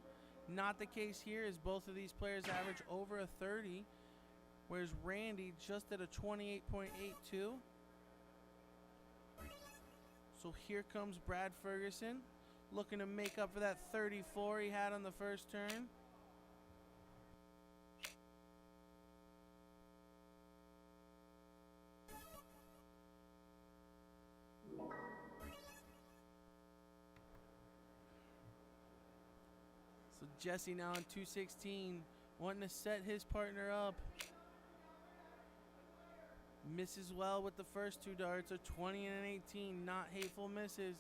[SPEAKER 1] Not the case here, as both of these players average over a 30, whereas Randy just at a 28.82. So here comes Brad Ferguson, looking to make up for that 34 he had on the first turn. So Jesse now on 216, wanting to set his partner up. Misses well with the first two darts, a 20 and an 18, not hateful misses.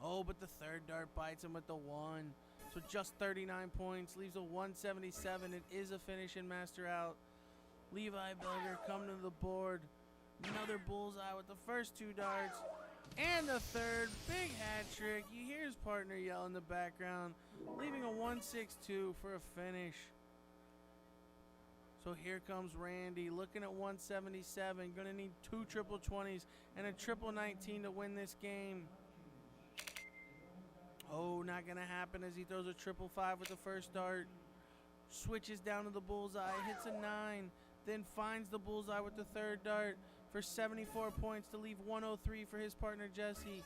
[SPEAKER 1] Oh, but the third dart bites him with the 1. So just 39 points, leaves a 177. It is a finish and master out. Levi Belger coming to the board. Another bullseye with the first two darts. And the third, big hat trick. You hear his partner yell in the background, leaving a 162 for a finish. So here comes Randy, looking at 177. Going to need 2 triple 20s and a triple 19 to win this game. Oh, not going to happen as he throws a triple 5 with the first dart. Switches down to the bullseye, hits a 9, then finds the bullseye with the third dart for 74 points to leave 103 for his partner Jesse.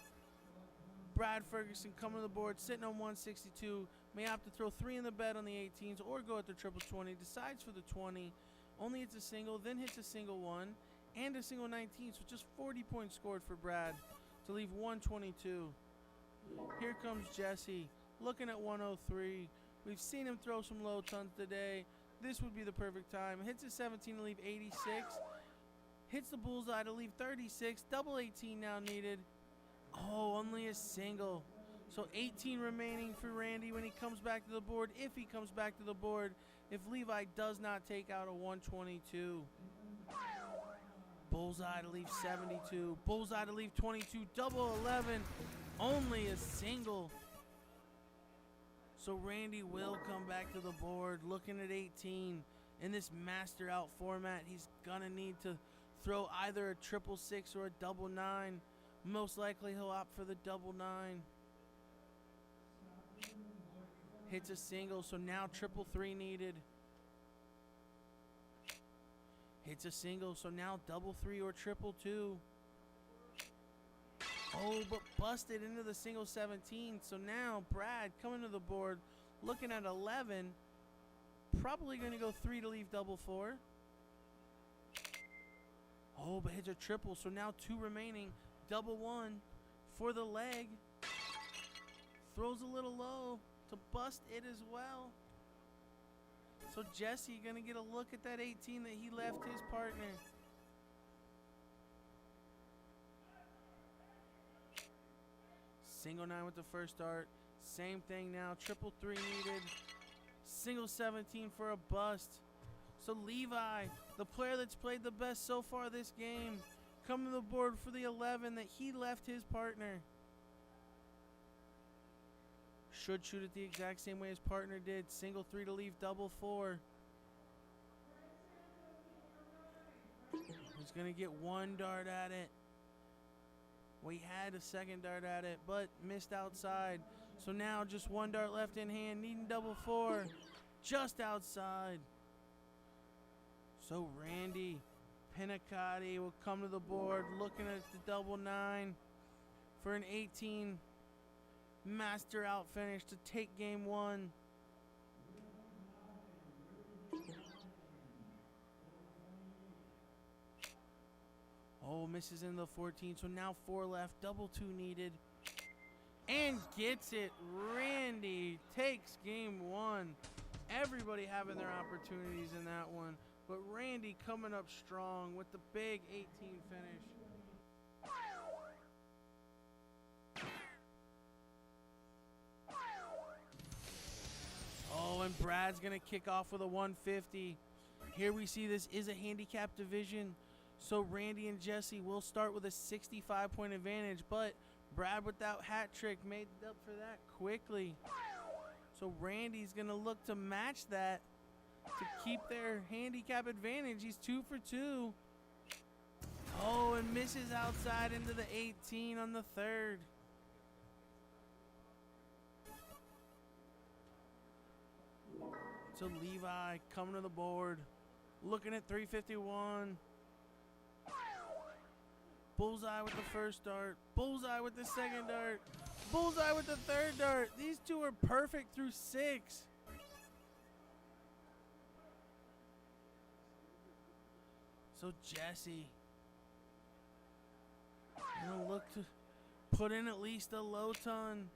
[SPEAKER 1] Brad Ferguson coming to the board, sitting on 162. May opt to throw 3 in the bed on the 18s or go at the triple 20. Decides for the 20. Only hits a single, then hits a single 1 and a single 19. So just 40 points scored for Brad to leave 122. Here comes Jesse, looking at 103. We've seen him throw some low tons today. This would be the perfect time. Hits a 17 to leave 86. Hits the bullseye to leave 36. Double 18 now needed. Oh, only a single. So 18 remaining for Randy when he comes back to the board, if he comes back to the board, if Levi does not take out a 122. Bullseye to leave 72. Bullseye to leave 22. Double 11. Only a single. So Randy will come back to the board looking at 18. In this master out format, he's going to need to throw either a triple 6 or a double 9. Most likely he'll opt for the double 9. Hits a single, so now triple 3 needed. Hits a single, so now double 3 or triple 2. Oh, but busted into the single 17. So now Brad coming to the board, looking at 11. Probably going to go 3 to leave double 4. Oh, but hits a triple, so now 2 remaining. Double 1 for the leg. Throws a little low to bust it as well. So Jesse going to get a look at that 18 that he left his partner. Single 9 with the first dart. Same thing now. Triple 3 needed. Single 17 for a bust. So Levi, the player that's played the best so far this game, coming to the board for the 11 that he left his partner. Should shoot it the exact same way his partner did. Single 3 to leave double 4. He's going to get one dart at it. We had a second dart at it, but missed outside. So now just one dart left in hand, needing double 4. Just outside. So Randy Pinacati will come to the board, looking at the double 9 for an 18 master out finish to take game 1. Oh, misses in the 14, so now 4 left, double 2 needed. And gets it. Randy takes game 1. Everybody having their opportunities in that one, but Randy coming up strong with the big 18 finish. Oh, and Brad's going to kick off with a 150. Here we see this is a handicap division, so Randy and Jesse will start with a 65-point advantage, but Brad with that hat trick made up for that quickly. So Randy's going to look to match that to keep their handicap advantage. He's 2 for 2. Oh, and misses outside into the 18 on the 3rd. So Levi coming to the board, looking at 351. Bullseye with the first dart. Bullseye with the second dart. Bullseye with the 3rd dart. These two are perfect through 6. So Jesse gonna look to put in at least a low ton.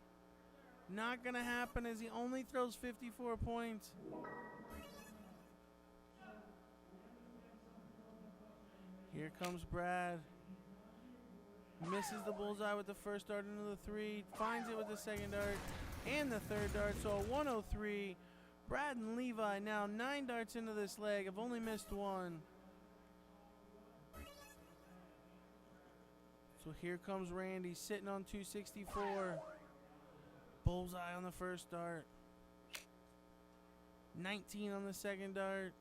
[SPEAKER 1] Not gonna happen as he only throws 54 points. Here comes Brad. Misses the bullseye with the first dart into the 3. Finds it with the second dart and the 3rd dart. So a 103. Brad and Levi now 9 darts into this leg. Have only missed 1. So here comes Randy sitting on 264. Bullseye on the first dart. 19 on the second dart.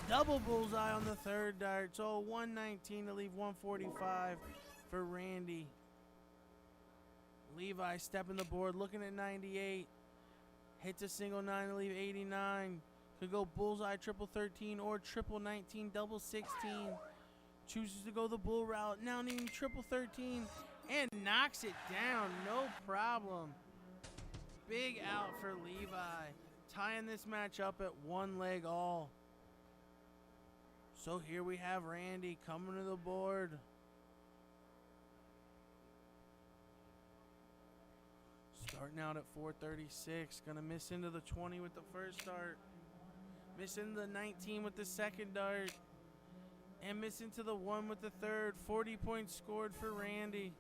[SPEAKER 1] Double bullseye on the 3rd dart. So 119 to leave 145 for Randy. Levi stepping the board, looking at 98. Hits a single 9 to leave 89. Could go bullseye triple 13 or triple 19, double 16. Chooses to go the bull route, now needing triple 13, and knocks it down, no problem. Big out for Levi, tying this match up at 1 leg all. So here we have Randy coming to the board. Starting out at 436, gonna miss into the 20 with the first dart. Miss into the 19 with the second dart. And miss into the 1 with the 3rd. 40 points scored for Randy.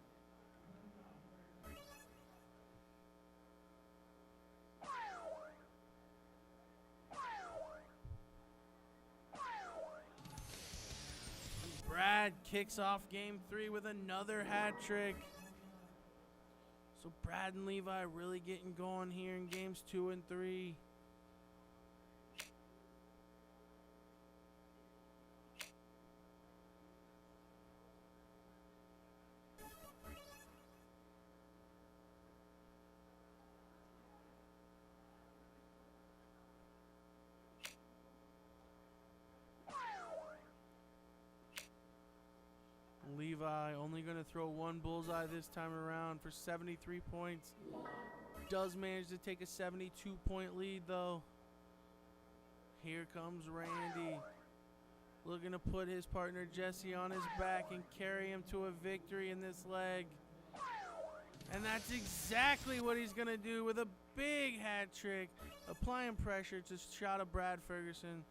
[SPEAKER 1] Brad kicks off game 3 with another hat trick. So Brad and Levi really getting going here in games 2 and 3. Levi only going to throw 1 bullseye this time around for 73 points. Does manage to take a 72-point lead, though. Here comes Randy, looking to put his partner Jesse on his back and carry him to a victory in this leg. And that's exactly what he's going to do with a big hat trick, applying pressure to shot of Brad Ferguson.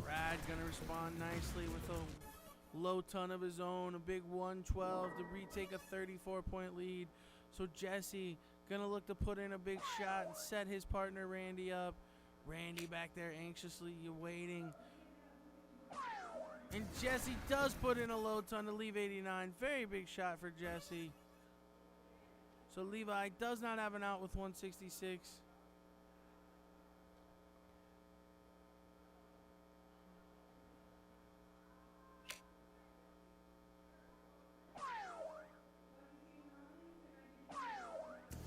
[SPEAKER 1] Brad gonna respond nicely with a Low ton of his own, a big 112 to retake a 34-point lead. So Jesse gonna look to put in a big shot and set his partner Randy up. Randy back there anxiously waiting. And Jesse does put in a low ton to leave 89. Very big shot for Jesse. So Levi does not have an out with 166.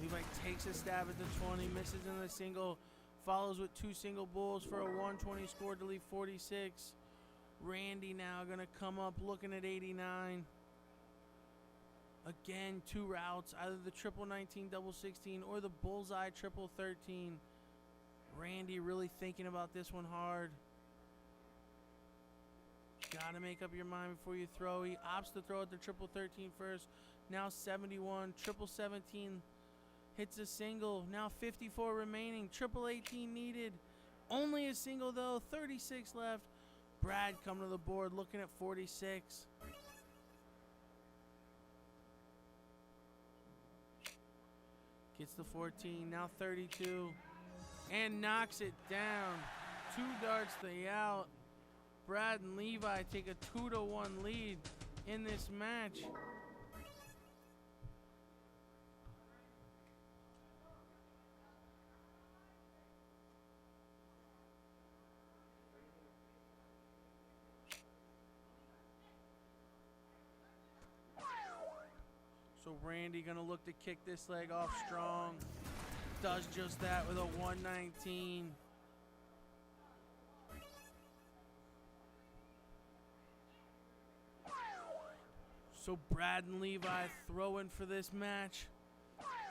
[SPEAKER 1] Levi takes a stab at the 20, misses in the single, follows with 2 single bulls for a 120 score to leave 46. Randy now gonna come up looking at 89. Again, 2 routes, either the triple 19, double 16, or the bullseye triple 13. Randy really thinking about this one hard. Gotta make up your mind before you throw. He opts to throw at the triple 13 first. Now 71, triple 17 hits a single. Now 54 remaining, triple 18 needed. Only a single though, 36 left. Brad coming to the board looking at 46. Gets the 14, now 32. And knocks it down. 2 darts the out. Brad and Levi take a 2-1 lead in this match. So Randy gonna look to kick this leg off strong. Does just that with a 119. So Brad and Levi throwing for this match.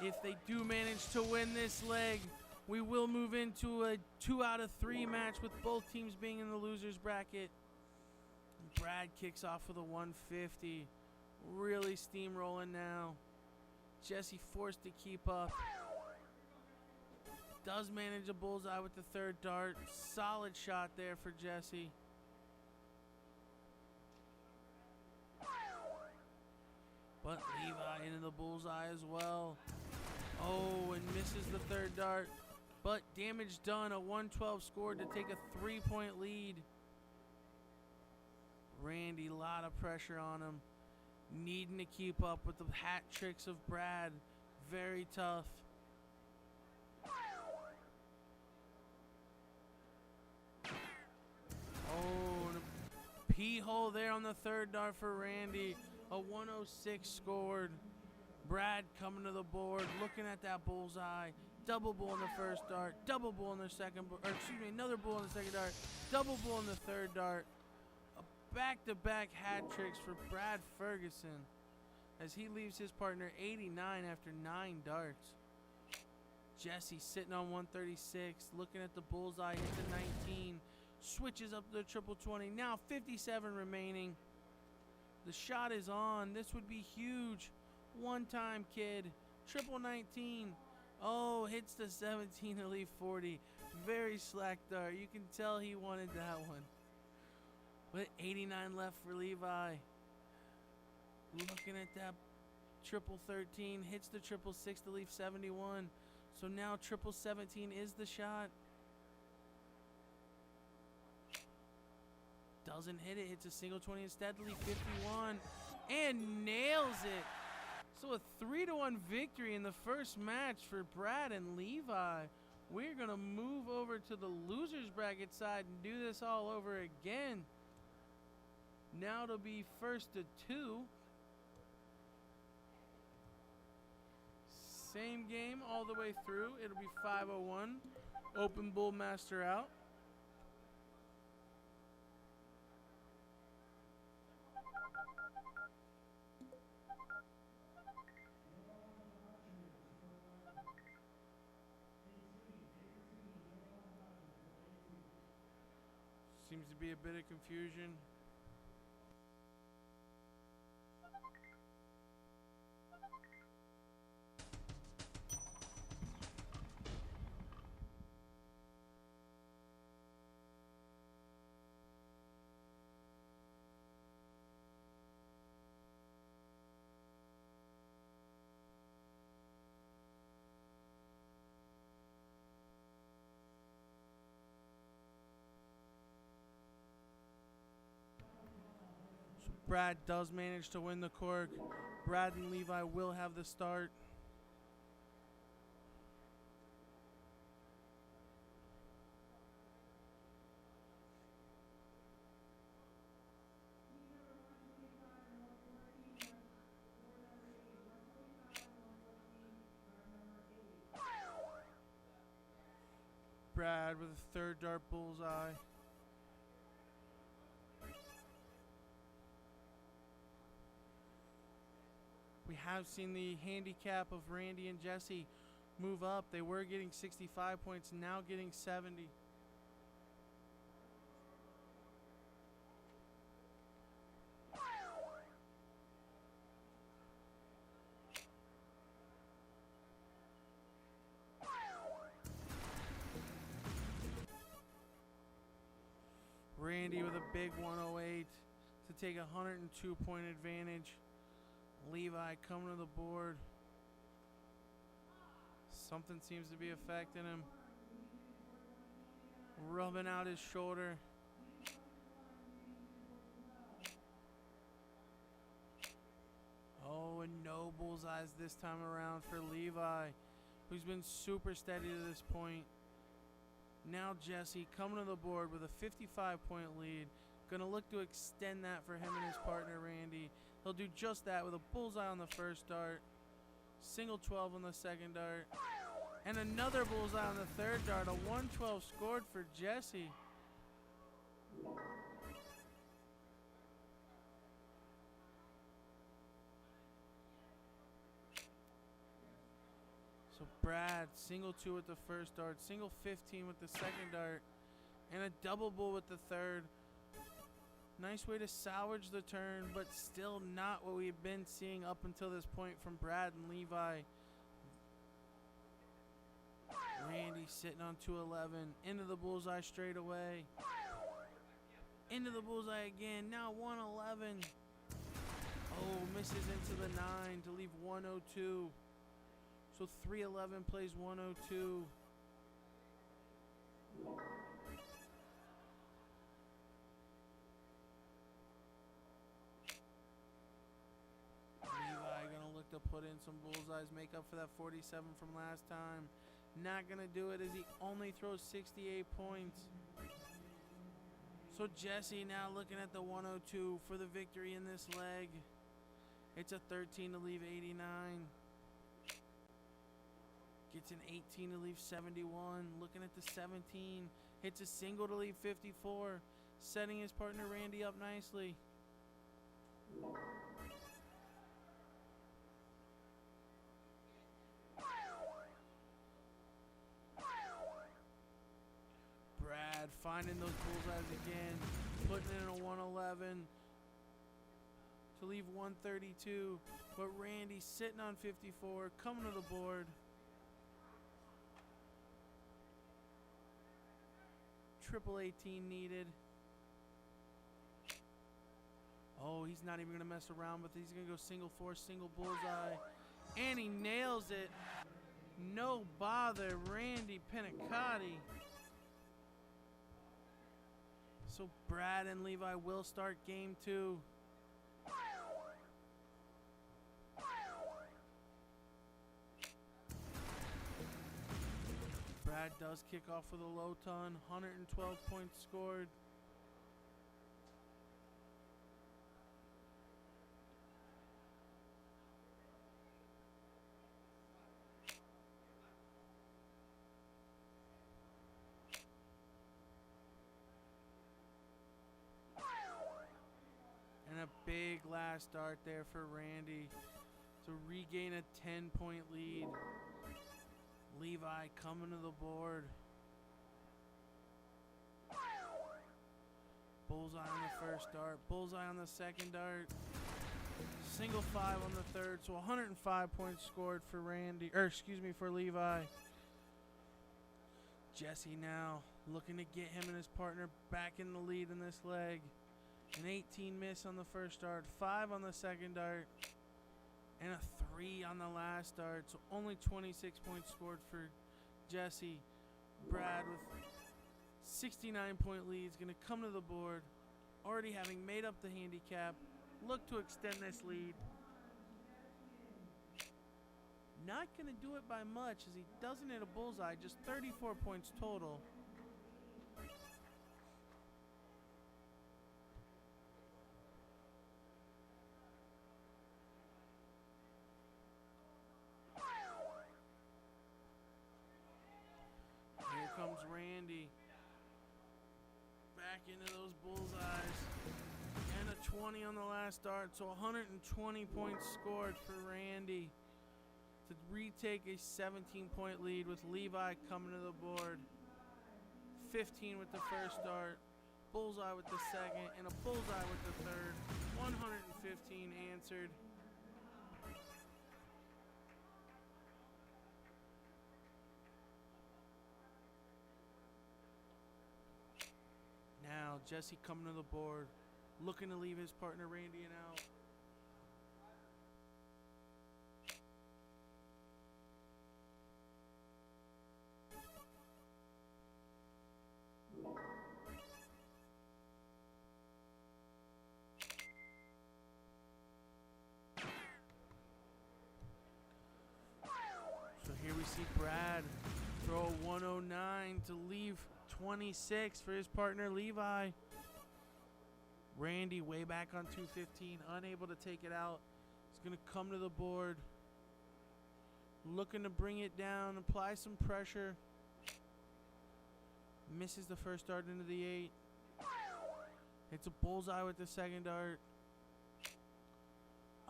[SPEAKER 1] If they do manage to win this leg, we will move into a 2 out of 3 match with both teams being in the losers bracket. Brad kicks off with a 150. Really steamrolling now. Jesse forced to keep up. Does manage a bullseye with the 3rd dart. Solid shot there for Jesse. But Levi into the bullseye as well. Oh, and misses the 3rd dart. But damage done. A 112 scored to take a 3-point lead. Randy, a lot of pressure on him. Needing to keep up with the hat tricks of Brad. Very tough. Oh, and a pee hole there on the 3rd dart for Randy. A 106 scored. Brad coming to the board, looking at that bullseye. Double bull in the 1st dart. Double bull in the 2nd, or excuse me, another bull in the 2nd dart. Double bull in the 3rd dart. Back-to-back hat tricks for Brad Ferguson as he leaves his partner 89 after 9 darts. Jesse sitting on 136, looking at the bullseye, hits a 19, switches up to the triple 20. Now 57 remaining. The shot is on. This would be huge. One time, kid. Triple 19. Oh, hits the 17 to leave 40. Very slack dart. You can tell he wanted that one. With 89 left for Levi. Looking at that triple 13. Hits the triple 6 to leave 71. So now triple 17 is the shot. Doesn't hit it. Hits a single 20 instead to leave 51. And nails it. So a 3-1 victory in the first match for Brad and Levi. We're going to move over to the losers bracket side and do this all over again. Now it'll be 1st to 2. Same game all the way through. It'll be 501. Open bull master out. Seems to be a bit of confusion. Brad does manage to win the cork. Brad and Levi will have the start. Brad with a third dart bullseye. We have seen the handicap of Randy and Jesse move up. They were getting 65 points, now getting 70. Randy with a big 108 to take a 102-point advantage. Levi coming to the board. Something seems to be affecting him. Rubbing out his shoulder. Oh, and no bullseyes this time around for Levi, who's been super steady to this point. Now Jesse coming to the board with a 55-point lead. Gonna look to extend that for him and his partner Randy. He'll do just that with a bullseye on the first dart, single 12 on the second dart, and another bullseye on the third dart. A 112 scored for Jesse. So Brad, single 2 with the first dart, single 15 with the second dart, and a double bull with the third. Nice way to salvage the turn, but still not what we've been seeing up until this point from Brad and Levi. Randy sitting on 211, into the bullseye straight away. Into the bullseye again, now 111. Oh, misses into the 9 to leave 102. So 311 plays 102. Levi gonna look to put in some bullseyes, make up for that 47 from last time. Not gonna do it as he only throws 68 points. So Jesse now looking at the 102 for the victory in this leg. It's a 13 to leave 89. Gets an 18 to leave 71. Looking at the 17. Hits a single to leave 54. Setting his partner Randy up nicely. Brad finding those bullseyes again. Putting in a 111 to leave 132. But Randy sitting on 54. Coming to the board. Triple 18 needed. Oh, he's not even going to mess around with it. He's going to go single 4, single bullseye. And he nails it. No bother, Randy Penicotti. So Brad and Levi will start game 2. Brad does kick off with a low ton, 112 points scored. And a big last start there for Randy to regain a 10-point lead. Levi coming to the board. Bullseye on the first dart. Bullseye on the second dart. Single 5 on the third. So 105 points scored for for Levi. Jesse now looking to get him and his partner back in the lead in this leg. An 18 miss on the first dart. 5 on the second dart. And a 3 on the last dart. So only 26 points scored for Jesse. Brad with 69-point lead is going to come to the board. Already having made up the handicap. look to extend this lead. Not going to do it by much as he doesn't hit a bullseye, just 34 points total. Here comes Randy. Back into those bullseyes. And a 20 on the last dart, so 120 points scored for Randy to retake a 17-point lead with Levi coming to the board. 15 with the first dart, bullseye with the second, and a bullseye with the third. 115 answered. Now Jesse coming to the board, looking to leave his partner Randy out. So here we see Brad throw a 109 to leave 26 for his partner Levi. Randy way back on 215, unable to take it out. He's going to come to the board, looking to bring it down, apply some pressure. Misses the first dart into the 8. Hits a bullseye with the second dart.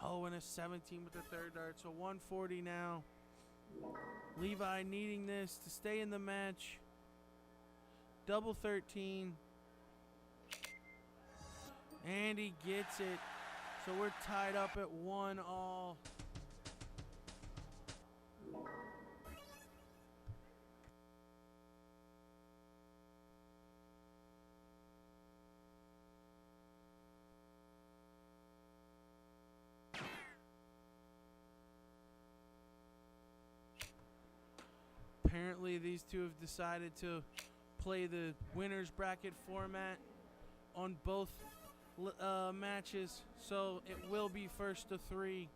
[SPEAKER 1] Oh, and a 17 with the third dart. So 140 now. Levi needing this to stay in the match. Double 13. And he gets it. So we're tied up at 1-all. Apparently these two have decided to play the winner's bracket format on both matches, so it will be first to 3.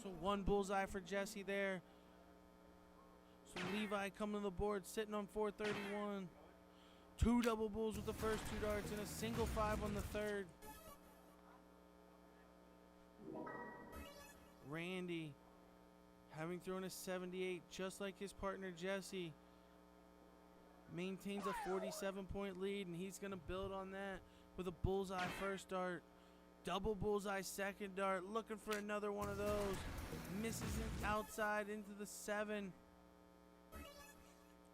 [SPEAKER 1] So 1 bullseye for Jesse there. So Levi coming to the board, sitting on 431. 2 double bulls with the first 2 darts and a single 5 on the third. Randy, having thrown a 78 just like his partner Jesse, maintains a 47-point lead, and he's going to build on that with a bullseye first dart. Double bullseye second dart, looking for another one of those. Misses it outside into the 7.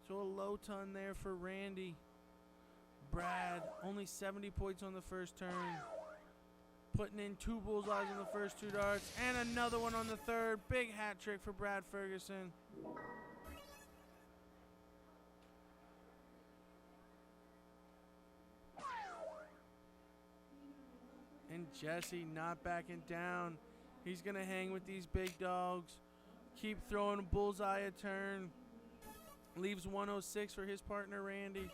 [SPEAKER 1] So a low ton there for Randy. Brad, only 70 points on the first turn. Putting in 2 bullseyes on the first 2 darts, and another one on the third. Big hat trick for Brad Ferguson. And Jesse not backing down. He's going to hang with these big dogs. Keep throwing a bullseye a turn. Leaves 106 for his partner, Randy.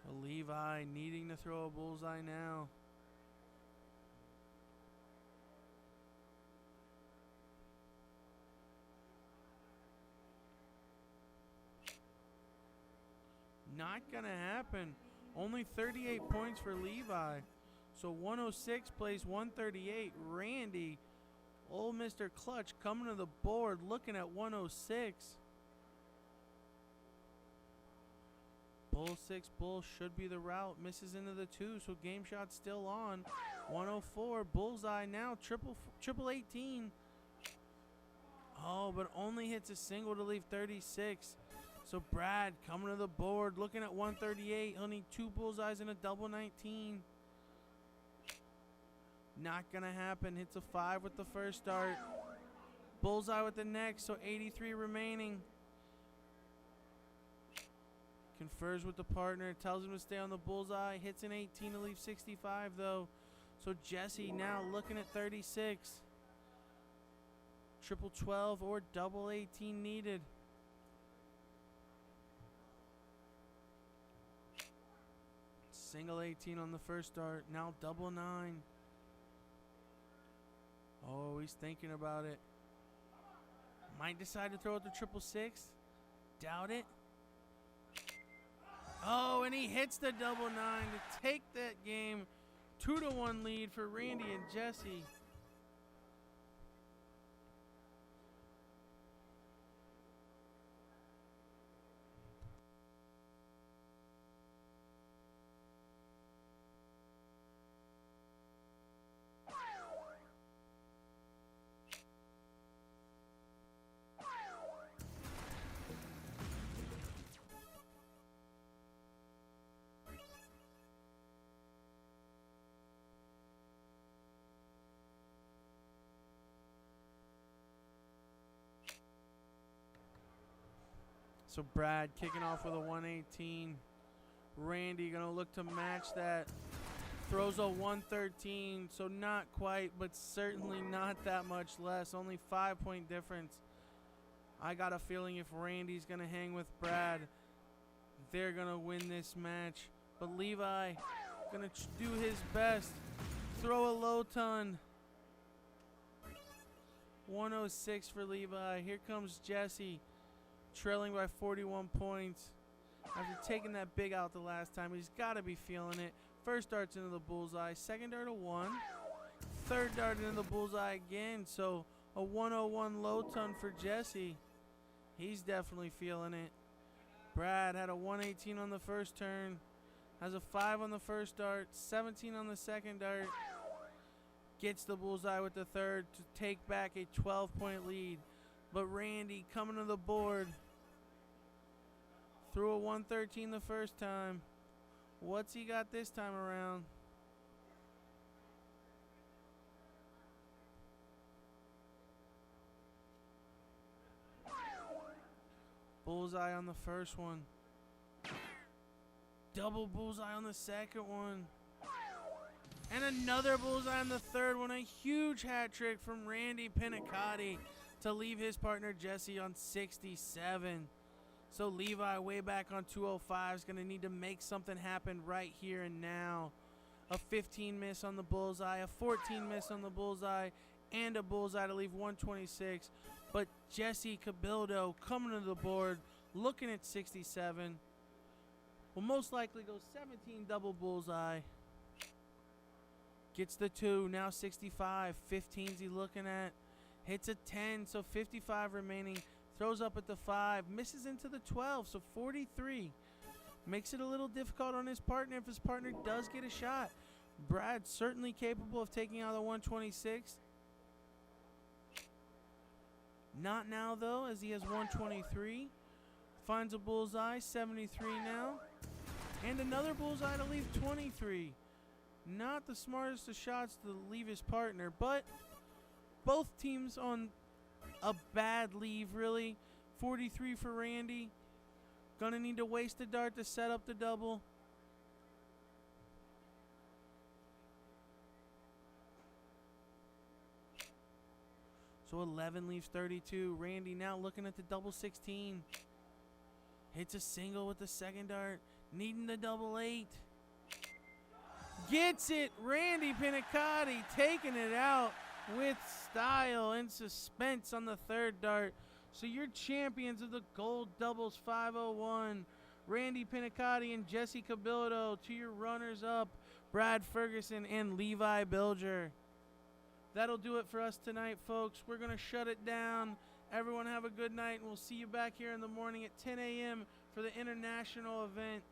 [SPEAKER 1] So Levi needing to throw a bullseye now. Not gonna happen. Only 38 points for Levi. So 106 plays 138. Randy, old Mr. Clutch, coming to the board looking at 106. Bull 6 bull should be the route. Misses into the 2, so game shot still on. 104, bullseye now, triple 18. Oh, but only hits a single to leave 36. So Brad coming to the board, looking at 138. He'll need 2 bullseyes and a double 19. Not gonna happen. Hits a 5 with the first start. Bullseye with the next, so 83 remaining. Confers with the partner, tells him to stay on the bullseye. Hits an 18 to leave 65 though. So Jesse now looking at 36. Triple 12 or double 18 needed. Single 18 on the first start. Now double 9. Oh, he's thinking about it. Might decide to throw it to triple 6. Doubt it. Oh, and he hits the double 9 to take that game. 2-1 lead for Randy and Jesse. So Brad kicking off with a 118. Randy gonna look to match that. Throws a 113, so not quite, but certainly not that much less. Only 5-point difference. I got a feeling if Randy's gonna hang with Brad, they're gonna win this match. But Levi gonna do his best. Throw a low ton. 106 for Levi. Here comes Jesse, trailing by 41 points. After taking that big out the last time, he's got to be feeling it. First dart's into the bullseye. Second dart a 1. Third dart into the bullseye again. So a 101 low ton for Jesse. He's definitely feeling it. Brad had a 118 on the first turn. Has a 5 on the first dart. 17 on the second dart. Gets the bullseye with the third to take back a 12-point lead. But Randy coming to the board. Threw a 113 the first time. What's he got this time around? Bullseye on the first one. Double bullseye on the second one. And another bullseye on the third one. A huge hat trick from Randy Pinicotti to leave his partner Jesse on 67. So Levi way back on 205 is going to need to make something happen right here and now. A 15 miss on the bullseye, a 14 miss on the bullseye, and a bullseye to leave 126. But Jesse Cabildo coming to the board, looking at 67. Will most likely go 17 double bullseye. Gets the 2, now 65. 15's he looking at. Hits a 10, so 55 remaining. Throws up at the 5, misses into the 12, so 43. Makes it a little difficult on his partner if his partner does get a shot. Brad's certainly capable of taking out the 126. Not now, though, as he has 123. Finds a bullseye, 73 now. And another bullseye to leave 23. Not the smartest of shots to leave his partner, but both teams on a bad leave, really. 43 for Randy. Gonna need to waste a dart to set up the double. So 11 leaves 32. Randy now looking at the double 16. Hits a single with the second dart. Needing the double 8. Gets it. Randy Pinicotti taking it out with style and suspense on the third dart. So your champions of the Gold Doubles 501, Randy Pinicotti and Jesse Cabildo, to your runners-up, Brad Ferguson and Levi Bilger. That'll do it for us tonight, folks. We're going to shut it down. Everyone have a good night, and we'll see you back here in the morning at 10 a.m. for the international event.